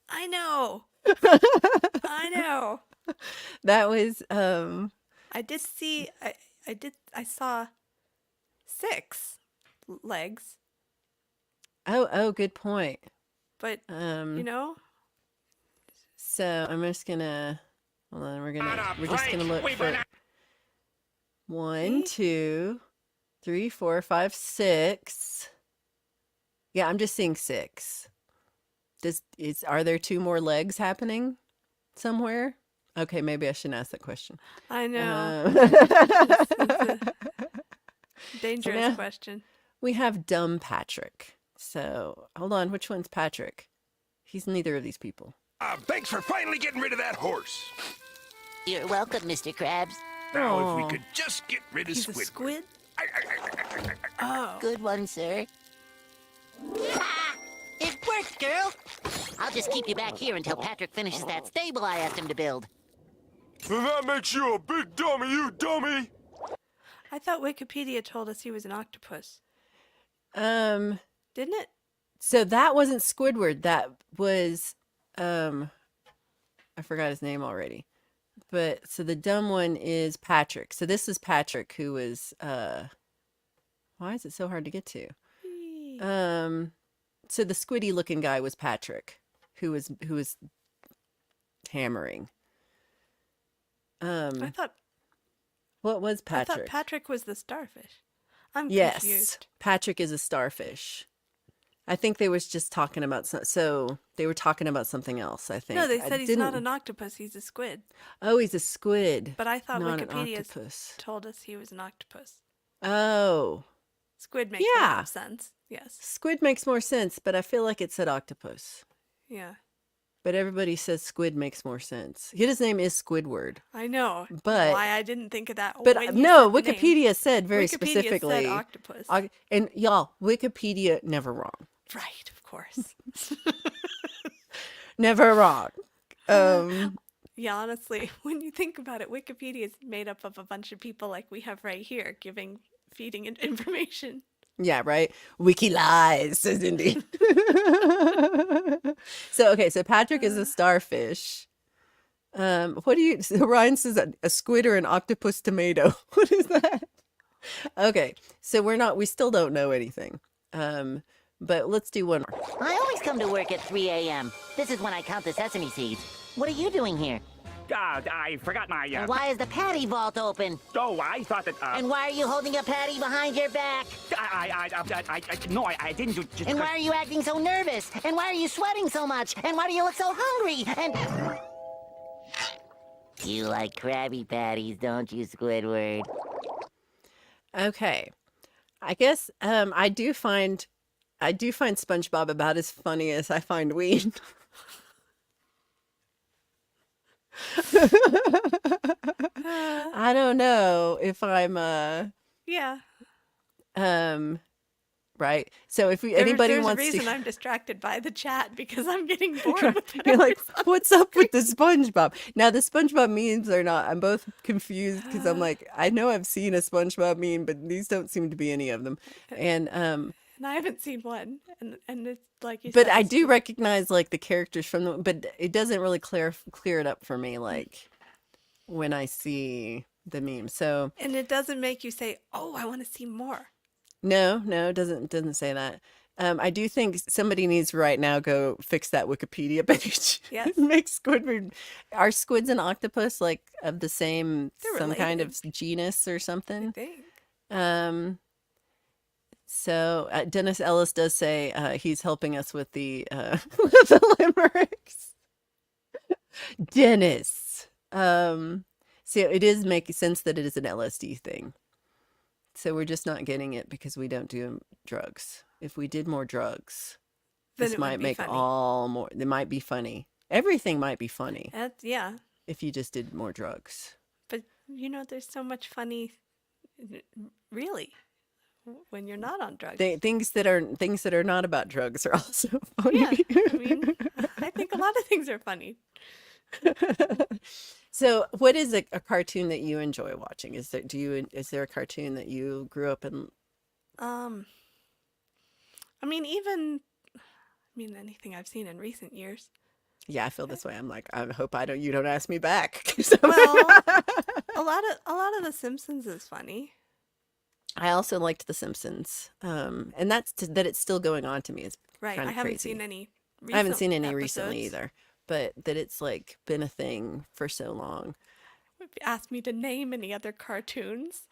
S2: I know. I know.
S1: That was
S2: I did see. I saw 6 legs,
S1: oh, good point.
S2: but
S1: Um, So I'm just gonna hold on. We're just gonna look for 1, 2, 3, 4, 5, 6. Yeah, I'm just seeing 6. Are there 2 more legs happening somewhere? Okay, maybe I shouldn't ask that question.
S2: I know.
S1: Um,
S2: Dangerous
S1: now-
S2: question.
S1: we have Dumb Patrick. So hold on, which one's Patrick? He's neither of these people.
S12: Thanks for finally getting rid of that horse.
S5: You're welcome, Mr. Krabs.
S12: Now, if we
S1: Aw.
S12: could just get rid of
S2: He's a
S12: Squidward.
S2: squid. Oh.
S5: Good one, sir. Ha! It worked, girl. I'll just keep you back here until Patrick finishes that stable I asked him to build.
S12: And that makes you a big dummy, you dummy.
S2: I thought Wikipedia told us he was an octopus.
S1: Um,
S2: Didn't it?
S1: so that wasn't Squidward. That was I forgot his name already. But so the dumb one is Patrick. So this is Patrick who was why is it so hard to get to? So the squiddy looking guy was Patrick, who was hammering.
S2: I thought
S1: What was
S2: I
S1: Patrick?
S2: thought Patrick was the starfish. I'm
S1: Yes,
S2: confused.
S1: Patrick is a starfish. I think they was just talking about so they were talking about something else, I think.
S2: No, they
S1: I
S2: said he's not
S1: didn't.
S2: an octopus, he's a squid.
S1: Oh, he's a squid,
S2: But I thought
S1: not an
S2: Wikipedia
S1: octopus.
S2: told us he was an octopus.
S1: Oh,
S2: Squid makes more
S1: yeah.
S2: sense. Yes.
S1: Squid makes more sense, but I feel like it said octopus.
S2: Yeah.
S1: But everybody says squid makes more sense. His name is Squidward.
S2: I know.
S1: But
S2: why I didn't think of that.
S1: But
S2: when you
S1: no,
S2: said the name.
S1: Wikipedia said very
S2: Wikipedia
S1: specifically.
S2: said octopus.
S1: And y'all, Wikipedia never wrong.
S2: Right, of course.
S1: Never wrong.
S2: Yeah, honestly, when you think about it, Wikipedia is made up of a bunch of people like we have right here, feeding information.
S1: Yeah, right. Wiki lies, says Indy. So Patrick is a starfish. What do you? So Ryan says a squid or an octopus tomato. What is that? Okay, so we still don't know anything. But let's do one more.
S5: I always come to work at 3 a.m. This is when I count the sesame seeds. What are you doing here?
S13: I forgot my,
S5: And why is the patty vault open?
S13: Oh, I thought that,
S5: And why are you holding a patty behind your back?
S13: No, I didn't do just...
S5: And why are you acting so nervous? And why are you sweating so much? And why do you look so hungry? And... You like Krabby Patties, don't you, Squidward?
S1: Okay, I guess I do find SpongeBob about as funny as I find Ween. I don't know if I'm
S2: Yeah.
S1: right. So if anybody
S2: there's
S1: wants
S2: a reason
S1: to,
S2: I'm distracted by the chat because I'm getting bored with
S1: you're like,
S2: whatever's
S1: what's up with the SpongeBob? Now the SpongeBob memes are not. I'm both confused because I'm like, I know I've seen a SpongeBob meme, but these don't seem to be any of them. And
S2: And I haven't seen one, and it's like you
S1: but
S2: said,
S1: I
S2: it's
S1: do recognize like the characters from the, but it doesn't really clear it up for me like when I see the meme. So
S2: and it doesn't make you say, "Oh, I want to see more."
S1: no, it doesn't say that. I do think somebody needs to right now go fix that Wikipedia page.
S2: Yes.
S1: Make Squidward. Are squids and octopus like of the same
S2: They're
S1: some kind of
S2: related.
S1: genus or
S2: I
S1: something?
S2: think.
S1: So Dennis Ellis does say he's helping us with the with the limericks. Dennis. So it is making sense that it is an LSD thing. So we're just not getting it because we don't do drugs. If we did more drugs,
S2: Then
S1: this
S2: it would
S1: might
S2: be
S1: make
S2: funny.
S1: all more. It might be funny. Everything might be funny
S2: Yeah,
S1: if you just did more drugs.
S2: but there's so much funny, really, when you're not on drugs.
S1: Things that are not about drugs are also funny.
S2: Yeah, I mean, I think a lot of things are funny.
S1: So, what is a cartoon that you enjoy watching? Is there a cartoon that you grew up in?
S2: I mean, anything I've seen in recent years.
S1: Yeah, I feel this way. I'm like, I hope you don't ask me back.
S2: Well, a lot of The Simpsons is funny.
S1: I also liked The Simpsons, and that it's still going on to me is
S2: Right.
S1: kind
S2: I
S1: of
S2: haven't
S1: crazy.
S2: seen any.
S1: I haven't seen any
S2: recent
S1: recently
S2: episodes.
S1: either, but that it's like been a thing for so long.
S2: If you asked me to name any other cartoons,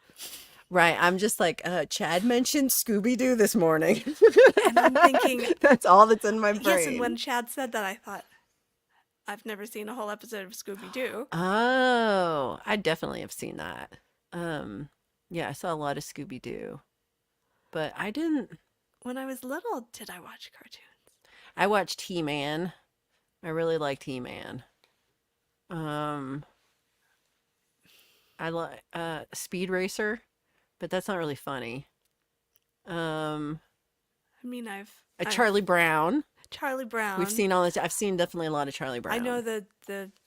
S1: Right. I'm just like, Chad mentioned Scooby-Doo this morning.
S2: and I'm thinking,
S1: That's all that's in my brain.
S2: yes. And when Chad said that, I thought, I've never seen a whole episode of Scooby Doo.
S1: Oh, I definitely have seen that. Yeah, I saw a lot of Scooby-Doo, but I didn't.
S2: When I was little, did I watch cartoons?
S1: I watched He-Man. I really liked He-Man. I like Speed Racer, but that's not really funny.
S2: I mean, I've
S1: Charlie Brown.
S2: Charlie Brown.
S1: We've seen all this. I've seen definitely a lot of Charlie Brown.
S2: I know the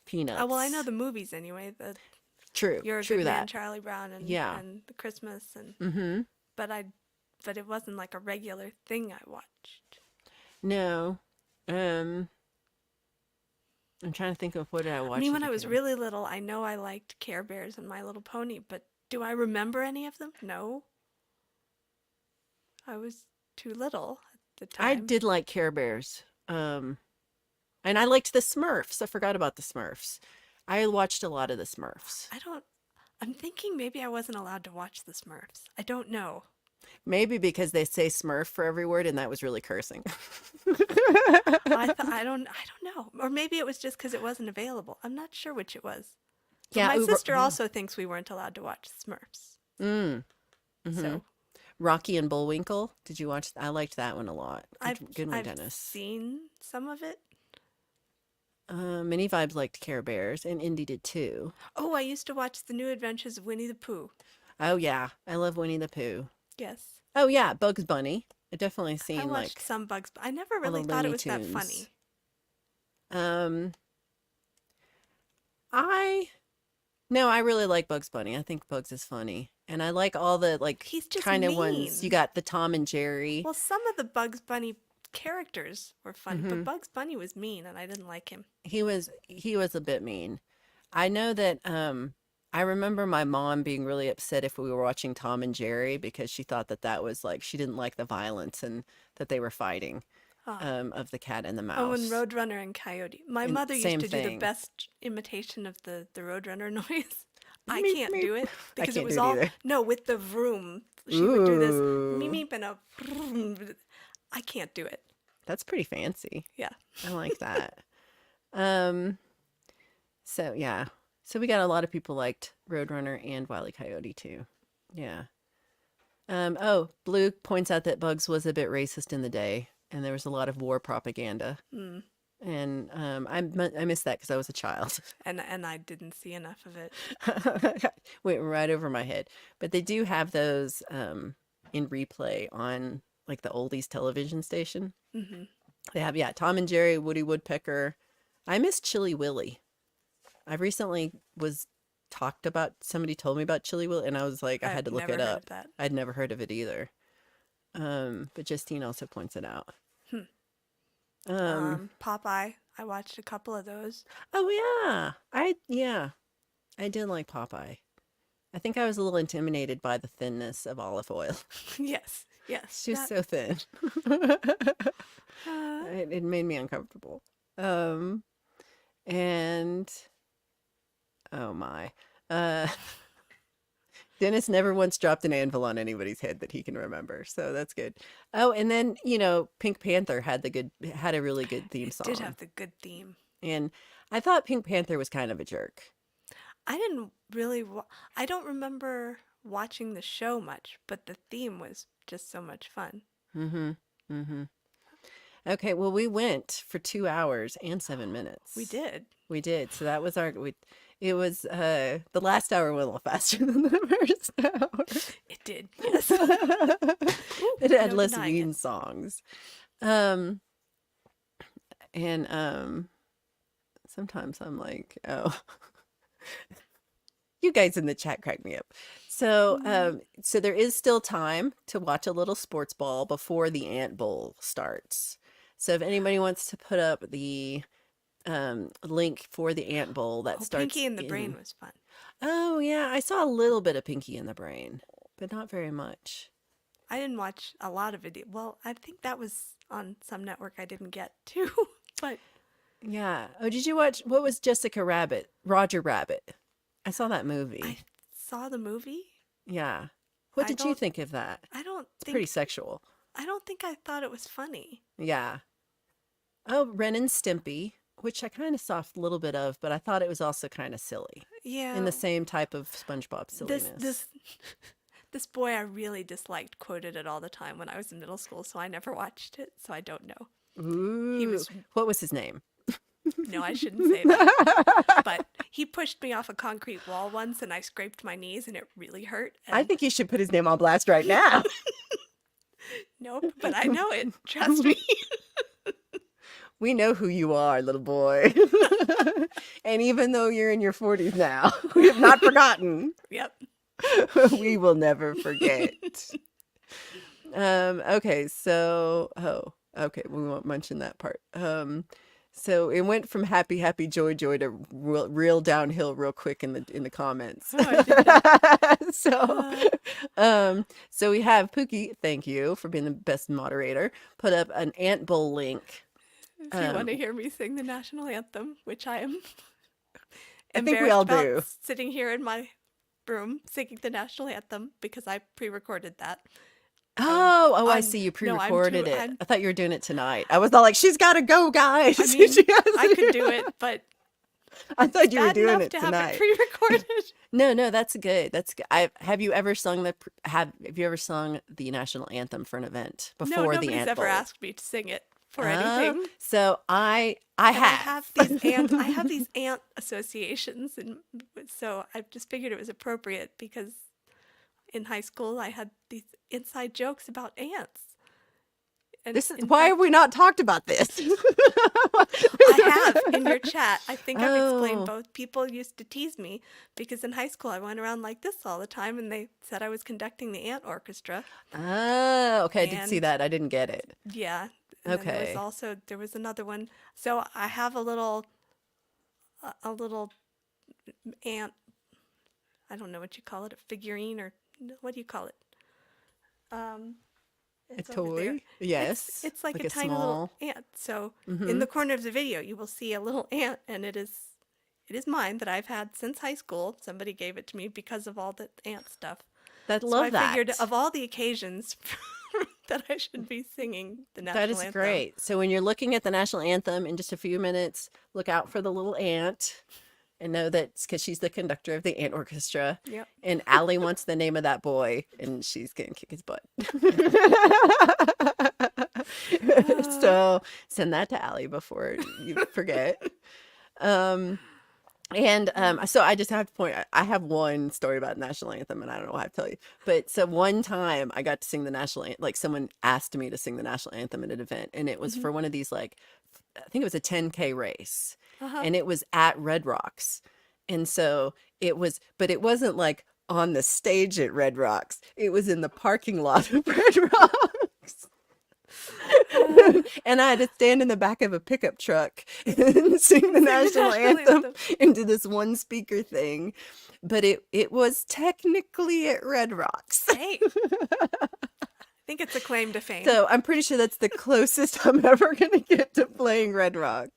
S1: Peanuts.
S2: Oh, well, I know the movies anyway. The
S1: True.
S2: You're a
S1: True
S2: Good Man,
S1: that.
S2: Charlie Brown, and
S1: Yeah.
S2: and the Christmas and.
S1: Mm-hmm.
S2: But it wasn't like a regular thing I watched.
S1: No. I'm trying to think of what did I watch.
S2: I mean,
S1: as
S2: when
S1: a
S2: I was
S1: kid.
S2: really little, I know I liked Care Bears and My Little Pony, but do I remember any of them? No. I was too little at the
S1: I
S2: time.
S1: did like Care Bears. And I liked the Smurfs. I forgot about the Smurfs. I watched a lot of the Smurfs.
S2: I'm thinking maybe I wasn't allowed to watch the Smurfs. I don't know.
S1: Maybe because they say Smurf for every word, and that was really cursing.
S2: I don't know. Or maybe it was just because it wasn't available. I'm not sure which it was. But
S1: Yeah,
S2: my
S1: Uber-
S2: sister also thinks we weren't allowed to watch Smurfs. So
S1: Rocky and Bullwinkle. Did you watch? I liked that one a lot. Good one,
S2: I've
S1: Dennis.
S2: seen some of it.
S1: Many Vibes liked Care Bears, and Indy did too.
S2: Oh, I used to watch The New Adventures of Winnie the Pooh.
S1: Oh yeah, I love Winnie the Pooh.
S2: Yes.
S1: Oh yeah, Bugs Bunny. I definitely
S2: I
S1: seen
S2: watched
S1: like
S2: some Bugs, but I never
S1: the
S2: really thought it
S1: Looney
S2: was that
S1: Tunes.
S2: funny.
S1: I really like Bugs Bunny. I think Bugs is funny, and I like all the like
S2: He's just
S1: kind of ones. You
S2: mean.
S1: got the Tom and Jerry.
S2: Well, some of the Bugs Bunny characters were funny,
S1: Mm-hmm.
S2: but Bugs Bunny was mean, and I didn't like him.
S1: He was a bit mean. I know that I remember my mom being really upset if we were watching Tom and Jerry because she thought that was like she didn't like the violence and that they were fighting of the cat and the mouse.
S2: Oh, and Roadrunner and Coyote. My
S1: And
S2: mother used
S1: same
S2: to do the
S1: thing.
S2: best imitation of the Roadrunner noise. I
S1: Meep,
S2: can't
S1: meep.
S2: do it because
S1: can't
S2: it was
S1: do it
S2: all
S1: either.
S2: no with the vroom. She would do this
S1: Ooh.
S2: meep meep and a vroom. I can't do it.
S1: That's pretty fancy.
S2: Yeah.
S1: I like that. So yeah. So we got a lot of people liked Roadrunner and Wile E. Coyote too. Yeah. Blue points out that Bugs was a bit racist in the day, and there was a lot of war propaganda.
S2: Mm.
S1: And I missed that because I was a child.
S2: And I didn't see enough of it.
S1: Went right over my head. But they do have those in replay on like the oldies television station.
S2: Hmm.
S1: They have, Tom and Jerry, Woody Woodpecker. I miss Chilly Willy. I recently somebody told me about Chilly Willy, and I was like, I had to look
S2: never
S1: it
S2: heard of
S1: up.
S2: that.
S1: I'd never heard of it either. But Justine also points it out.
S2: Popeye. I watched a couple of those.
S1: Oh yeah. I did like Popeye. I think I was a little intimidated by the thinness of Olive Oil.
S2: Yes. Yes.
S1: She was so thin. It made me uncomfortable. And oh my. Dennis never once dropped an anvil on anybody's head that he can remember, so that's good. Oh, and then Pink Panther had a really good theme song.
S2: Did have the good theme.
S1: And I thought Pink Panther was kind of a jerk.
S2: I didn't really. I don't remember watching the show much, but the theme was just so much fun.
S1: Okay, well, we went for 2 hours and 7 minutes.
S2: We did.
S1: We did. So that was it was the last hour went a little faster than the first hour.
S2: It did. Yes.
S1: It had
S2: no
S1: less
S2: denying
S1: Ween
S2: it.
S1: songs. Sometimes I'm like, oh. You guys in the chat crack me up. So so there is still time to watch a little sports ball before the Ant Bowl starts. So if anybody wants to put up the link for the Ant Bowl that starts
S2: Pinky in the Brain was fun.
S1: Oh yeah, I saw a little bit of Pinky in the Brain, but not very much.
S2: I didn't watch a lot of it. Well, I think that was on some network I didn't get to. But
S1: Yeah. Oh, did you watch what was Roger Rabbit? I saw that movie.
S2: I saw the movie.
S1: Yeah. What
S2: I
S1: did you
S2: don't-
S1: think of that?
S2: I don't
S1: It's
S2: think
S1: pretty sexual.
S2: I don't think I thought it was funny.
S1: Yeah. Oh, Ren and Stimpy, which I kind of saw a little bit of, but I thought it was also kind of silly.
S2: Yeah.
S1: In the same type of SpongeBob silliness.
S2: This boy I really disliked quoted it all the time when I was in middle school, so I never watched it, so I don't know.
S1: Ooh. What was his name?
S2: No, I shouldn't say that. But he pushed me off a concrete wall once and I scraped my knees and it really hurt.
S1: I think you should put his name on blast right now.
S2: Nope, but I know it. Trust me.
S1: We know who you are, little boy. And even though you're in your 40s now, we have not forgotten.
S2: Yep.
S1: We will never forget. Okay, okay, we won't mention that part. So it went from happy, happy, joy, joy to real downhill real quick in the comments. So we have Pookie, thank you for being the best moderator, put up an Ant Bowl link.
S2: If you want to hear me sing the national anthem, which I am
S1: I think we all
S2: embarrassed
S1: do.
S2: about sitting here in my room singing the national anthem because I pre-recorded that.
S1: I
S2: I'm
S1: see. You
S2: no,
S1: pre-recorded it.
S2: I'm
S1: I thought you were doing it tonight. I was all like, she's got to go, guys.
S2: I mean,
S1: She has
S2: I
S1: to
S2: could do
S1: go.
S2: it, but
S1: I thought
S2: it's
S1: you were
S2: bad
S1: doing
S2: enough
S1: it
S2: to have it
S1: tonight.
S2: pre-recorded.
S1: No, that's good. That's good. Have you ever sung have you ever sung the national anthem for an event
S2: No,
S1: before the
S2: nobody's
S1: Ant
S2: ever
S1: Bowl?
S2: asked me to sing it for
S1: Oh,
S2: anything.
S1: so I
S2: And
S1: have.
S2: I have these ant associations, and so I just figured it was appropriate because in high school I had these inside jokes about ants. And
S1: This is
S2: in
S1: why
S2: fact,
S1: have we not talked about this?
S2: I have in your chat. I think I've explained
S1: Oh.
S2: both. People used to tease me because in high school I went around like this all the time, and they said I was conducting the ant orchestra.
S1: Oh, okay. I did see
S2: And
S1: that. I didn't get it.
S2: yeah, and then there was another one. So I have a little ant. I don't know what you call it, a figurine or what do you call it? It's
S1: A
S2: over there.
S1: toy? Yes.
S2: It's like
S1: Like
S2: a
S1: a
S2: tiny
S1: small.
S2: little ant. So in
S1: Mhm.
S2: the corner of the video, you will see a little ant, and it is mine that I've had since high school. Somebody gave it to me because of all the ant stuff.
S1: That
S2: So
S1: love
S2: I
S1: that.
S2: figured of all the occasions that I should be singing the national
S1: That is
S2: anthem.
S1: great. So when you're looking at the national anthem in just a few minutes, look out for the little ant and know that it's because she's the conductor of the ant orchestra.
S2: Yep.
S1: And Allie wants the name of that boy, and she's gonna kick his butt. So send that to Allie before you forget. So I just have to point. I have one story about national anthem, and I don't know what I have to tell you. But so one time I got to sing the national anthem. Like someone asked me to sing the national anthem at an event, and it was for one of these like, I think it was a 10K race, and it was at Red Rocks, and so it was, but it wasn't like on the stage at Red Rocks. It was in the parking lot of Red Rocks. And I had to stand in the back of a pickup truck and sing the national anthem into this one speaker thing. But it was technically at Red Rocks.
S2: Hey, I think it's a claim to fame.
S1: So I'm pretty sure that's the closest I'm ever going to get to playing Red Rocks.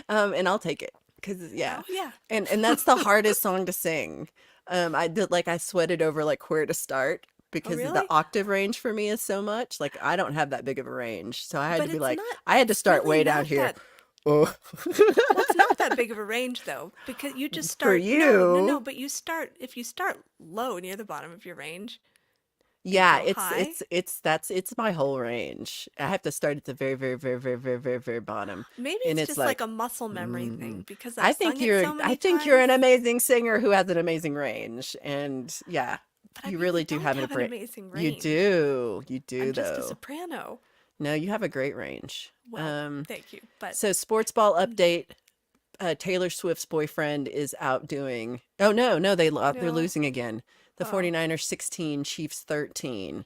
S1: And I'll take it because, yeah.
S2: Oh, yeah.
S1: And that's the hardest song to sing. I sweated over like where to start. Because
S2: really?
S1: the octave range for me is so much. Like I don't have that big of a range. So I had
S2: But
S1: to be
S2: it's
S1: like,
S2: not-
S1: I had to start
S2: really
S1: way down
S2: not
S1: here.
S2: that-
S1: Oh.
S2: Well, it's not that big of a range though, because you just
S1: For
S2: start. No,
S1: you.
S2: but if you start low near the bottom of your range.
S1: Yeah,
S2: go high.
S1: it's my whole range. I have to start at the very, very, very, very, very, very, very bottom.
S2: Maybe
S1: And
S2: it's just like a muscle memory thing because
S1: I
S2: I've
S1: think
S2: sung it
S1: you're
S2: so many
S1: I think you're an
S2: times.
S1: amazing singer who has an amazing range. And yeah,
S2: But I
S1: you
S2: mean,
S1: really
S2: you
S1: do
S2: don't
S1: have
S2: have an
S1: great
S2: amazing
S1: You
S2: range.
S1: do. You do
S2: I'm just a
S1: though.
S2: soprano.
S1: No, you have a great range.
S2: Well, thank you. But
S1: So sports ball update. Taylor Swift's boyfriend is out doing. Oh no, they're
S2: No.
S1: losing again. The
S2: Oh.
S1: 49ers 16, Chiefs 13.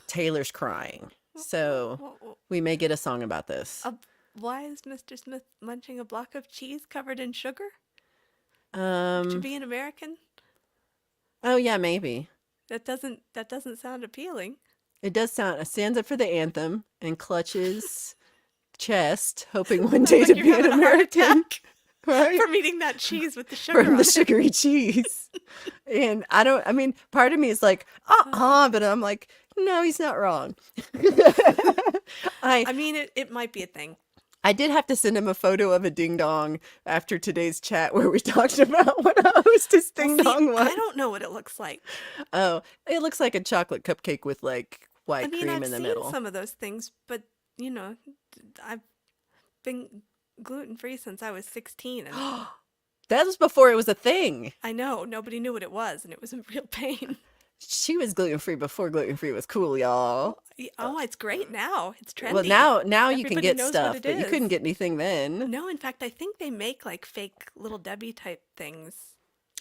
S1: Taylor's crying. So we may get a song about this.
S2: why is Mr. Smith munching a block of cheese covered in sugar? To
S1: Um.
S2: be an American,
S1: Oh yeah, maybe.
S2: that doesn't sound appealing.
S1: It does sound. Stands up for the anthem and clutches chest, hoping one day
S2: like
S1: to
S2: you're
S1: be an
S2: having a heart
S1: American. Right?
S2: From eating that cheese with the sugar
S1: From
S2: on
S1: the
S2: it.
S1: sugary cheese. And I mean, part of me is like, but I'm like, no, he's not wrong.
S2: I mean, it might be a thing.
S1: I did have to send him a photo of a ding dong after today's chat where we talked about what a hostess ding dong was.
S2: I don't know what it looks like.
S1: Oh, it looks like a chocolate cupcake with like white
S2: I mean,
S1: cream
S2: I've
S1: in the
S2: seen
S1: middle.
S2: some of those things, but you know, I've been gluten-free since I was 16, and
S1: That was before it was a thing.
S2: I know nobody knew what it was, and it was a real pain.
S1: She was gluten free before gluten free was cool, y'all.
S2: Oh, it's great now. It's trendy.
S1: Well, now you can
S2: Everybody
S1: get
S2: knows what
S1: stuff,
S2: it
S1: but you
S2: is.
S1: couldn't get anything then.
S2: No, in fact, I think they make like fake Little Debbie type things,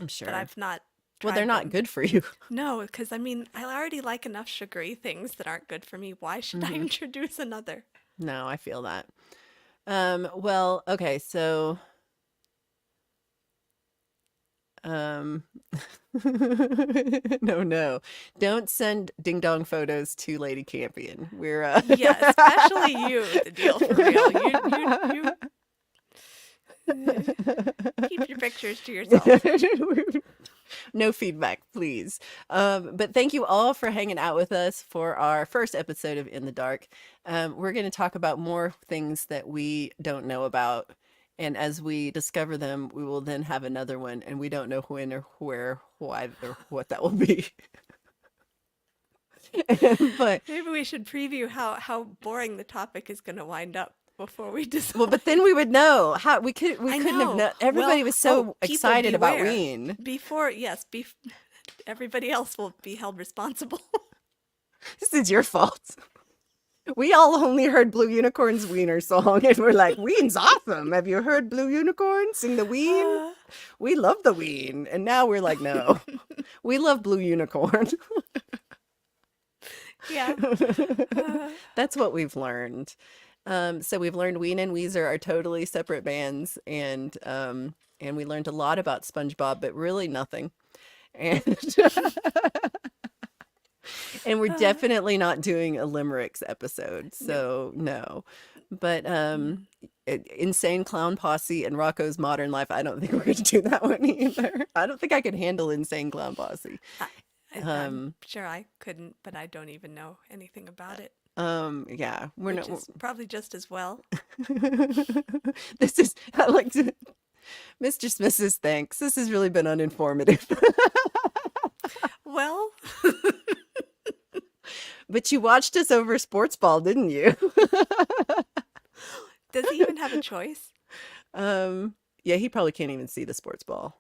S1: I'm sure.
S2: but I've not.
S1: Well, they're
S2: tried
S1: not
S2: them.
S1: good for you.
S2: No, because I mean, I already like enough sugary things that aren't good for me. Why should I introduce another?
S1: No, I feel that. Well, okay, so no. Don't send ding dong photos to Lady Campion. We're
S2: Yeah, especially you, the deal for real. You keep your pictures to yourself.
S1: No feedback, please. But thank you all for hanging out with us for our first episode of In the Dark. We're going to talk about more things that we don't know about. And as we discover them, we will then have another one. And we don't know when or where, why, or what that will be. But
S2: Maybe we should preview how boring the topic is going to wind up before we decide.
S1: well, but then we would know how we couldn't have
S2: know.
S1: known. Everybody
S2: Well,
S1: was so
S2: people
S1: excited about
S2: beware.
S1: Ween.
S2: Before, yes, everybody else will be held responsible.
S1: This is your fault. We all only heard Blue Unicorn's Wiener song, and we're like, Ween's awesome. Have you heard Blue Unicorn sing the Ween? We love the Ween. And now we're like, no, we love Blue Unicorn.
S2: Yeah.
S1: That's what we've learned. So we've learned Ween and Weezer are totally separate bands, and we learned a lot about SpongeBob, but really nothing. And and we're definitely not doing a limericks episode, so no. But Insane Clown Posse and Rocco's Modern Life, I don't think we're going to do that one either. I don't think I could handle Insane Clown Posse.
S2: I'm sure I couldn't, but I don't even know anything about it.
S1: Yeah, we're
S2: Which
S1: not.
S2: is probably just as well.
S1: This is, I like to, Mr. Smith says thanks. This has really been uninformative.
S2: Well,
S1: But you watched us over sports ball, didn't you?
S2: does he even have a choice?
S1: Yeah, he probably can't even see the sports ball.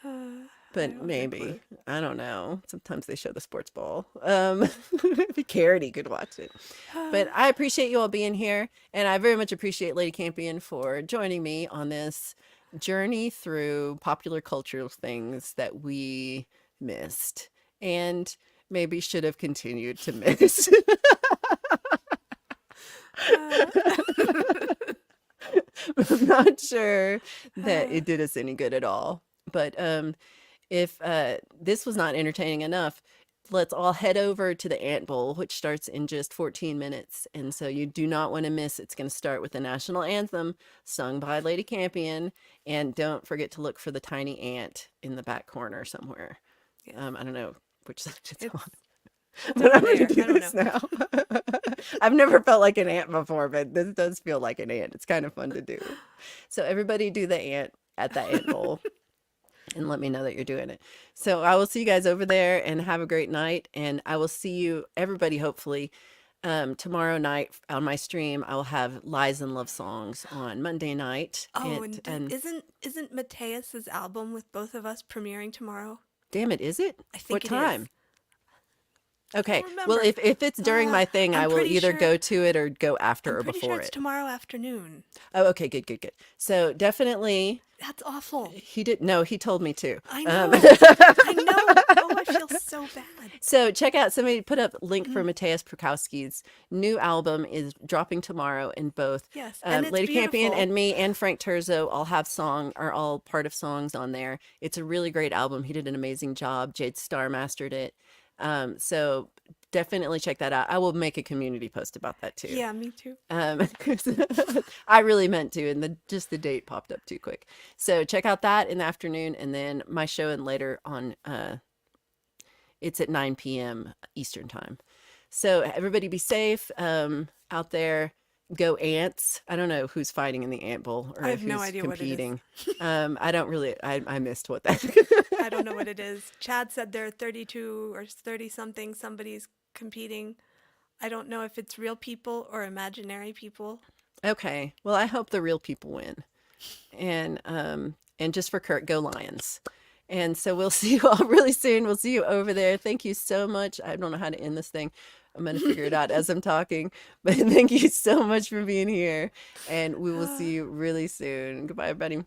S1: But
S2: don't
S1: maybe. I don't know. Sometimes they show the sports ball. If he cared, he could watch it. But I appreciate you all being here. And I very much appreciate Lady Campion for joining me on this journey through popular cultural things that we missed and maybe should have continued to miss. I'm not sure that it did us any good at all. But if this was not entertaining enough, let's all head over to the Ant Bowl, which starts in just 14 minutes. And so you do not want to miss. It's going to start with the national anthem sung by Lady Campion. And don't forget to look for the tiny ant in the back corner somewhere. I don't know which side it's on. But I'm going to do this now. I've never felt like an ant before, but this does feel like an ant. It's kind of fun to do. So everybody do the ant at the Ant Bowl. And let me know that you're doing it. So I will see you guys over there and have a great night. And I will see you, everybody, hopefully, tomorrow night on my stream. I will have Lies and Love Songs on Monday night.
S2: Oh, and isn't Mateus's album with both of us premiering tomorrow?
S1: Damn it, is it?
S2: I think
S1: what
S2: it
S1: time?
S2: is.
S1: Okay.
S2: I don't
S1: Well,
S2: remember.
S1: if it's during my thing,
S2: I'm
S1: I will
S2: pretty
S1: either
S2: sure-
S1: go to it or go after or
S2: I'm pretty
S1: before
S2: sure it's
S1: it.
S2: tomorrow afternoon.
S1: Oh, okay, good. So definitely,
S2: That's awful.
S1: he told me to.
S2: I know. I know. Oh, I feel so bad.
S1: So check out, somebody put up link for Mateus Prokowski's new album is dropping tomorrow, and both
S2: Yes, and it's
S1: Lady Campion
S2: beautiful.
S1: and me and Frank Terzo are all part of songs on there. It's a really great album. He did an amazing job. Jade Starr mastered it. So definitely check that out. I will make a community post about that too.
S2: Yeah, me too.
S1: 'Cause I really meant to, and the date popped up too quick. So check out that in the afternoon, and then my show and later on. It's at 9 p.m. Eastern time. So everybody be safe out there. Go ants. I don't know who's fighting in the ant bowl or
S2: I have
S1: who's
S2: no idea what it is.
S1: competing. I don't really. I missed what that.
S2: I don't know what it is. Chad said there are 32 or 30 something. Somebody's competing. I don't know if it's real people or imaginary people.
S1: Okay. Well, I hope the real people win. And just for Kurt, go Lions. And so we'll see you all really soon. We'll see you over there. Thank you so much. I don't know how to end this thing. I'm going to figure it out as I'm talking. But thank you so much for being here. And we will see you really soon. Goodbye, everybody.